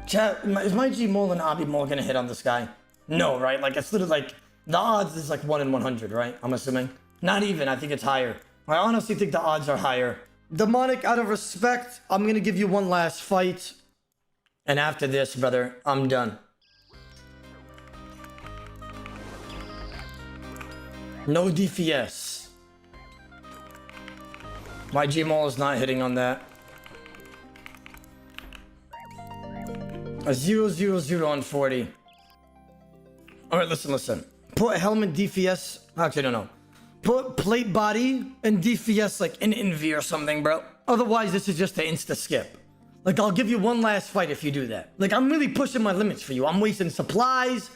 Chat, is my G-Mole and Abi-Mole gonna hit on this guy? No, right? Like, it's literally like, the odds is like 1 in 100, right? I'm assuming. Not even, I think it's higher. I honestly think the odds are higher. Demonic, out of respect, I'm gonna give you one last fight. And after this, brother, I'm done. No DPS. My G-Mole is not hitting on that. A 0-0-0 on 40. Alright, listen. Put helmet DPS. Actually, no. Put plate body and DPS like in Envy or something, bro. Otherwise, this is just an insta skip. Like, I'll give you one last fight if you do that. Like, I'm really pushing my limits for you. I'm wasting supplies.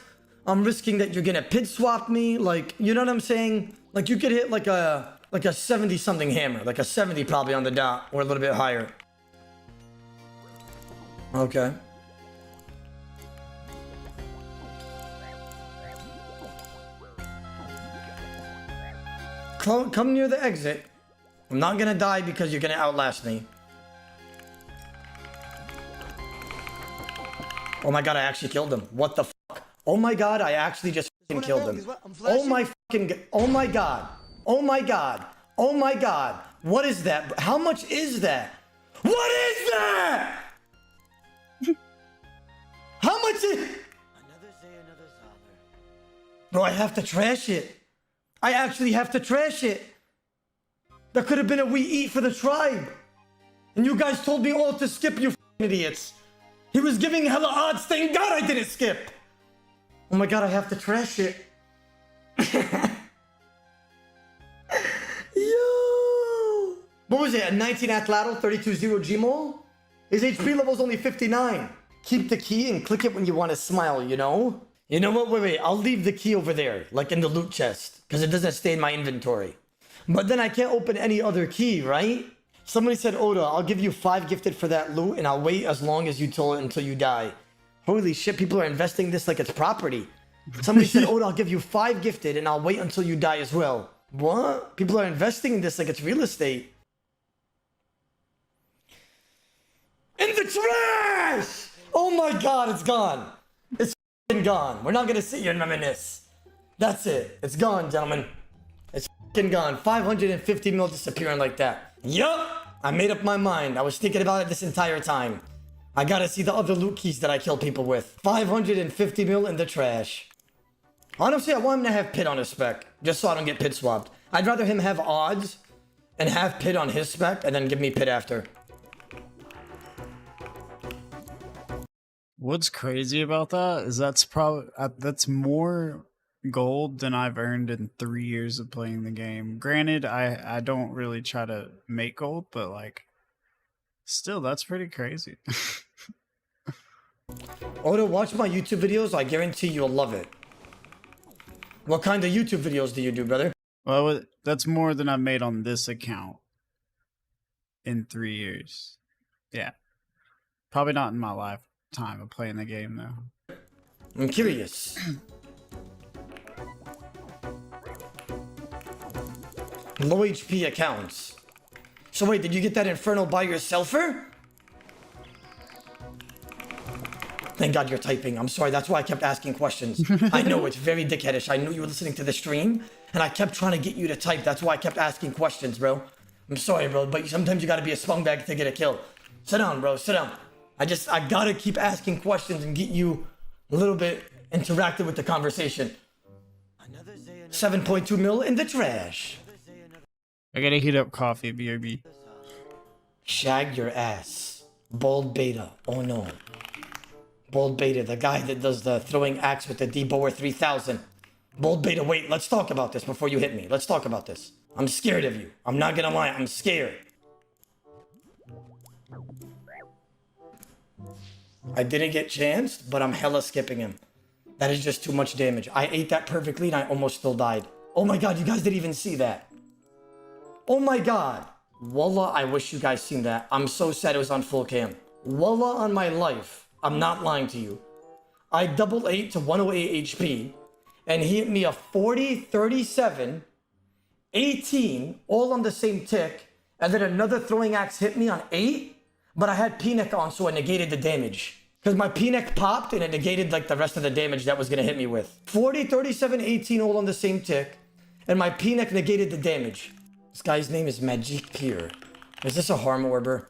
I'm risking that you're gonna pit swap me. Like, you know what I'm saying? Like, you could hit like a 70 something hammer. Like a 70 probably on the dot or a little bit higher. Okay. Come near the exit. I'm not gonna die because you're gonna outlast me. Oh my god, I actually killed him. What the fuck? Oh my god, I actually just fucking killed him. Oh my fucking god. Oh my god. Oh my god. Oh my god. What is that? How much is that? What is that? How much is... Another day, another Zolder. Bro, I have to trash it. I actually have to trash it. That could have been a we eat for the tribe. And you guys told me all to skip, you idiots. He was giving hella odds. Thank God I didn't skip. Oh my god, I have to trash it. Yo. What was it? A 19 Atlatl, 32-0 Gmol? His HP level's only 59. Keep the key and click it when you want to smile, you know? You know what? Wait. I'll leave the key over there, like in the loot chest, because it doesn't stay in my inventory. But then I can't open any other key, right? Somebody said, Oda, I'll give you 5 gifted for that loot, and I'll wait as long as you told it until you die. Holy shit, people are investing this like it's property. Somebody said, Oda, I'll give you 5 gifted, and I'll wait until you die as well. What? People are investing in this like it's real estate. In the trash! Oh my god, it's gone. It's gone. We're not gonna sit here and reminisce. That's it. It's gone, gentlemen. It's gone. 550 mil disappearing like that. Yup! I made up my mind. I was thinking about it this entire time. I gotta see the other loot keys that I kill people with. 550 mil in the trash. Honestly, I want him to have pit on his spec, just so I don't get pit swapped. I'd rather him have odds and have pit on his spec and then give me pit after. What's crazy about that is that's more gold than I've earned in 3 years of playing the game. Granted, I don't really try to make gold, but like, still, that's pretty crazy. Oda, watch my YouTube videos. I guarantee you'll love it. What kind of YouTube videos do you do, brother? Well, that's more than I've made on this account in 3 years. Yeah. Probably not in my lifetime of playing the game, though. I'm curious. Low HP accounts. So wait, did you get that Infernal by yourselfer? Thank God you're typing. I'm sorry, that's why I kept asking questions. I know it's very dickheadish. I knew you were listening to the stream, and I kept trying to get you to type. That's why I kept asking questions, bro. I'm sorry, bro, but sometimes you gotta be a scumbag to get a kill. Sit down, bro, sit down. I gotta keep asking questions and get you a little bit interactive with the conversation. 7.2 mil in the trash. I gotta heat up coffee, BRB. Shag your ass. Bold Beta. Oh no. Bold Beta, the guy that does the throwing axe with the debower 3000. Bold Beta, wait, let's talk about this before you hit me. Let's talk about this. I'm scared of you. I'm not gonna lie, I'm scared. I didn't get chanced, but I'm hella skipping him. That is just too much damage. I ate that perfectly and I almost still died. Oh my god, you guys didn't even see that. Oh my god. Wallah, I wish you guys seen that. I'm so sad it was on full cam. Wallah on my life. I'm not lying to you. I double 8 to 108 HP and he hit me a 40, 37, 18, all on the same tick, and then another throwing axe hit me on 8, but I had P-neck on, so I negated the damage. Because my P-neck popped and it negated like the rest of the damage that was gonna hit me with. 40, 37, 18, all on the same tick, and my P-neck negated the damage. This guy's name is Magic Pier. Is this a harm orber?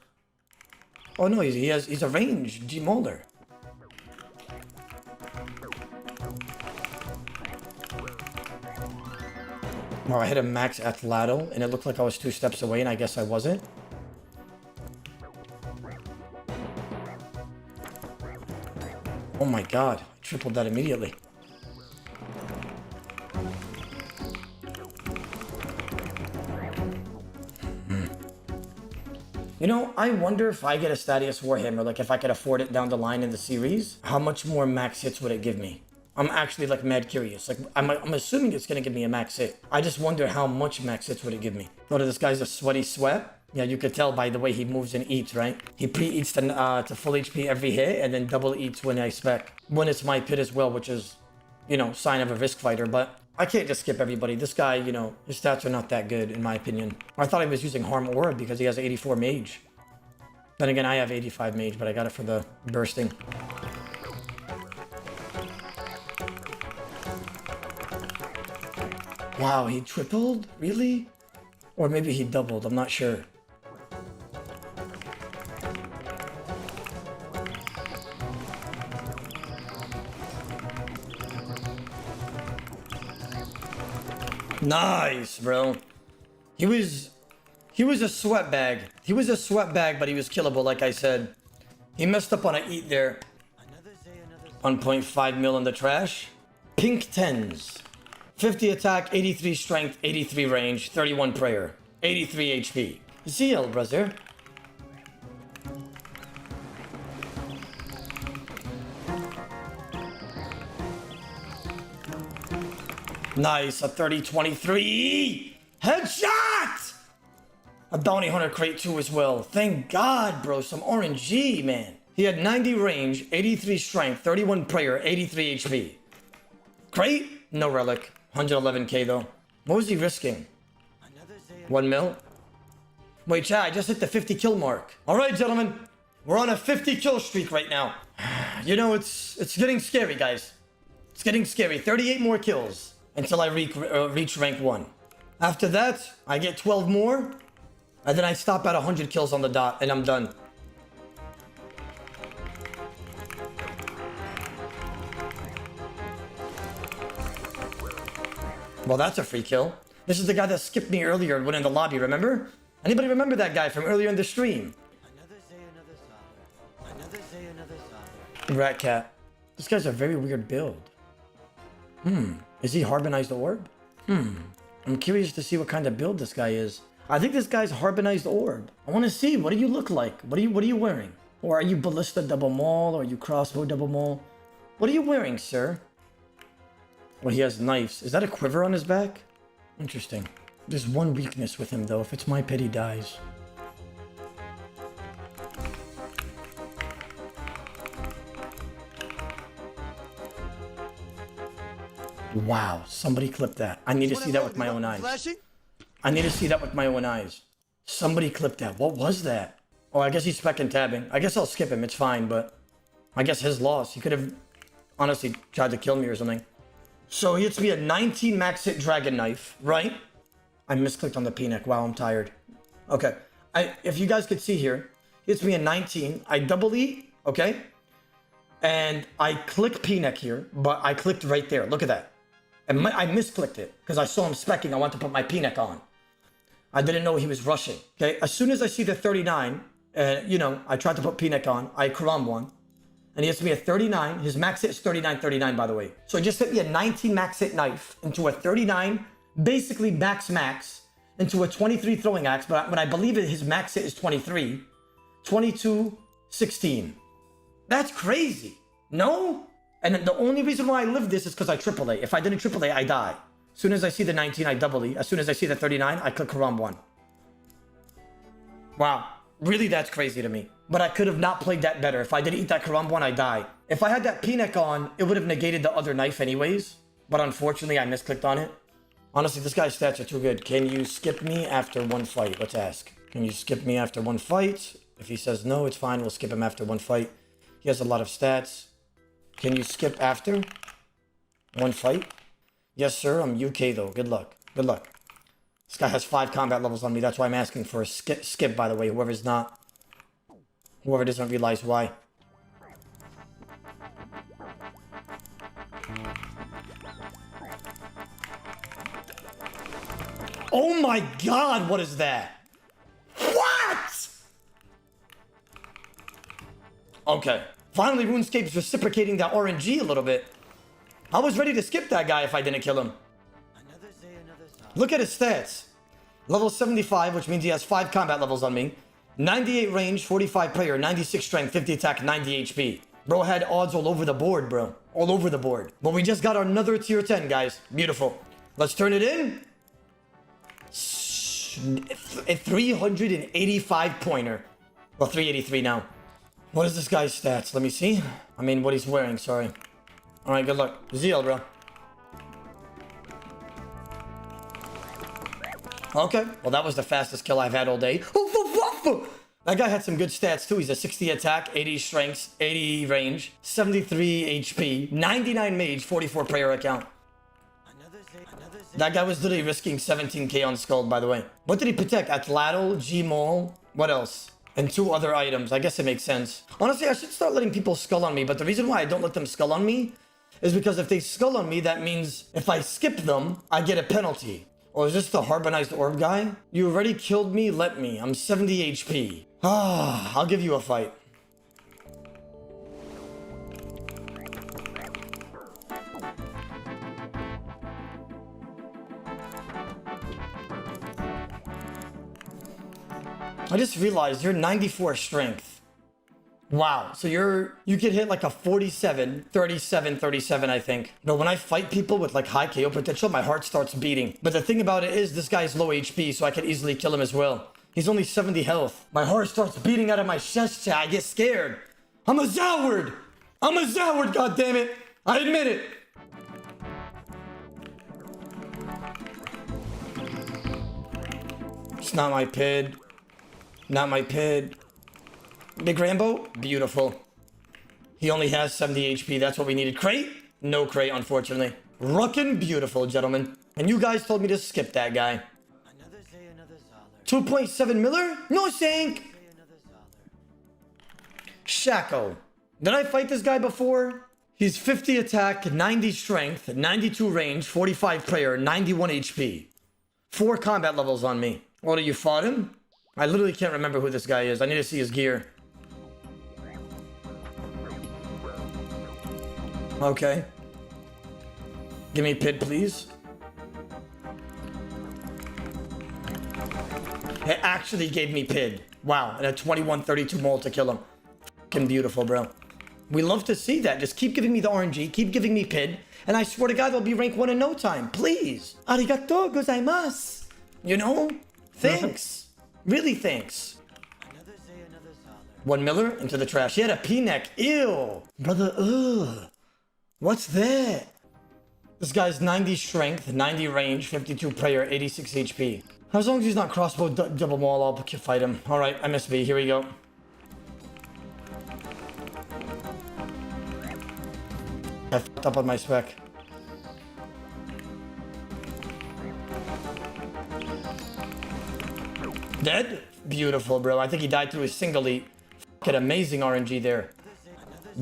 Oh no, he's a range demolder. Wow, I hit a max athlado and it looked like I was 2 steps away and I guess I wasn't. Oh my god, I tripled that immediately. You know, I wonder if I get a Stadius Warhammer, like if I could afford it down the line in the series, how much more max hits would it give me? I'm actually like mad curious. Like I'm assuming it's gonna give me a max hit. I just wonder how much max hits would it give me. Notice this guy's a sweaty sweat. Yeah, you could tell by the way he moves and eats, right? He pre-eats to full HP every hit and then double eats when I spec. When it's my pit as well, which is, you know, sign of a risk fighter, but I can't just skip everybody. This guy, you know, his stats are not that good in my opinion. I thought he was using Harm Aura because he has 84 mage. Then again, I have 85 mage, but I got it for the bursting. Wow, he tripled? Really? Or maybe he doubled, I'm not sure. Nice, bro. He was a sweat bag. He was a sweat bag, but he was killable, like I said. He messed up on a eat there. 1.5 mil in the trash. Pink 10s. 50 attack, 83 strength, 83 range, 31 prayer, 83 HP. ZL, brother. Nice, a 30-23. Headshot! A bounty hunter crate too as well. Thank God, bro. Some RNG, man. He had 90 range, 83 strength, 31 prayer, 83 HP. Crate? No relic. 111k though. What was he risking? 1 mil? Wait, chat, I just hit the 50 kill mark. Alright, gentlemen. We're on a 50 kill streak right now. You know, it's getting scary, guys. It's getting scary. 38 more kills until I reach rank 1. After that, I get 12 more. And then I stop at 100 kills on the dot and I'm done. Well, that's a free kill. This is the guy that skipped me earlier when in the lobby, remember? Anybody remember that guy from earlier in the stream? Rat cat. This guy's a very weird build. Is he Harbonized Orb? I'm curious to see what kind of build this guy is. I think this guy's Harbonized Orb. I want to see, what do you look like? What are you wearing? Or are you Ballista Double Maul? Or are you Crossbow Double Maul? What are you wearing, sir? Well, he has knives. Is that a quiver on his back? Interesting. There's one weakness with him, though. If it's my pit, he dies. Wow, somebody clipped that. I need to see that with my own eyes. I need to see that with my own eyes. Somebody clipped that. What was that? Oh, I guess he's spec and tabbing. I guess I'll skip him. It's fine, but I guess his loss. He could have honestly tried to kill me or something. So he hits me a 19 max hit dragon knife, right? I misclicked on the P-neck. Wow, I'm tired. Okay. If you guys could see here, he hits me a 19. I double E, okay? And I click P-neck here, but I clicked right there. Look at that. And I misclicked it because I saw him specking. I want to put my P-neck on. I didn't know he was rushing. Okay, as soon as I see the 39, you know, I tried to put P-neck on. I Karam one. And he hits me a 39. His max hit is 39, by the way. So he just hit me a 19 max hit knife into a 39, basically max, into a 23 throwing axe. But I believe his max hit is 23. 22, 16. That's crazy. No? And the only reason why I live this is because I AAA. If I didn't AAA, I die. As soon as I see the 19, I double E. As soon as I see the 39, I click Karam 1. Wow. Really, that's crazy to me. But I could have not played that better. If I didn't eat that Karam 1, I die. If I had that P-neck on, it would have negated the other knife anyways. But unfortunately, I misclicked on it. Honestly, this guy's stats are too good. Can you skip me after one fight? Let's ask. Can you skip me after one fight? If he says no, it's fine. We'll skip him after one fight. He has a lot of stats. Can you skip after one fight? Yes, sir. I'm UK, though. Good luck. Good luck. This guy has 5 combat levels on me. That's why I'm asking for a skip, by the way. Whoever doesn't realize why. Oh my god, what is that? What? Okay. Finally, RuneScape's reciprocating that RNG a little bit. I was ready to skip that guy if I didn't kill him. Look at his stats. Level 75, which means he has 5 combat levels on me. 98 range, 45 prayer, 96 strength, 50 attack, 90 HP. Bro had odds all over the board, bro. All over the board. But we just got another tier 10, guys. Beautiful. Let's turn it in. A 385 pointer. Well, 383 now. What is this guy's stats? Let me see. I mean, what he's wearing, sorry. Alright, good luck. Zeal, bro. Okay, well that was the fastest kill I've had all day. That guy had some good stats too. He's a 60 attack, 80 strength, 80 range, 73 HP, 99 mage, 44 prayer account. That guy was literally risking 17k on Skull, by the way. What did he protect? Atlatl, G-Mall, what else? And 2 other items. I guess it makes sense. Honestly, I should start letting people skull on me, but the reason why I don't let them skull on me is because if they skull on me, that means if I skip them, I get a penalty. Or is this the Harbonized Orb guy? You already killed me, let me. I'm 70 HP. Ah, I'll give you a fight. I just realized you're 94 strength. Wow, so you can hit like a 47, 37, 37, I think. But when I fight people with like high KO potential, my heart starts beating. But the thing about it is this guy's low HP, so I can easily kill him as well. He's only 70 health. My heart starts beating out of my chest. I get scared. I'm a Zoward. I'm a Zoward, goddammit. I admit it. It's not my PID. Not my PID. Big Rambo? Beautiful. He only has 70 HP. That's what we needed. Crate? No crate, unfortunately. Ruckin' beautiful, gentlemen. And you guys told me to skip that guy. 2.7 Miller? No sink! Shaco. Did I fight this guy before? He's 50 attack, 90 strength, 92 range, 45 prayer, 91 HP. 4 combat levels on me. What, you fought him? I literally can't remember who this guy is. I need to see his gear. Okay. Give me a PID, please. It actually gave me PID. Wow, and a 2132 mole to kill him. Fucking beautiful, bro. We love to see that. Just keep giving me the RNG, keep giving me PID, and I swear to God, they'll be rank 1 in no time. Please. Arigato gozaimasu. You know? Thanks. Really thanks. 1 Miller into the trash. He had a P-neck. Ew. Brother, ugh. What's that? This guy's 90 strength, 90 range, 52 prayer, 86 HP. As long as he's not crossbow double maul, I'll fight him. Alright, MSB, here we go. I fucked up on my spec. Dead? Beautiful, bro. I think he died through his single eat. Fucking amazing RNG there.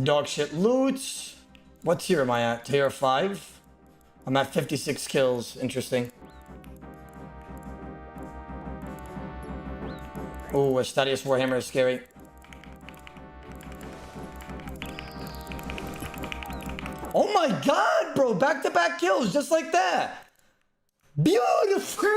Dog shit loot. What tier am I at? Tier 5? I'm at 56 kills. Interesting. Oh, a Stadius Warhammer is scary. Oh my god, bro. Back-to-back kills just like that. Beautiful.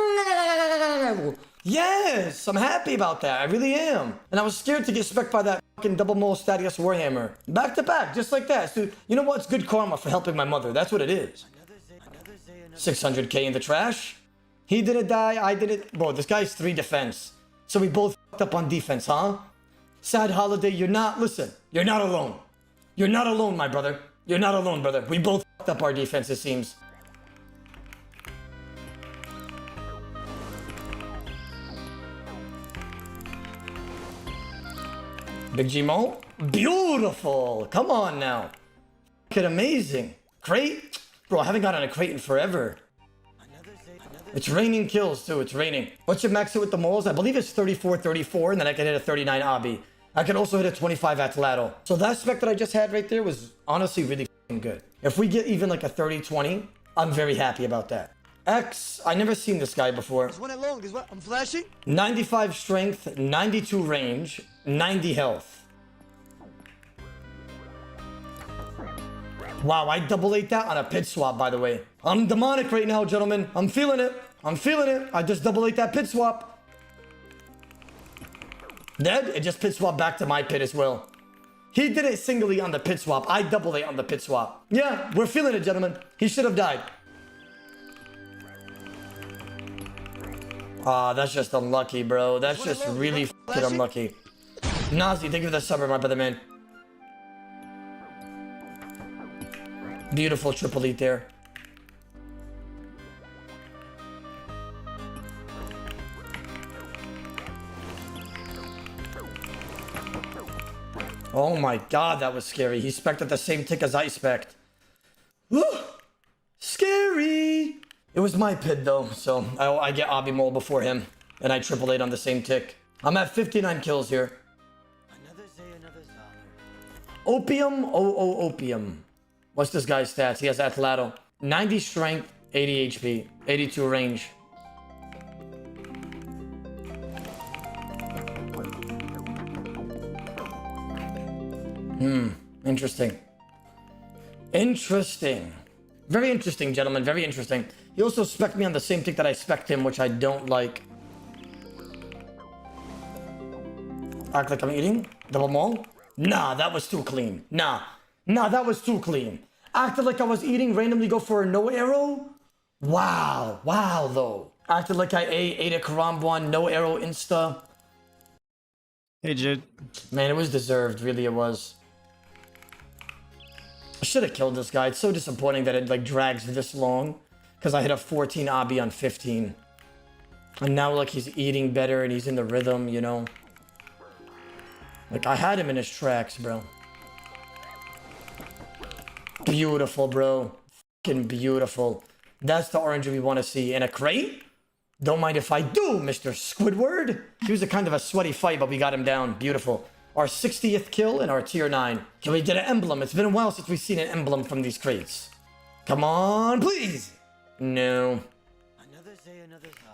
Yes, I'm happy about that. I really am. And I was scared to get specced by that fucking double mole Stadius Warhammer. Back to back, just like that. So, you know what? It's good karma for helping my mother. That's what it is. 600k in the trash. He didn't die, I didn't. Bro, this guy's 3 defense. So we both fucked up on defense, huh? Sad holiday, you're not, listen, you're not alone. You're not alone, my brother. You're not alone, brother. We both fucked up our defense, it seems. Big G-Mo? Beautiful! Come on now. Fucking amazing. Crate? Bro, I haven't gotten a crate in forever. It's raining kills too, it's raining. What's your max hit with the moles? I believe it's 34, and then I can hit a 39 obby. I can also hit a 25 atlato. So that spec that I just had right there was honestly really fucking good. If we get even like a 30-20, I'm very happy about that. X, I never seen this guy before. I'm flashing. 95 strength, 92 range, 90 health. Wow, I double ate that on a pit swap, by the way. I'm demonic right now, gentlemen. I'm feeling it. I'm feeling it. I just double ate that pit swap. Dead? It just pit swap back to my pit as well. He did it singly on the pit swap. I double ate on the pit swap. Yeah, we're feeling it, gentlemen. He should have died. Ah, that's just unlucky, bro. That's just really fucking unlucky. Nazi, thank you for the summer, my brother, man. Beautiful triple eat there. Oh my god, that was scary. He spec'd at the same tick as I spec'd. Woo! Scary! It was my pit though, so I get Obby Mole before him. And I triple eight on the same tick. I'm at 59 kills here. Opium? Opium. What's this guy's stats? He has Atlato. 90 strength, 80 HP, 82 range. Interesting. Interesting. Very interesting, gentlemen. Very interesting. He also spec'd me on the same tick that I spec'd him, which I don't like. Act like I'm eating? Double maul? Nah, that was too clean. Nah, that was too clean. Acted like I was eating, randomly go for a no arrow? Wow, though. Acted like I ate a Karambwan, no arrow insta. Hey, Jid. Man, it was deserved, really it was. I should have killed this guy. It's so disappointing that it like drags this long. Because I hit a 14 obby on 15. And now like he's eating better and he's in the rhythm, you know. Like I had him in his tracks, bro. Beautiful, bro. Fucking beautiful. That's the orange we want to see. In a crate? Don't mind if I do, Mr. Squidward. He was a kind of a sweaty fight, but we got him down. Beautiful. Our 60th kill in our tier 9. Can we get an emblem? It's been a while since we've seen an emblem from these crates. Come on, please. No.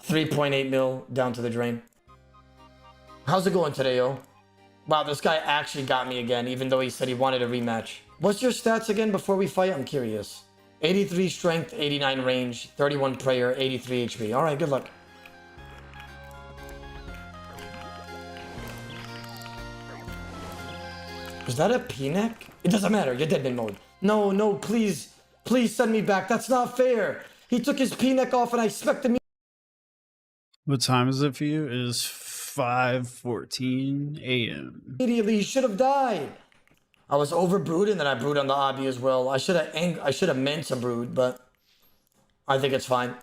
3.8 mil down to the drain. How's it going today, yo? Wow, this guy actually got me again, even though he said he wanted a rematch. What's your stats again before we fight? I'm curious. 83 strength, 89 range, 31 prayer, 83 HP. Alright, good luck. Is that a P-neck? It doesn't matter, you're dead in mode. No, please. Please send me back. That's not fair. He took his P-neck off and I expected me. What time is it for you? It is 5:14 a.m. Immediately, he should have died. I was overbrewed and then I brewed on the obby as well. I should have meant to brood, but I think it's fine.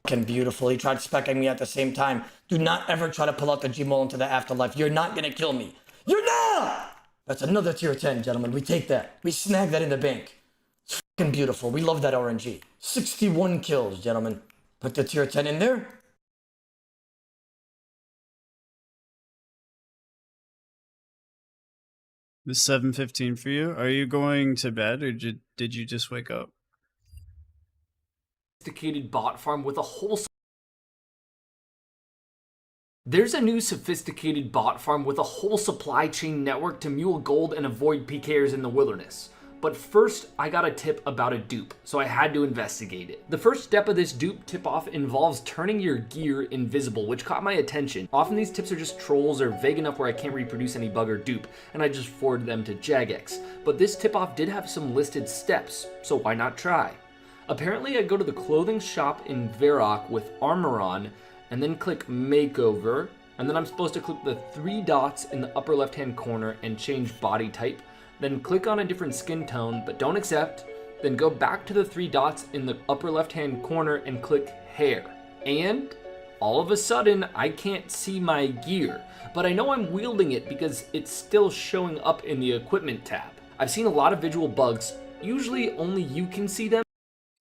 fucking beautiful. He tried specking me at the same time. Do not ever try to pull out the Gmaul into the afterlife. You're not gonna kill me. You're not! That's another tier 10, gentlemen. We take that. We snag that in the bank. It's fucking beautiful. We love that RNG. 61 kills, gentlemen. Put the tier 10 in there. It's 7:15 for you. Are you going to bed or did you just wake up? Sophisticated bot farm with a whole... There's a new sophisticated bot farm with a whole supply chain network to mule gold and avoid PKers in the wilderness. But first, I got a tip about a dupe, so I had to investigate it. The first step of this dupe tip-off involves turning your gear invisible, which caught my attention. Often these tips are just trolls or vague enough where I can't reproduce any bug or dupe, and I just forward them to Jagex. But this tip-off did have some listed steps, so why not try? Apparently, I go to the clothing shop in Varrock with armor on, and then click Makeover, and then I'm supposed to click the 3 dots in the upper left-hand corner and change body type. Then click on a different skin tone, but don't accept. Then go back to the 3 dots in the upper left-hand corner and click hair. And all of a sudden, I can't see my gear, but I know I'm wielding it because it's still showing up in the equipment tab. I've seen a lot of visual bugs. Usually only you can see them.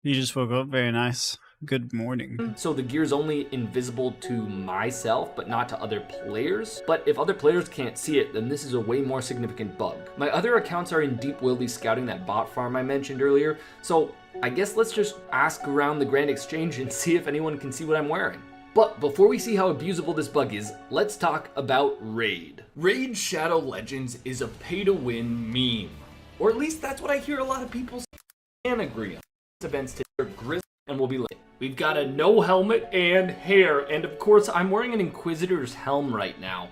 You just woke up. Very nice. Good morning. So the gear is only invisible to myself, but not to other players. But if other players can't see it, then this is a way more significant bug. My other accounts are in deep wildy scouting that bot farm I mentioned earlier. So I guess let's just ask around the Grand Exchange and see if anyone can see what I'm wearing. But before we see how abusable this bug is, let's talk about Raid. Raid Shadow Legends is a pay-to-win meme. Or at least that's what I hear a lot of people say and agree on. Events today are grisly and will be late. We've got a no helmet and hair, and of course I'm wearing an Inquisitor's helm right now.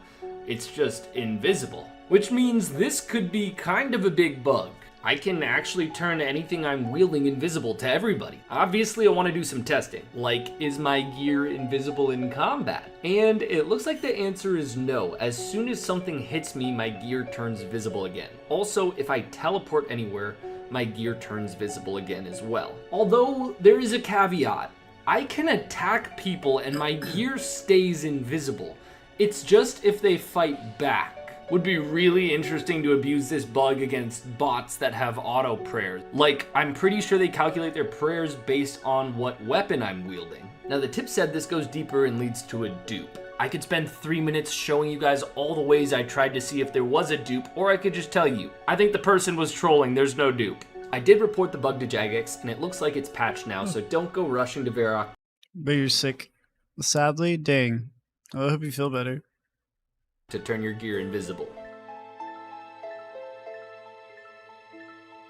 It's just invisible, which means this could be kind of a big bug. I can actually turn anything I'm wielding invisible to everybody. Obviously I want to do some testing, like is my gear invisible in combat? And it looks like the answer is no. As soon as something hits me, my gear turns visible again. Also, if I teleport anywhere, my gear turns visible again as well. Although there is a caveat. I can attack people and my gear stays invisible. It's just if they fight back. Would be really interesting to abuse this bug against bots that have auto prayers. Like, I'm pretty sure they calculate their prayers based on what weapon I'm wielding. Now the tip said this goes deeper and leads to a dupe. I could spend 3 minutes showing you guys all the ways I tried to see if there was a dupe, or I could just tell you, I think the person was trolling, there's no dupe. I did report the bug to Jagex, and it looks like it's patched now, so don't go rushing to Varrock. But you're sick. Sadly, dang. I hope you feel better. To turn your gear invisible.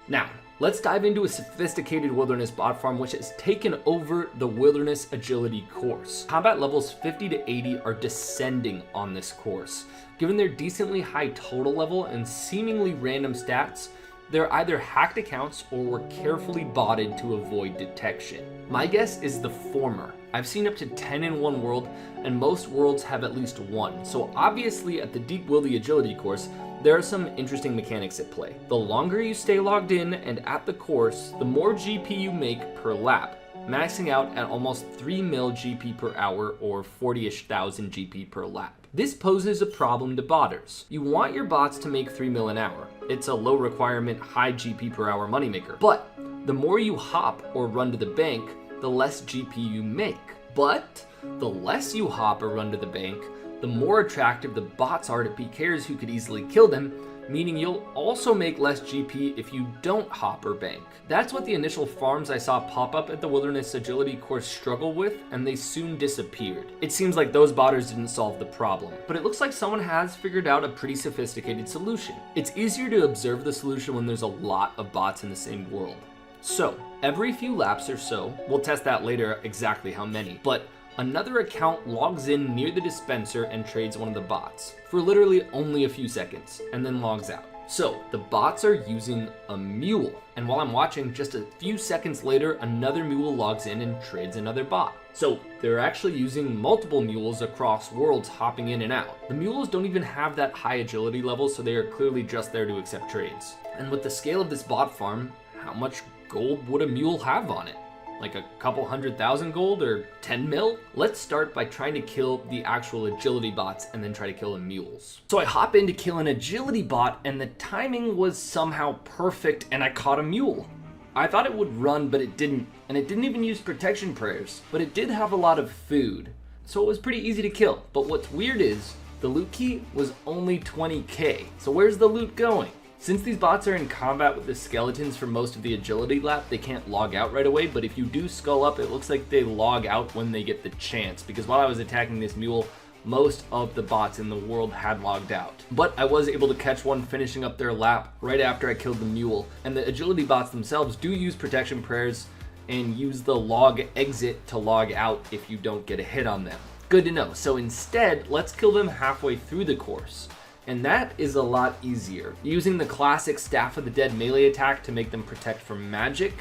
Now, let's dive into a sophisticated wilderness bot farm which has taken over the wilderness agility course. Combat levels 50 to 80 are descending on this course. Given their decently high total level and seemingly random stats, they're either hacked accounts or were carefully botted to avoid detection. My guess is the former. I've seen up to 10 in one world, and most worlds have at least 1. So obviously at the Deep Wildy Agility course, there are some interesting mechanics at play. The longer you stay logged in and at the course, the more GP you make per lap, maxing out at almost 3 mil GP per hour or 40-ish thousand GP per lap. This poses a problem to botters. You want your bots to make 3 mil an hour. It's a low requirement, high GP per hour moneymaker. But the more you hop or run to the bank, the less GP you make. But the less you hop or run to the bank, the more attractive the bots are to PKers who could easily kill them, meaning you'll also make less GP if you don't hop or bank. That's what the initial farms I saw pop up at the Wilderness Agility course struggle with, and they soon disappeared. It seems like those botters didn't solve the problem, but it looks like someone has figured out a pretty sophisticated solution. It's easier to observe the solution when there's a lot of bots in the same world. So, every few laps or so, we'll test that later exactly how many, but another account logs in near the dispenser and trades one of the bots for literally only a few seconds and then logs out. So the bots are using a mule, and while I'm watching, just a few seconds later another mule logs in and trades another bot. So they're actually using multiple mules across worlds hopping in and out. The mules don't even have that high agility level, so they are clearly just there to accept trades. And with the scale of this bot farm, how much gold would a mule have on it? Like a couple 100,000 gold or 10 mil? Let's start by trying to kill the actual agility bots and then try to kill the mules. So I hop in to kill an agility bot and the timing was somehow perfect and I caught a mule. I thought it would run, but it didn't. And it didn't even use protection prayers, but it did have a lot of food. So it was pretty easy to kill. But what's weird is the loot key was only 20k. So where's the loot going? Since these bots are in combat with the skeletons for most of the agility lap, they can't log out right away, but if you do skull up, it looks like they log out when they get the chance, because while I was attacking this mule, most of the bots in the world had logged out. But I was able to catch one finishing up their lap right after I killed the mule, and the agility bots themselves do use protection prayers and use the log exit to log out if you don't get a hit on them. Good to know. So instead, let's kill them halfway through the course. And that is a lot easier. Using the classic Staff of the Dead melee attack to make them protect from magic,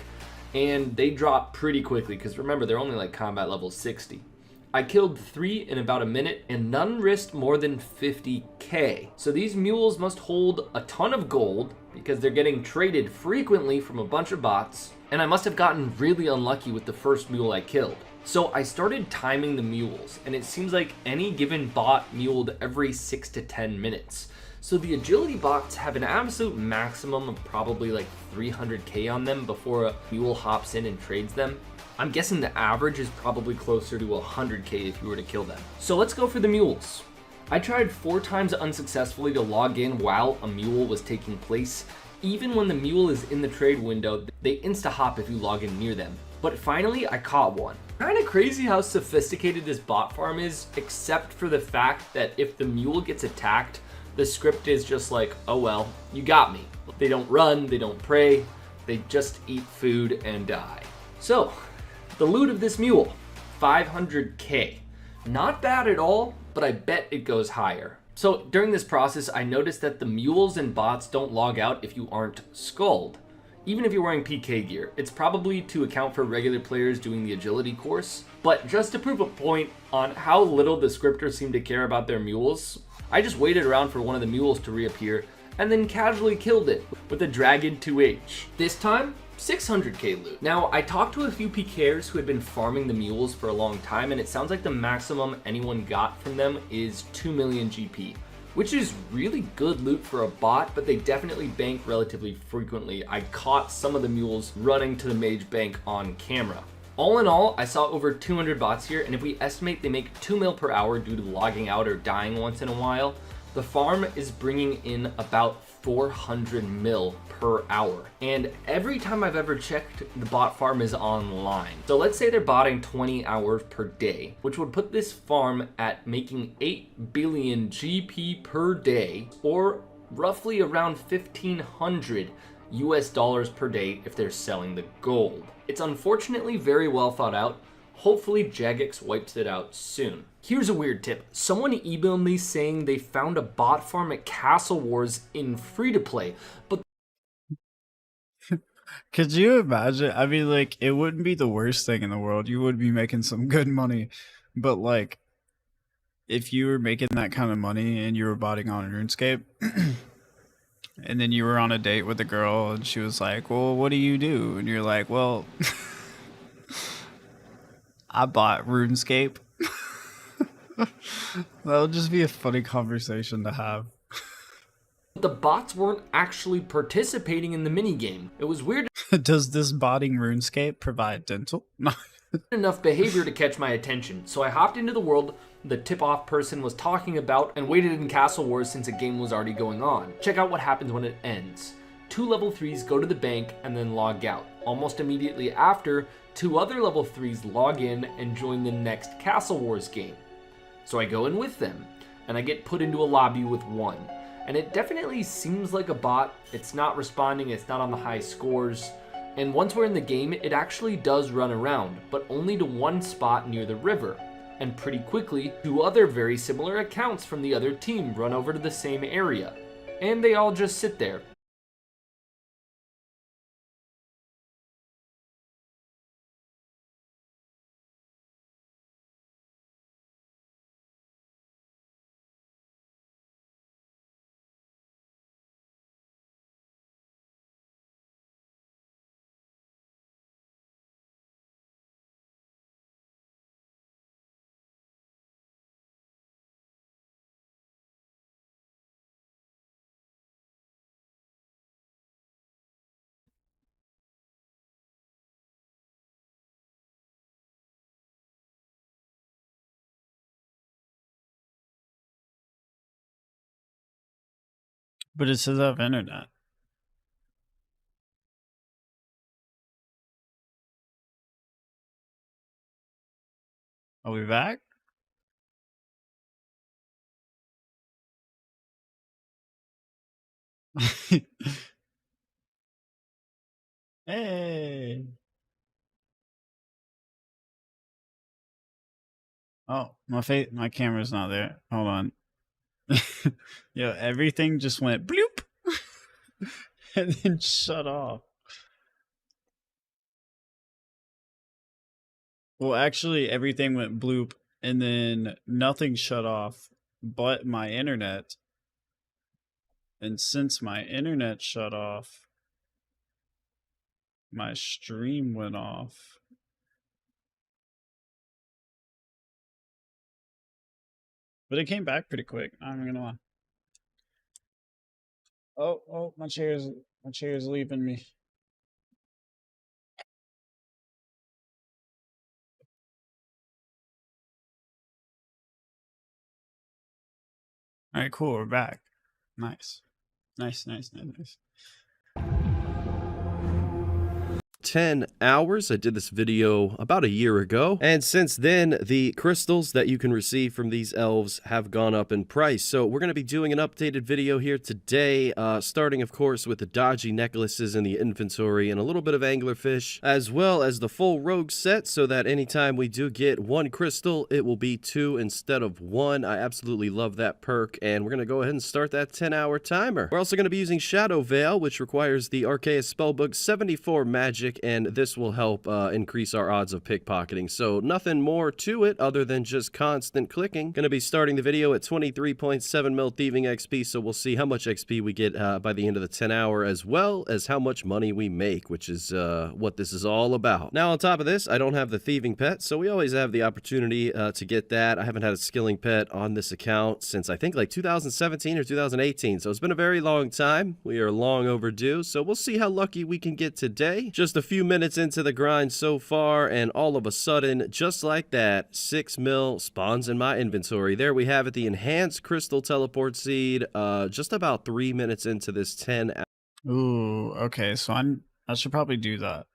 and they drop pretty quickly because remember, they're only like combat level 60. I killed 3 in about a minute and none risked more than 50k. So these mules must hold a ton of gold because they're getting traded frequently from a bunch of bots, and I must have gotten really unlucky with the first mule I killed. So I started timing the mules, and it seems like any given bot muled every 6 to 10 minutes. So the agility bots have an absolute maximum of probably like 300k on them before a mule hops in and trades them. I'm guessing the average is probably closer to 100k if you were to kill them. So let's go for the mules. I tried 4 times unsuccessfully to log in while a mule was taking place. Even when the mule is in the trade window, they insta-hop if you log in near them. But finally, I caught one. Kind of crazy how sophisticated this bot farm is, except for the fact that if the mule gets attacked, the script is just like, oh well, you got me. They don't run, they don't pray, they just eat food and die. So, the loot of this mule, 500k. Not bad at all, but I bet it goes higher. So during this process, I noticed that the mules and bots don't log out if you aren't skulled. Even if you're wearing PK gear, it's probably to account for regular players doing the agility course. But just to prove a point on how little the scripters seem to care about their mules, I just waited around for one of the mules to reappear and then casually killed it with a Dragon 2H. This time, 600k loot. Now, I talked to a few PKers who had been farming the mules for a long time, and it sounds like the maximum anyone got from them is 2 million GP. Which is really good loot for a bot, but they definitely bank relatively frequently. I caught some of the mules running to the mage bank on camera. All in all, I saw over 200 bots here, and if we estimate they make 2 mil per hour due to logging out or dying once in a while, the farm is bringing in about 400 mil per hour. And every time I've ever checked, the bot farm is online. So let's say they're botting 20 hours per day, which would put this farm at making 8 billion GP per day, or roughly around 1,500 US dollars per day if they're selling the gold. It's unfortunately very well thought out. Hopefully Jagex wipes it out soon. Here's a weird tip. Someone emailed me saying they found a bot farm at Castle Wars in free-to-play, but Could you imagine? I mean, like, it wouldn't be the worst thing in the world. You would be making some good money. But, like, if you were making that kind of money and you were botting on RuneScape, and then you were on a date with a girl and she was like, well, what do you do? And you're like, well, I bought RuneScape. That would just be a funny conversation to have. the bots weren't actually participating in the minigame. It was weird Does this botting RuneScape provide dental? enough behavior to catch my attention, so I hopped into the world the tip-off person was talking about and waited in Castle Wars since a game was already going on. Check out what happens when it ends. 2 level 3s go to the bank and then log out. Almost immediately after, 2 other level 3s log in and join the next Castle Wars game. So I go in with them, and I get put into a lobby with one. And it definitely seems like a bot. It's not responding, it's not on the high scores. And once we're in the game, it actually does run around, but only to one spot near the river. And pretty quickly, 2 other very similar accounts from the other team run over to the same area. And they all just sit there. But it says I have internet. Are we back? Hey. Oh, my camera's not there. Hold on. Yeah, everything just went bloop and then shut off. Well, actually, everything went bloop and then nothing shut off but my internet. And since my internet shut off, my stream went off. But it came back pretty quick. I'm gonna lie. Oh, my chair's leaving me. All right, cool. We're back. Nice. 10 hours. I did this video about a year ago, and since then the crystals that you can receive from these elves have gone up in price. So we're going to be doing an updated video here today, starting of course with the dodgy necklaces in the inventory and a little bit of anglerfish, as well as the full rogue set, so that anytime we do get one crystal it will be 2 instead of 1. I absolutely love that perk, and we're going to go ahead and start that 10-hour timer. We're also going to be using Shadow Veil, which requires the Arceus Spellbook 74 magic, and this will help increase our odds of pickpocketing. So nothing more to it other than just constant clicking. Going to be starting the video at 23.7 mil thieving XP, so we'll see how much XP we get by the end of the 10 hour, as well as how much money we make, which is what this is all about. Now on top of this, I don't have the thieving pet, so we always have the opportunity to get that. I haven't had a skilling pet on this account since I think like 2017 or 2018, so it's been a very long time. We are long overdue, so we'll see how lucky we can get today. Just a few minutes into the grind so far, and all of a sudden, just like that, 6 mil spawns in my inventory. There we have it, the enhanced crystal teleport seed, just about 3 minutes into this 10 hour. Ooh, okay, so I should probably do that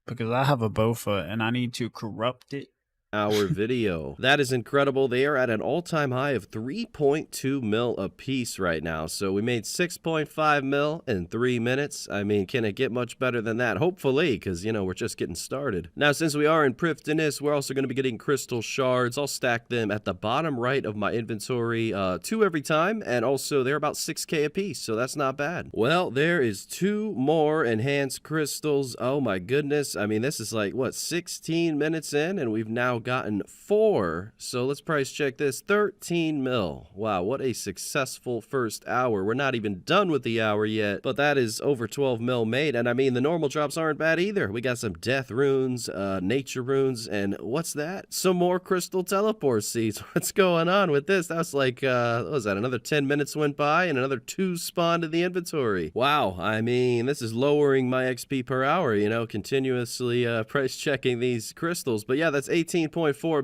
because I have a Bofa and I need to corrupt it. Hour video. That is incredible. They are at an all-time high of 3.2 mil a piece right now. So we made 6.5 mil in 3 minutes. I mean, can it get much better than that? Hopefully, because, you know, we're just getting started. Now, since we are in Prifdnis, we're also going to be getting crystal shards. I'll stack them at the bottom right of my inventory, 2 every time, and also they're about 6k a piece, so that's not bad. Well, there is 2 more enhanced crystals. Oh my goodness. I mean, this is like, what, 16 minutes in, and we've now gotten 4. So let's price check this. 13 mil. Wow, what a successful first hour. We're not even done with the hour yet, but that is over 12 mil made. And I mean, the normal drops aren't bad either. We got some death runes, nature runes, and what's that? Some more crystal teleport seeds. What's going on with this? That was like, what was that? Another 10 minutes went by and another 2 spawned in the inventory. Wow, I mean, this is lowering my XP per hour, you know, continuously price checking these crystals. But yeah, that's 18.4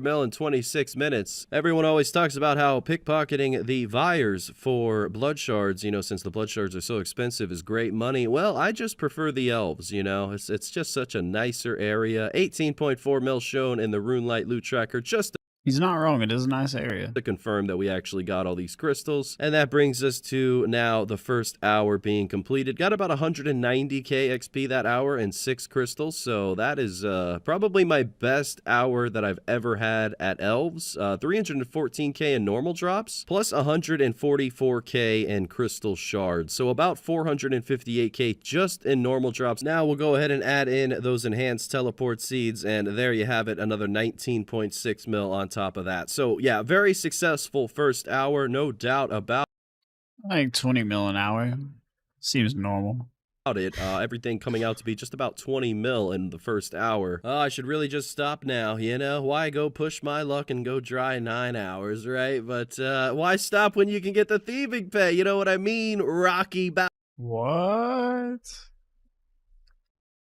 mil in 26 minutes. Everyone always talks about how pickpocketing the Vyrs for blood shards, you know, since the blood shards are so expensive, is great money. Well, I just prefer the elves, you know. It's just such a nicer area. 18.4 mil shown in the Runelight loot tracker. Just He's not wrong. It is a nice area. To confirm that we actually got all these crystals. And that brings us to now the first hour being completed. Got about 190k XP that hour and 6 crystals. So that is probably my best hour that I've ever had at Elves. 314k in normal drops, plus 144k in crystal shards. So about 458k just in normal drops. Now we'll go ahead and add in those enhanced teleport seeds. And there you have it, another 19.6 mil on top of that. So yeah, very successful first hour, no doubt about like 20 mil an hour. Seems normal. It. Everything coming out to be just about 20 mil in the first hour. I should really just stop now, you know? Why go push my luck and go dry 9 hours, right? But why stop when you can get the thieving pay? You know what I mean? Rocky Balboa. What?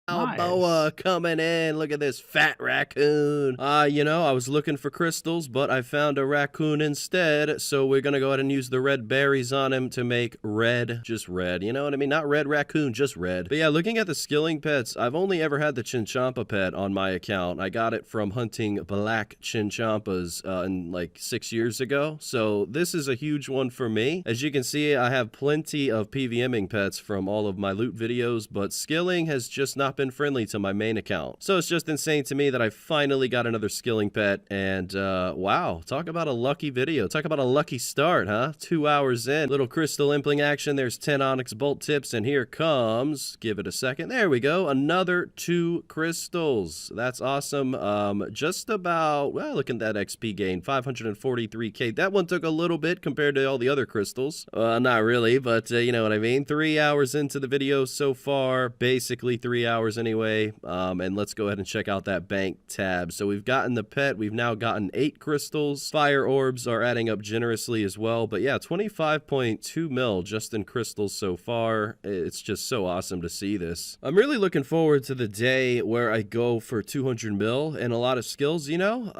Balboa coming in. Look at this fat raccoon. You know, I was looking for crystals, but I found a raccoon instead. So we're going to go ahead and use the red berries on him to make red, just red. You know what I mean? Not red raccoon, just red. But yeah, looking at the skilling pets, I've only ever had the Chinchompa pet on my account. I got it from hunting black Chinchompas in like 6 years ago. So this is a huge one for me. As you can see, I have plenty of PVMing pets from all of my loot videos, but skilling has just not been friendly to my main account. So it's just insane to me that I finally got another skilling pet, and wow, talk about a lucky video. Talk about a lucky start, huh? 2 hours in. Little crystal impling action. There's 10 onyx bolt tips, and here comes, give it a second. There we go. Another 2 crystals. That's awesome. Just about, well, look at that XP gain, 543k. That one took a little bit compared to all the other crystals. Not really, but you know what I mean. 3 hours into the video so far, basically 3 hours anyway. And let's go ahead and check out that bank tab. So we've gotten the pet. We've now gotten 8 crystals. Fire orbs are adding up generously as well. But yeah, 25.2 mil just in crystals so far. It's just so awesome to see this. I'm really looking forward to the day where I go for 200 mil and a lot of skills, you know.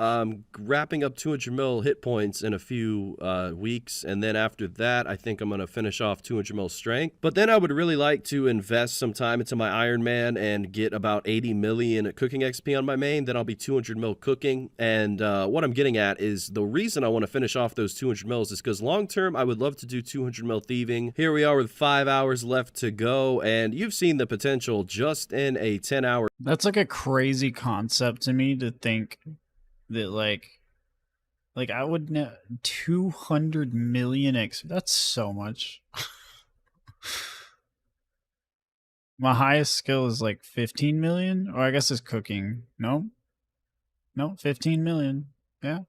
Wrapping up 200 mil hit points in a few weeks. And then after that, I think I'm going to finish off 200 mil strength. But then I would really like to invest some time into my Iron Man and get about 80 million cooking XP on my main. Then I'll be 200 mil cooking. And what I'm getting at is the reason I want to finish off those 200 mils is because long term, I would love to do 200 mil thieving. Here we are with 5 hours left to go. And you've seen the potential just in a 10-hour. That's like a crazy concept to me to think that like I would know 200 million XP. That's so much. My highest skill is like 15 million, or I guess it's cooking. No, 15 million. Yeah.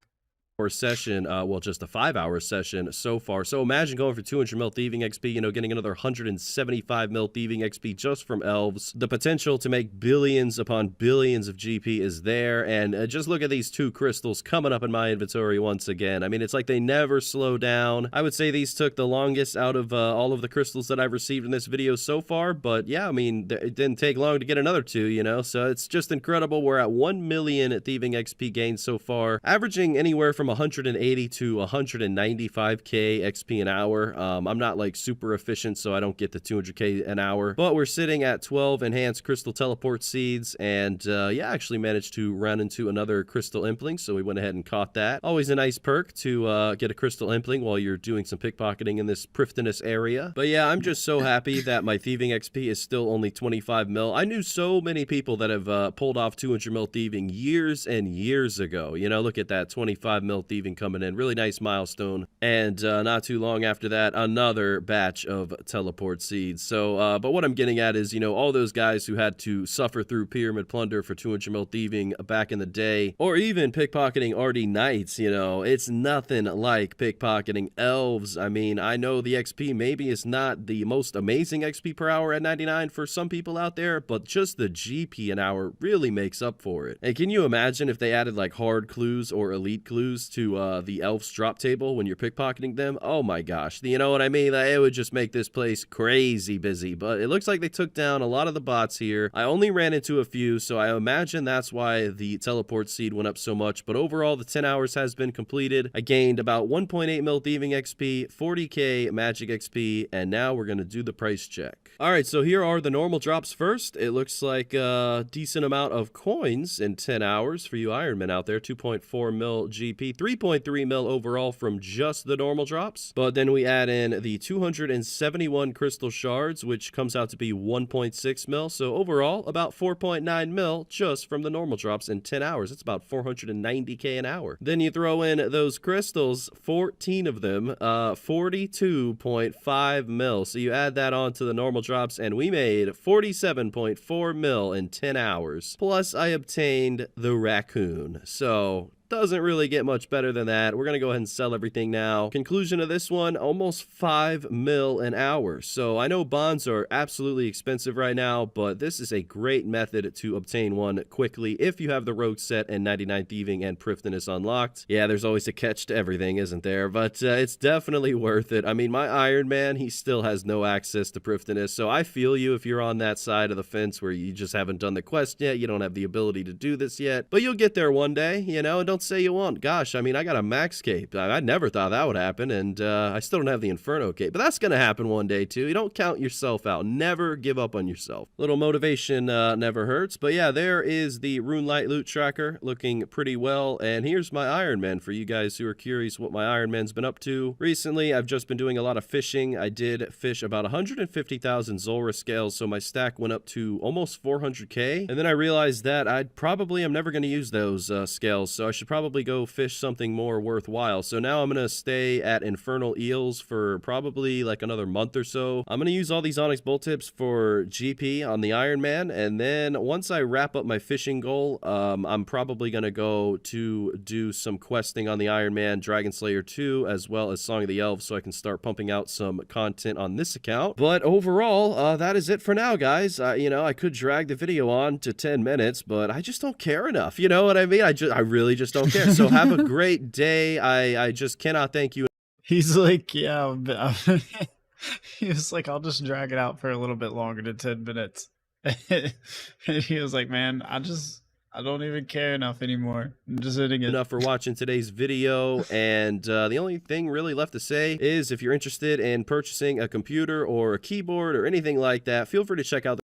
Session, well, just a 5-hour session so far. So imagine going for 200 mil thieving XP, you know, getting another 175 mil thieving XP just from elves. The potential to make billions upon billions of GP is there, and just look at these 2 crystals coming up in my inventory once again. I mean, it's like they never slow down. I would say these took the longest out of all of the crystals that I've received in this video so far, but yeah, I mean, it didn't take long to get another 2, you know, so it's just incredible. We're at 1 million thieving XP gains so far, averaging anywhere from 180 to 195k XP an hour. I'm not like super efficient, so I don't get the 200k an hour, but we're sitting at 12 enhanced crystal teleport seeds, and yeah, actually managed to run into another crystal impling, so we went ahead and caught that. Always a nice perk to get a crystal impling while you're doing some pickpocketing in this priftinous area. But yeah, I'm just so happy that my thieving XP is still only 25 mil. I knew so many people that have pulled off 200 mil thieving years and years ago. You know, look at that 25 mil thieving coming in. Really nice milestone. And not too long after that, another batch of teleport seeds. So, but what I'm getting at is, you know, all those guys who had to suffer through pyramid plunder for 200 mil thieving back in the day, or even pickpocketing RD Knights, you know, it's nothing like pickpocketing elves. I mean, I know the XP maybe is not the most amazing XP per hour at 99 for some people out there, but just the GP an hour really makes up for it. And can you imagine if they added like hard clues or elite clues to the elves drop table when you're pickpocketing them? Oh my gosh, you know what I mean? It would just make this place crazy busy. But it looks like they took down a lot of the bots here. I only ran into a few, so I imagine that's why the teleport seed went up so much. But overall, the 10 hours has been completed. I gained about 1.8 mil thieving XP, 40k magic XP, and now we're going to do the price check. All right, so here are the normal drops first. It looks like a decent amount of coins in 10 hours for you Ironmen out there. 2.4 mil GP, 3.3 mil overall from just the normal drops. But then we add in the 271 crystal shards, which comes out to be 1.6 mil. So overall, about 4.9 mil just from the normal drops in 10 hours. It's about 490k an hour. Then you throw in those crystals, 14 of them, 42.5 mil. So you add that on to the normal drops, and we made 47.4 mil in 10 hours. Plus, I obtained the raccoon. So doesn't really get much better than that. We're going to go ahead and sell everything now. Conclusion of this one, almost 5 mil an hour. So I know bonds are absolutely expensive right now, but this is a great method to obtain one quickly if you have the rogue set and 99 thieving and prifdiness unlocked. Yeah, there's always a catch to everything, isn't there? But it's definitely worth it. I mean, my Iron Man, he still has no access to prifdiness, so I feel you if you're on that side of the fence where you just haven't done the quest yet, you don't have the ability to do this yet, but you'll get there one day, you know, and don't say you won't. Gosh, I mean, I got a max cape. I never thought that would happen, and I still don't have the Inferno cape, but that's gonna happen one day too. You don't count yourself out. Never give up on yourself. Little motivation never hurts, but yeah, there is the Runelight loot tracker looking pretty well, and here's my Iron Man for you guys who are curious what my Iron Man's been up to. Recently, I've just been doing a lot of fishing. I did fish about 150,000 Zulrah scales, so my stack went up to almost 400k, and then I realized that I probably am never going to use those scales, so I should probably go fish something more worthwhile. So now I'm going to stay at Infernal Eels for probably like another month or so. I'm going to use all these Onyx Bolt tips for GP on the Iron Man, and then once I wrap up my fishing goal, I'm probably going to go to do some questing on the Iron Man, Dragon Slayer 2, as well as Song of the Elves, so I can start pumping out some content on this account. But overall, that is it for now, guys. You know, I could drag the video on to 10 minutes, but I just don't care enough. You know what I mean? I really just don't care. So have a great day. I just cannot thank you. He's like, yeah, he was like, I'll just drag it out for a little bit longer than 10 minutes. And he was like, man, I don't even care enough anymore. I'm just hitting it. Enough for watching today's video, and the only thing really left to say is if you're interested in purchasing a computer or a keyboard or anything like that, feel free to check out the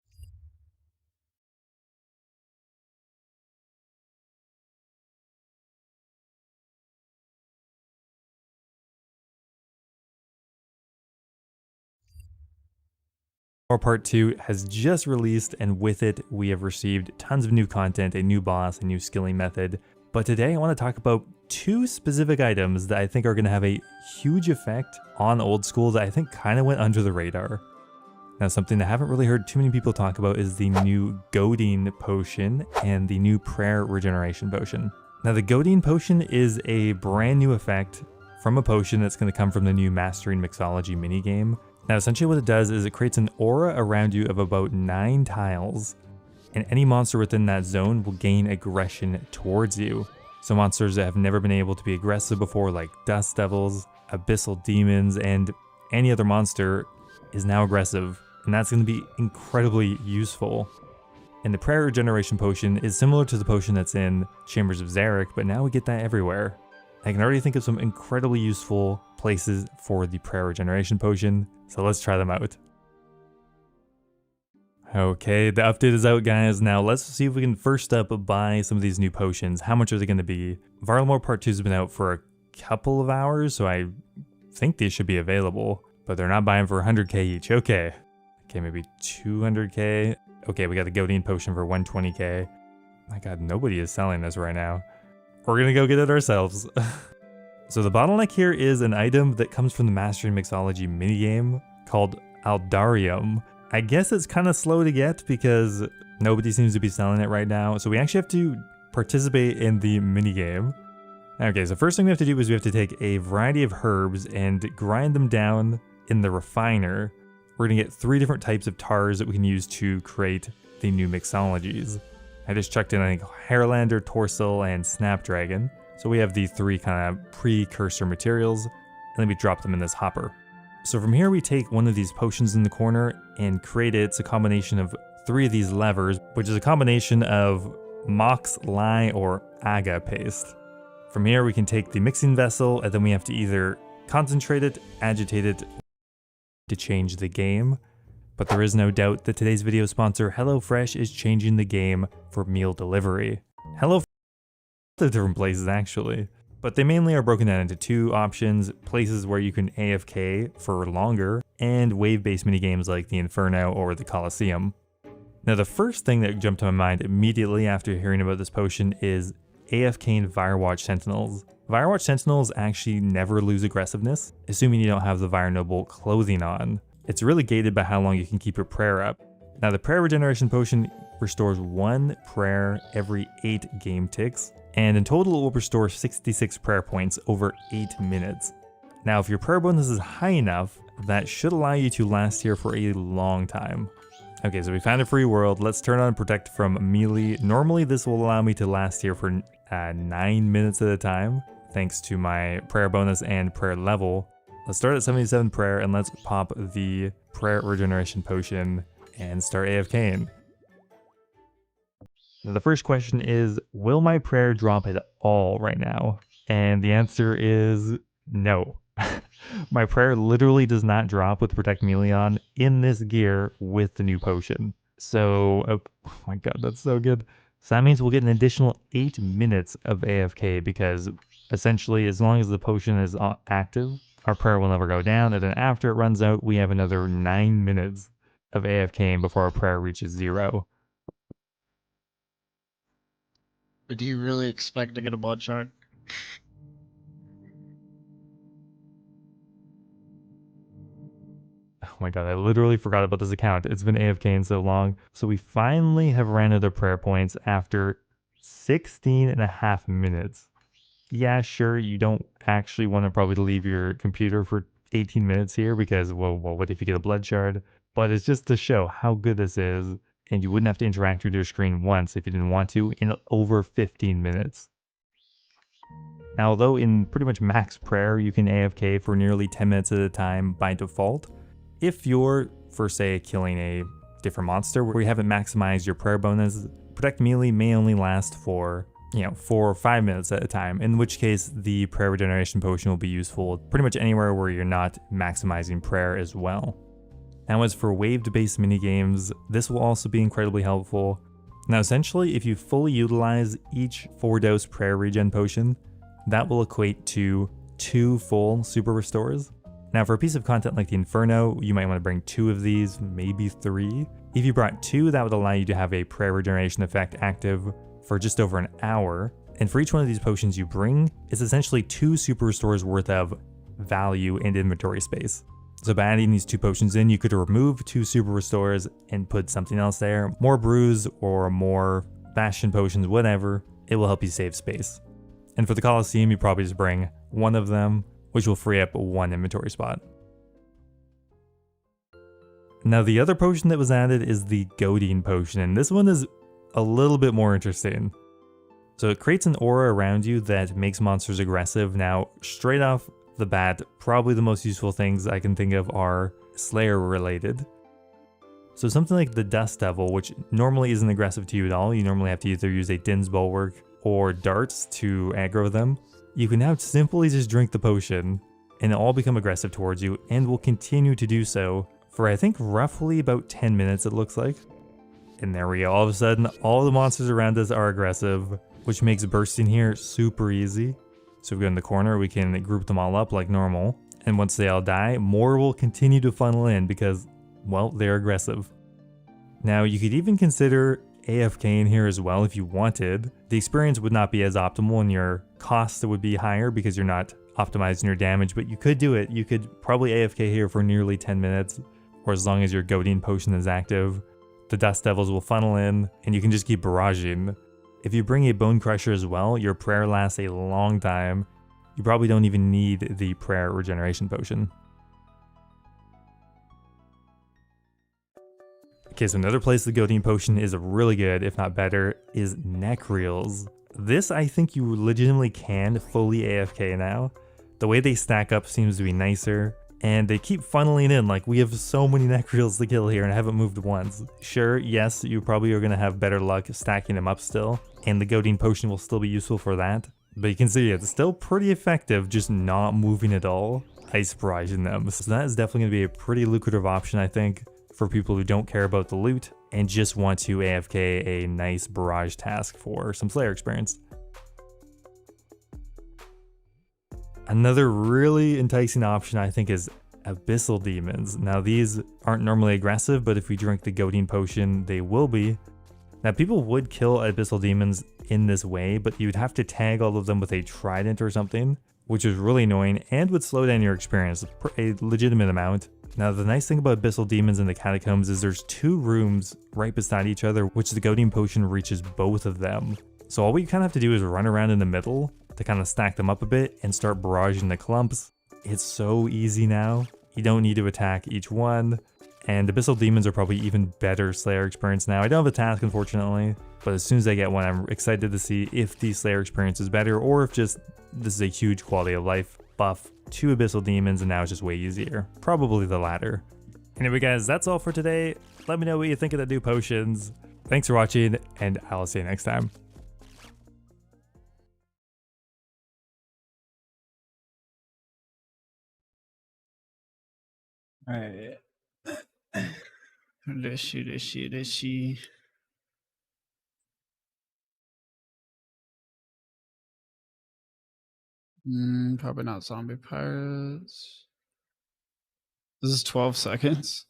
Part 2 has just released, and with it we have received tons of new content, a new boss, a new skilling method. But today I want to talk about 2 specific items that I think are going to have a huge effect on old school that I think kind of went under the radar. Now, something I haven't really heard too many people talk about is the new Goading potion and the new Prayer regeneration potion. Now, the Goading potion is a brand new effect from a potion that's going to come from the new Mastering Mixology minigame. Now, essentially what it does is it creates an aura around you of about 9 tiles, and any monster within that zone will gain aggression towards you. So monsters that have never been able to be aggressive before, like Dust Devils, Abyssal Demons, and any other monster is now aggressive, and that's going to be incredibly useful. And the Prayer Regeneration Potion is similar to the potion that's in Chambers of Zarek, but now we get that everywhere. I can already think of some incredibly useful places for the Prayer Regeneration Potion, so let's try them out. Okay, the update is out, guys. Now let's see if we can first up buy some of these new potions. How much are they going to be? Varlamore Part 2 has been out for a couple of hours, so I think these should be available, but they're not buying for 100k each. Okay, maybe 200k. Okay, we got the Goading potion for 120k. My god, nobody is selling this right now. We're gonna go get it ourselves. So the bottleneck here is an item that comes from the Mastering Mixology minigame called Aldarin. I guess it's kind of slow to get because nobody seems to be selling it right now, so we actually have to participate in the minigame. Okay, so first thing we have to do is we have to take a variety of herbs and grind them down in the refiner. We're gonna get 3 different types of tars that we can use to create the new mixologies. I just chucked in, I think, Hairlander, Torsil, and Snapdragon. So we have the 3 kind of precursor materials, and then we drop them in this hopper. So from here we take one of these potions in the corner and create it. It's a combination of 3 of these levers, which is a combination of Mox, Lye, or Aga paste. From here we can take the mixing vessel, and then we have to either concentrate it, agitate it, to change the game. But there is no doubt that today's video sponsor, HelloFresh, is changing the game for meal delivery. HelloFresh are different places actually, but they mainly are broken down into 2 options: places where you can AFK for longer, and wave-based minigames like the Inferno or the Coliseum. Now the first thing that jumped to my mind immediately after hearing about this potion is AFKing Firewatch Sentinels. Firewatch Sentinels actually never lose aggressiveness, assuming you don't have the Fire Noble clothing on. It's really gated by how long you can keep your prayer up. Now the Prayer Regeneration Potion restores 1 prayer every 8 game ticks, and in total it will restore 66 prayer points over 8 minutes. Now if your prayer bonus is high enough, that should allow you to last here for a long time. Okay, so we found a free world. Let's turn on Protect from melee. Normally this will allow me to last here for 9 minutes at a time, thanks to my prayer bonus and prayer level. Let's start at 77 prayer and let's pop the prayer regeneration potion and start AFKing. Now the first question is, will my prayer drop at all right now? And the answer is no. My prayer literally does not drop with Protect Melee on in this gear with the new potion. So, oh my god, that's so good. So that means we'll get an additional 8 minutes of AFK because essentially as long as the potion is active, our prayer will never go down, and then after it runs out, we have another 9 minutes of AFKing before our prayer reaches 0. But do you really expect to get a blood shard? Oh my god, I literally forgot about this account. It's been AFKing so long. So we finally have ran out of prayer points after 16.5 minutes. Yeah, sure, you don't actually want to probably leave your computer for 18 minutes here because, well, what if you get a blood shard? But it's just to show how good this is, and you wouldn't have to interact with your screen once if you didn't want to in over 15 minutes. Now, although in pretty much max prayer, you can AFK for nearly 10 minutes at a time by default, if you're, for say, killing a different monster where you haven't maximized your prayer bonus, Protect Melee may only last for 4 or 5 minutes at a time, in which case the prayer regeneration potion will be useful pretty much anywhere where you're not maximizing prayer as well. Now as for waved based minigames, this will also be incredibly helpful. Now essentially, if you fully utilize each 4-dose prayer regen potion, that will equate to 2 full super restores. Now for a piece of content like the Inferno, you might want to bring 2 of these, maybe 3. If you brought 2, that would allow you to have a prayer regeneration effect active for just over an hour, and for each one of these potions you bring, it's essentially 2 super restores worth of value and inventory space. So by adding these 2 potions in, you could remove 2 super restores and put something else there, more brews or more bastion potions, whatever, it will help you save space. And for the Coliseum, you probably just bring 1 of them, which will free up 1 inventory spot. Now the other potion that was added is the Goading potion, and this one is a little bit more interesting. So it creates an aura around you that makes monsters aggressive. Now, straight off the bat, probably the most useful things I can think of are Slayer related. So something like the Dust Devil, which normally isn't aggressive to you at all, you normally have to either use a Din's Bulwark or darts to aggro them. You can now simply just drink the potion and they'll all become aggressive towards you and will continue to do so for I think roughly about 10 minutes it looks like. And there we go, all of a sudden all the monsters around us are aggressive, which makes bursting here super easy. So if we go in the corner, we can group them all up like normal. And once they all die, more will continue to funnel in because, well, they're aggressive. Now you could even consider AFK in here as well if you wanted. The experience would not be as optimal and your costs would be higher because you're not optimizing your damage, but you could do it. You could probably AFK here for nearly 10 minutes, or as long as your Goading potion is active. The Dust Devils will funnel in and you can just keep barraging. If you bring a Bone Crusher as well, your prayer lasts a long time. You probably don't even need the prayer regeneration potion. Okay, so another place the Goading potion is really good, if not better, is neck reels. This I think you legitimately can fully AFK now. The way they stack up seems to be nicer, and they keep funneling in. Like, we have so many neck reels to kill here and I haven't moved once. Sure, yes, you probably are going to have better luck stacking them up still, and the Goading potion will still be useful for that. But you can see it's still pretty effective just not moving at all, ice barraging them. So that is definitely going to be a pretty lucrative option, I think, for people who don't care about the loot and just want to AFK a nice barrage task for some Slayer experience. Another really enticing option I think is Abyssal Demons. Now these aren't normally aggressive, but if we drink the Goading potion, they will be. Now people would kill Abyssal Demons in this way, but you'd have to tag all of them with a trident or something, which is really annoying and would slow down your experience a legitimate amount. Now the nice thing about Abyssal Demons in the Catacombs is there's 2 rooms right beside each other, which the Goading potion reaches both of them. So all we kind of have to do is run around in the middle to kind of stack them up a bit and start barraging the clumps. It's so easy now. You don't need to attack each one. And Abyssal Demons are probably even better Slayer experience now. I don't have a task, unfortunately, but as soon as I get one, I'm excited to see if the Slayer experience is better or if just this is a huge quality of life buff to Abyssal Demons and now it's just way easier. Probably the latter. Anyway guys, that's all for today. Let me know what you think of the new potions. Thanks for watching, and I'll see you next time. Alright. This she. Probably not zombie pirates. This is 12 seconds.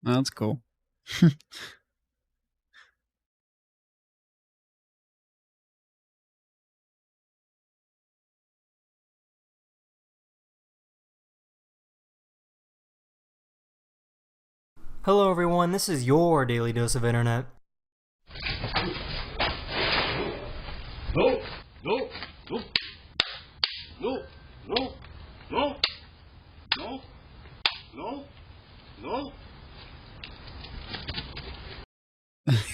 That's cool. Hello everyone, this is your daily dose of internet. No, no, no, no, no, no, no, no, no.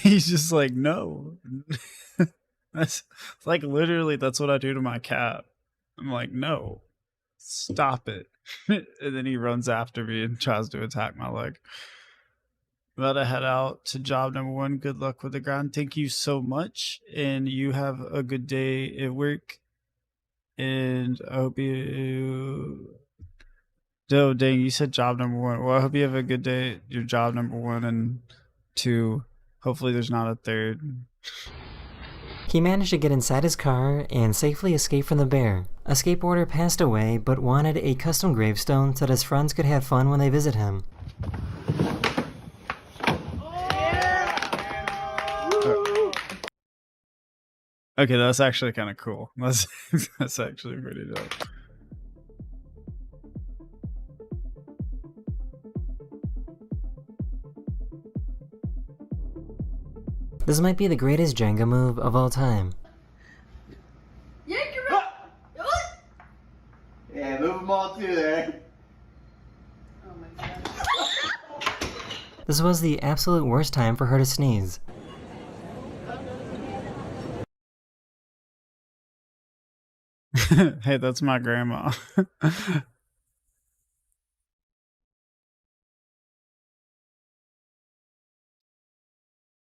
He's just like, no. That's like literally that's what I do to my cat. I'm like, no, stop it. And then he runs after me and tries to attack my leg. About to head out to job number 1. Good luck with the grind. Thank you so much. And you have a good day at work. And I hope you... Oh, dang, you said job number 1. Well, I hope you have a good day at your job number 1 and 2. Hopefully there's not a 3rd. He managed to get inside his car and safely escape from the bear. A skateboarder passed away but wanted a custom gravestone so that his friends could have fun when they visit him. Okay, that's actually kind of cool. That's actually pretty dope. This might be the greatest Jenga move of all time. Yeah, move them all through there. This was the absolute worst time for her to sneeze. Hey, that's my grandma.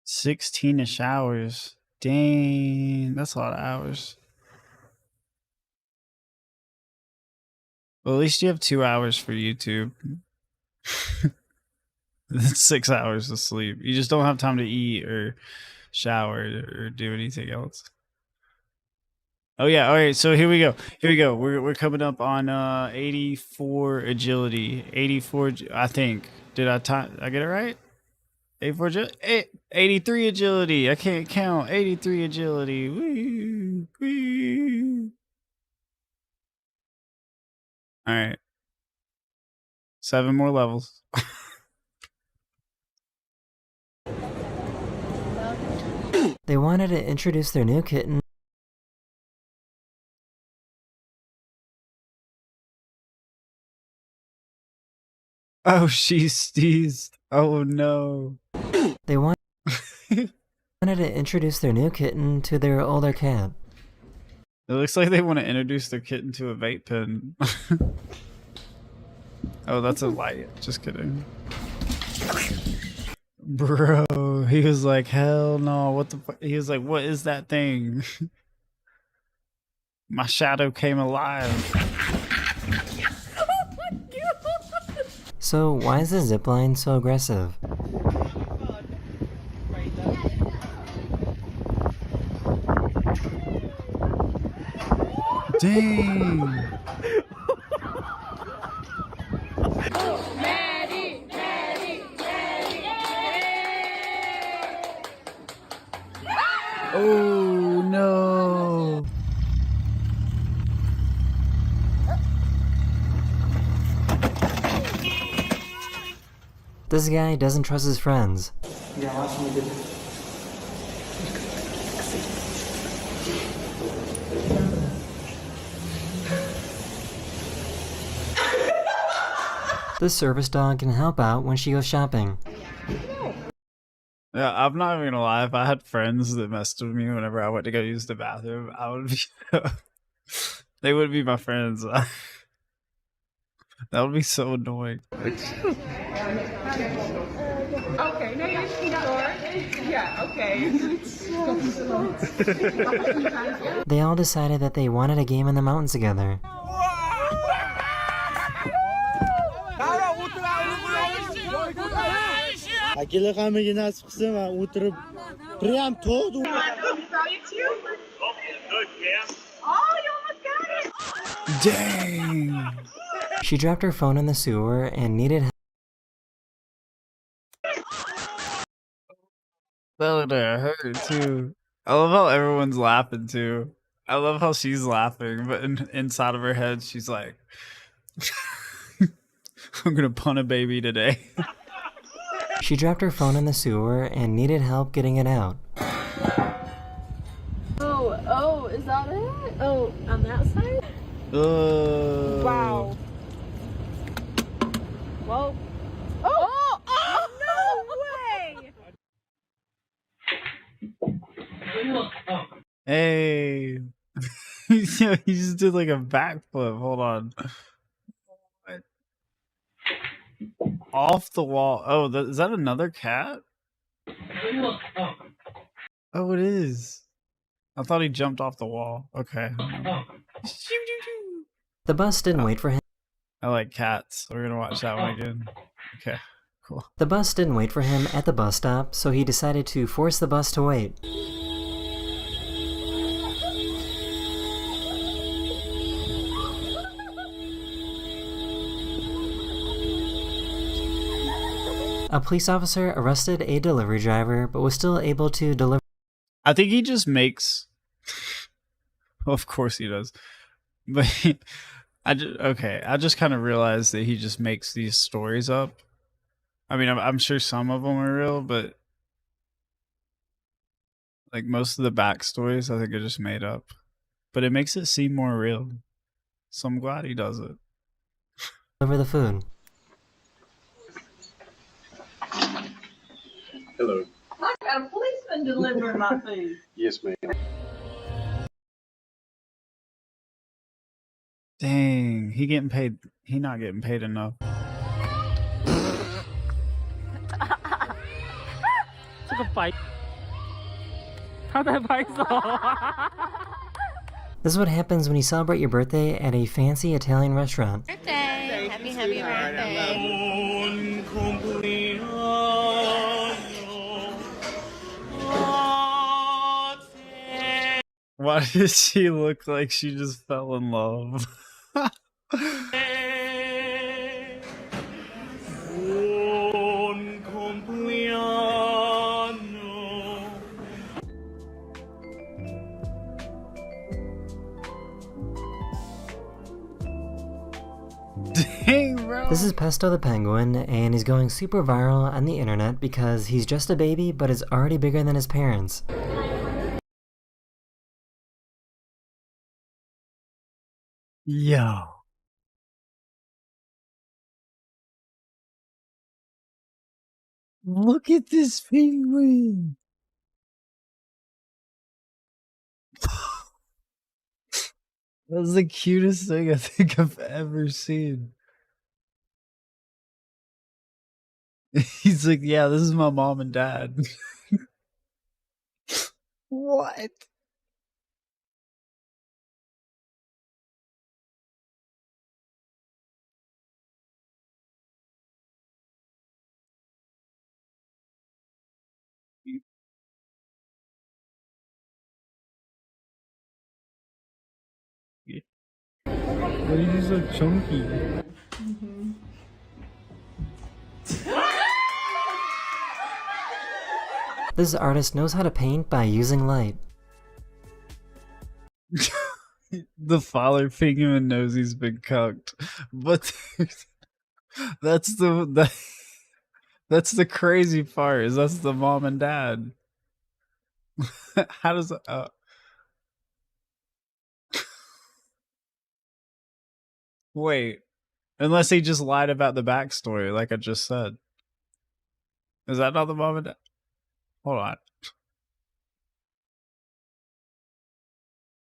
16 showers. Dang, that's a lot of hours. Well, at least you have 2 hours for YouTube. That's 6 hours of sleep. You just don't have time to eat or shower or do anything else. Oh yeah, all right, so here we go. We're coming up on 84 agility. 84, I think. Did I get it right? 83 agility. I can't count. 83 agility. Woo, woo. All right. 7 more levels. They wanted to introduce their new kitten. Oh, she sneezed. Oh no. They wanted to introduce their new kitten to their older cat. It looks like they want to introduce their kitten to a vape pen. Oh, that's a light. Just kidding. Bro, he was like, hell no. What the fuck? He was like, what is that thing? My shadow came alive. So why is the zipline so aggressive? Dang. Oh no. This guy doesn't trust his friends. This service dog can help out when she goes shopping. Yeah, I'm not even gonna lie. If I had friends that messed with me whenever I went to go use the bathroom, I would be. They would be my friends. That would be so annoying. Okay, now you can start. Yeah, okay. They all decided that they wanted a game in the mountains together. Dang. She dropped her phone in the sewer and needed help. That would hurt too. I love how everyone's laughing too. I love how she's laughing, but inside of her head, she's like, I'm gonna punt a baby today. She dropped her phone in the sewer and needed help getting it out. Oh, is that it? Oh, on that side? Wow. Well. Oh, no way! Hey. He just did like a backflip. Hold on. What? Off the wall. Oh, is that another cat? Oh, it is. I thought he jumped off the wall. Okay. The bus didn't wait for him. I like cats. We're gonna watch that one again. Okay, cool. The bus didn't wait for him at the bus stop, so he decided to force the bus to wait. A police officer arrested a delivery driver, but was still able to deliver. I think he just makes. Well, of course he does, but I just kind of realized that he just makes these stories up. I mean, I'm sure some of them are real, but like most of the backstories, I think are just made up. But it makes it seem more real, so I'm glad he does it. Deliver the food. Hello. I got a policeman delivering my food. Yes, ma'am. Dang, he getting paid. He not getting paid enough. Took a bite. How'd that bite so? This is what happens when you celebrate your birthday at a fancy Italian restaurant. Birthday! Happy birthday! Why does she look like she just fell in love? Dang, bro. This is Pesto the Penguin, and he's going super viral on the internet because he's just a baby but is already bigger than his parents. Yo. Look at this penguin. That was the cutest thing I think I've ever seen. He's like, yeah, this is my mom and dad. What? Why are you so chunky? This artist knows how to paint by using light. The father penguin knows he's been cucked, but that's That's the crazy part, is that's the mom and dad. How does that... Wait. Unless he just lied about the backstory, like I just said. Is that not the mom and dad? Hold on.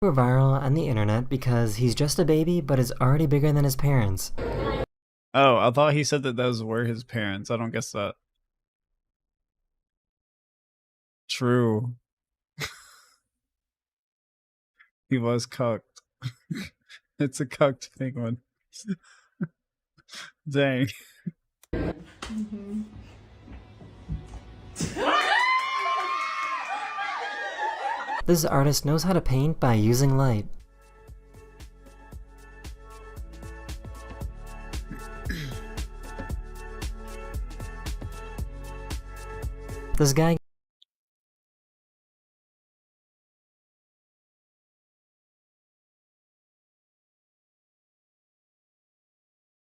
We're viral on the internet because he's just a baby but is already bigger than his parents. Oh, I thought he said that those were his parents. I don't guess that. True. He was cucked. It's a cucked penguin. Dang. This artist knows how to paint by using light. This guy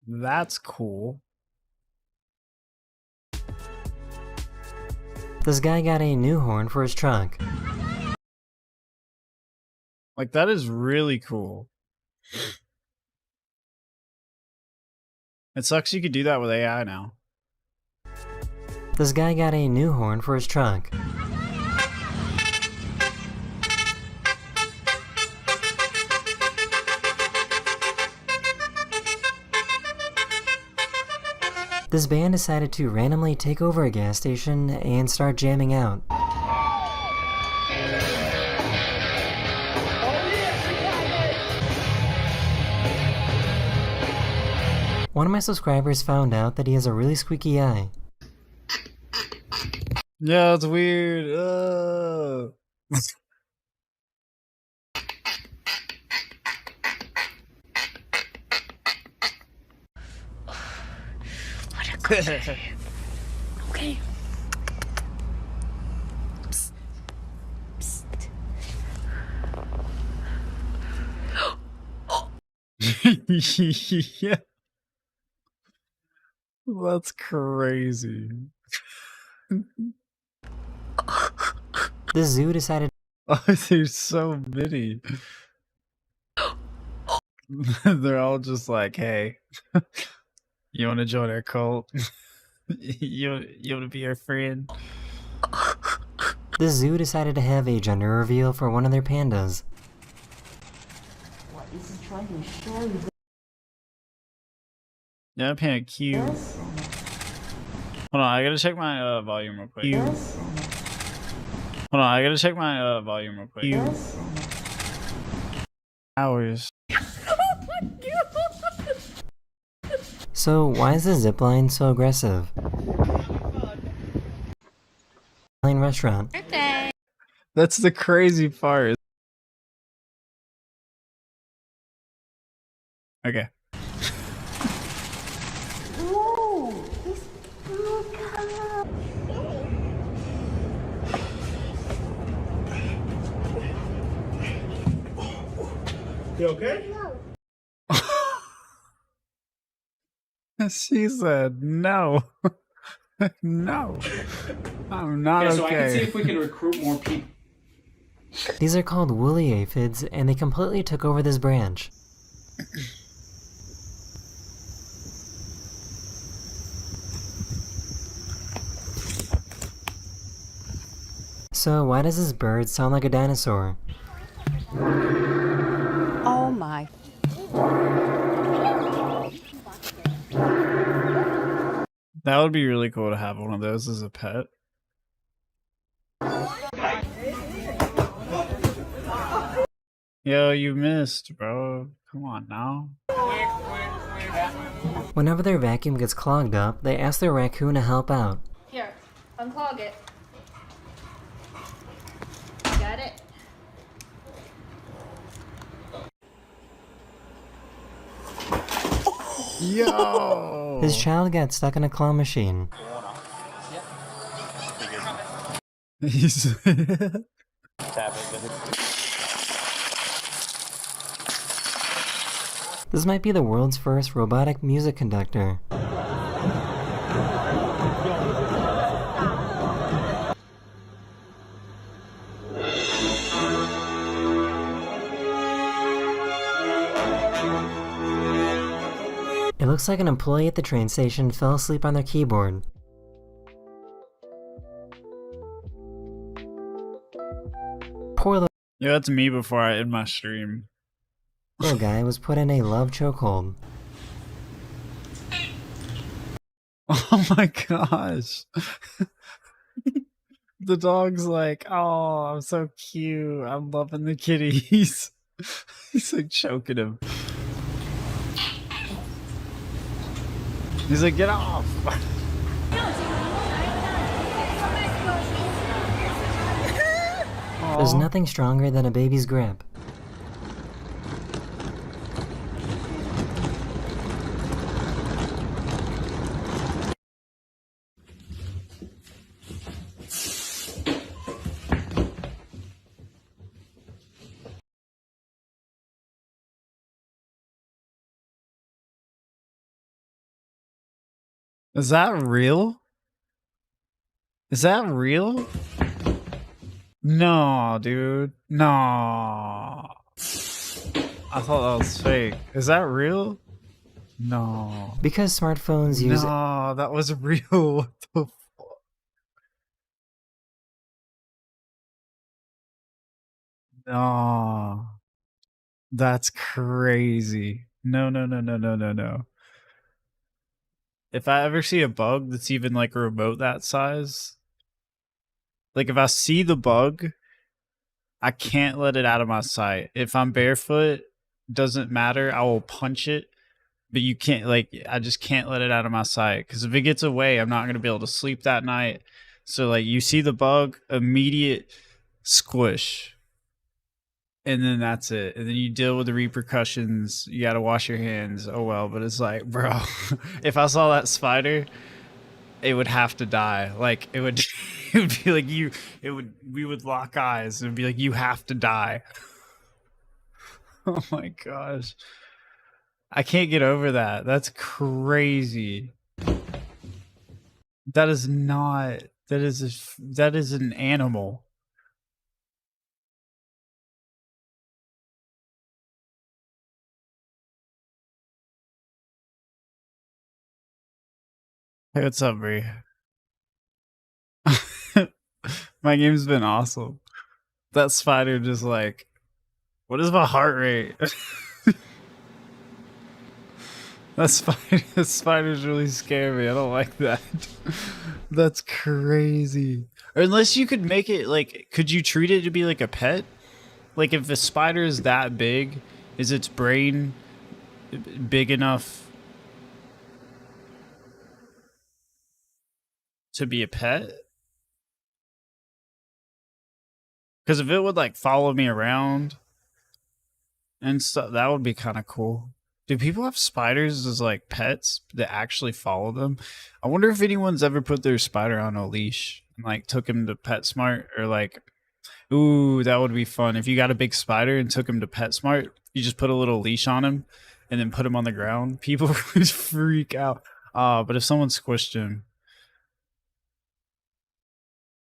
That's cool. This guy got a new horn for his truck. Like, that is really cool. It sucks you could do that with AI now. This guy got a new horn for his truck. This band decided to randomly take over a gas station and start jamming out. One of my subscribers found out that he has a really squeaky eye. Yeah, it's weird. Ugh. What a good Okay. Psst. Psst. Yeah. That's crazy. The zoo decided. Oh, there's so many. They're all just like, hey, you want to join our cult? you want to be our friend? The zoo decided to have a gender reveal for one of their pandas. What is he trying to show you? Yeah, panda cute. Hold on, I gotta check my volume real quick. Hold on, I gotta check my volume real quick. Hours. So why is the zipline so aggressive? Restaurant. Okay. That's the crazy part. Okay. Whoa! He's blue color. You okay? She said no. No. I'm not okay. So I can see if we can recruit more people. These are called woolly aphids, and they completely took over this branch. So why does this bird sound like a dinosaur? Oh my. That would be really cool to have one of those as a pet. Yo, you missed, bro. Come on now. Whenever their vacuum gets clogged up, they ask their raccoon to help out. Here, unclog it. Got it? Yo! His child got stuck in a claw machine. He's This might be the world's first robotic music conductor. It looks like an employee at the train station fell asleep on their keyboard. Poor Yeah, that's me before I end my stream. little guy was put in a love chokehold. Oh my gosh. The dog's like, oh, I'm so cute. I'm loving the kitties. He's like choking him. He's like, get off. There's nothing stronger than a baby's grip. Is that real? Is that real? No, dude. No. I thought that was fake. Is that real? No. Because smartphones use... No, that was real. What the fuck? No. That's crazy. No, no, no, no, no, no, no. If I ever see a bug that's even like a remote that size, like if I see the bug, I can't let it out of my sight. If I'm barefoot, doesn't matter. I will punch it, but you can't, like, I just can't let it out of my sight. Because if it gets away, I'm not going to be able to sleep that night. So, like, you see the bug, immediate squish. And then that's it. And then you deal with the repercussions. You got to wash your hands. Oh, well. But it's like, bro, if I saw that spider, it would have to die. Like, it would, it would be like we would lock eyes. It would be like, you have to die. Oh my gosh. I can't get over that. That's crazy. That is not, that is an animal. Hey, what's up, Bree? My game's been awesome. That spider just like, what is my heart rate? That spider's really scary me. I don't like that. That's crazy. Or unless you could make it like, could you treat it to be like a pet? Like if a spider is that big, is its brain big enough to be a pet? Because if it would like follow me around and stuff, that would be kind of cool. Do people have spiders as like pets that actually follow them? I wonder if anyone's ever put their spider on a leash and like took him to PetSmart, or like, ooh, that would be fun. If you got a big spider and took him to PetSmart, you just put a little leash on him and then put him on the ground. People would freak out. But if someone squished him,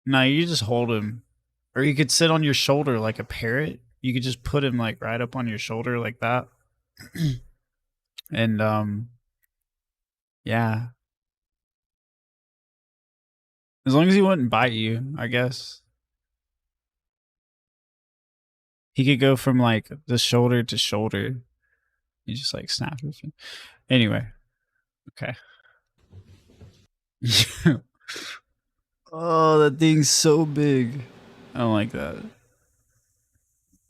no, you just hold him. Or you could sit on your shoulder like a parrot. You could just put him like right up on your shoulder like that. And yeah. As long as he wouldn't bite you, I guess. He could go from like the shoulder to shoulder. You just like snap his finger. Anyway. Okay. Oh, that thing's so big. I don't like that.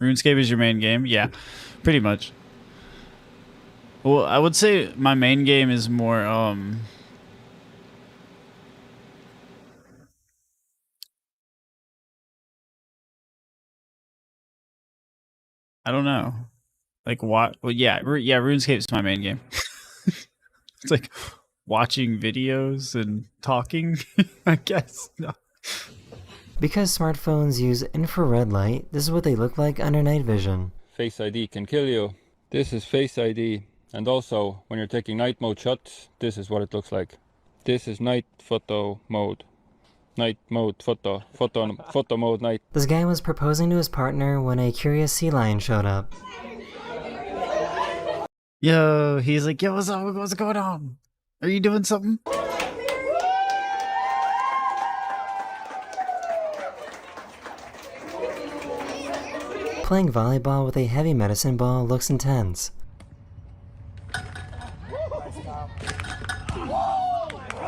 RuneScape is your main game? Yeah, pretty much. Well, I would say my main game is more, I don't know. Like, what? Well, yeah, RuneScape's my main game. It's like watching videos and talking, I guess. No. Because smartphones use infrared light, this is what they look like under night vision. Face ID can kill you. This is Face ID. And also, when you're taking night mode shots, this is what it looks like. This is night photo mode. Night mode photo mode night. This guy was proposing to his partner when a curious sea lion showed up. Yo, he's like, yo, what's up? What's going on? Are you doing something? Playing volleyball with a heavy medicine ball looks intense.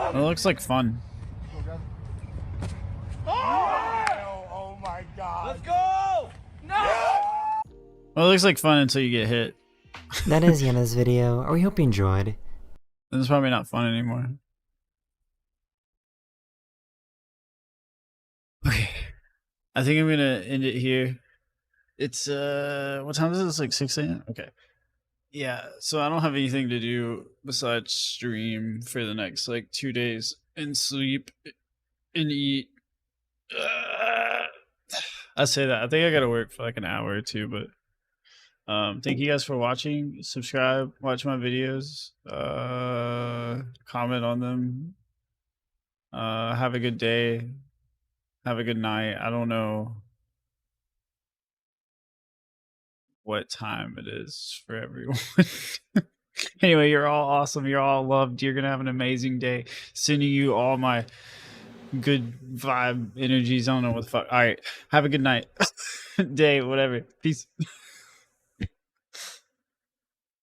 It looks like fun. Oh my god. Let's go! Well, it looks like fun until you get hit. That is Yenna's video. We hope you enjoyed. Then it's probably not fun anymore. Okay. I think I'm gonna end it here. It's what time is it? It's like 6 a.m. Okay. Yeah, so I don't have anything to do besides stream for the next like 2 days and sleep and eat. I say that. I think I gotta work for like an hour or two, but thank you guys for watching. Subscribe, watch my videos, comment on them. Have a good day. Have a good night. I don't know what time it is for everyone. Anyway, you're all awesome. You're all loved. You're gonna have an amazing day. Sending you all my good vibe energies. I don't know what the fuck. All right. Have a good night, day, whatever. Peace.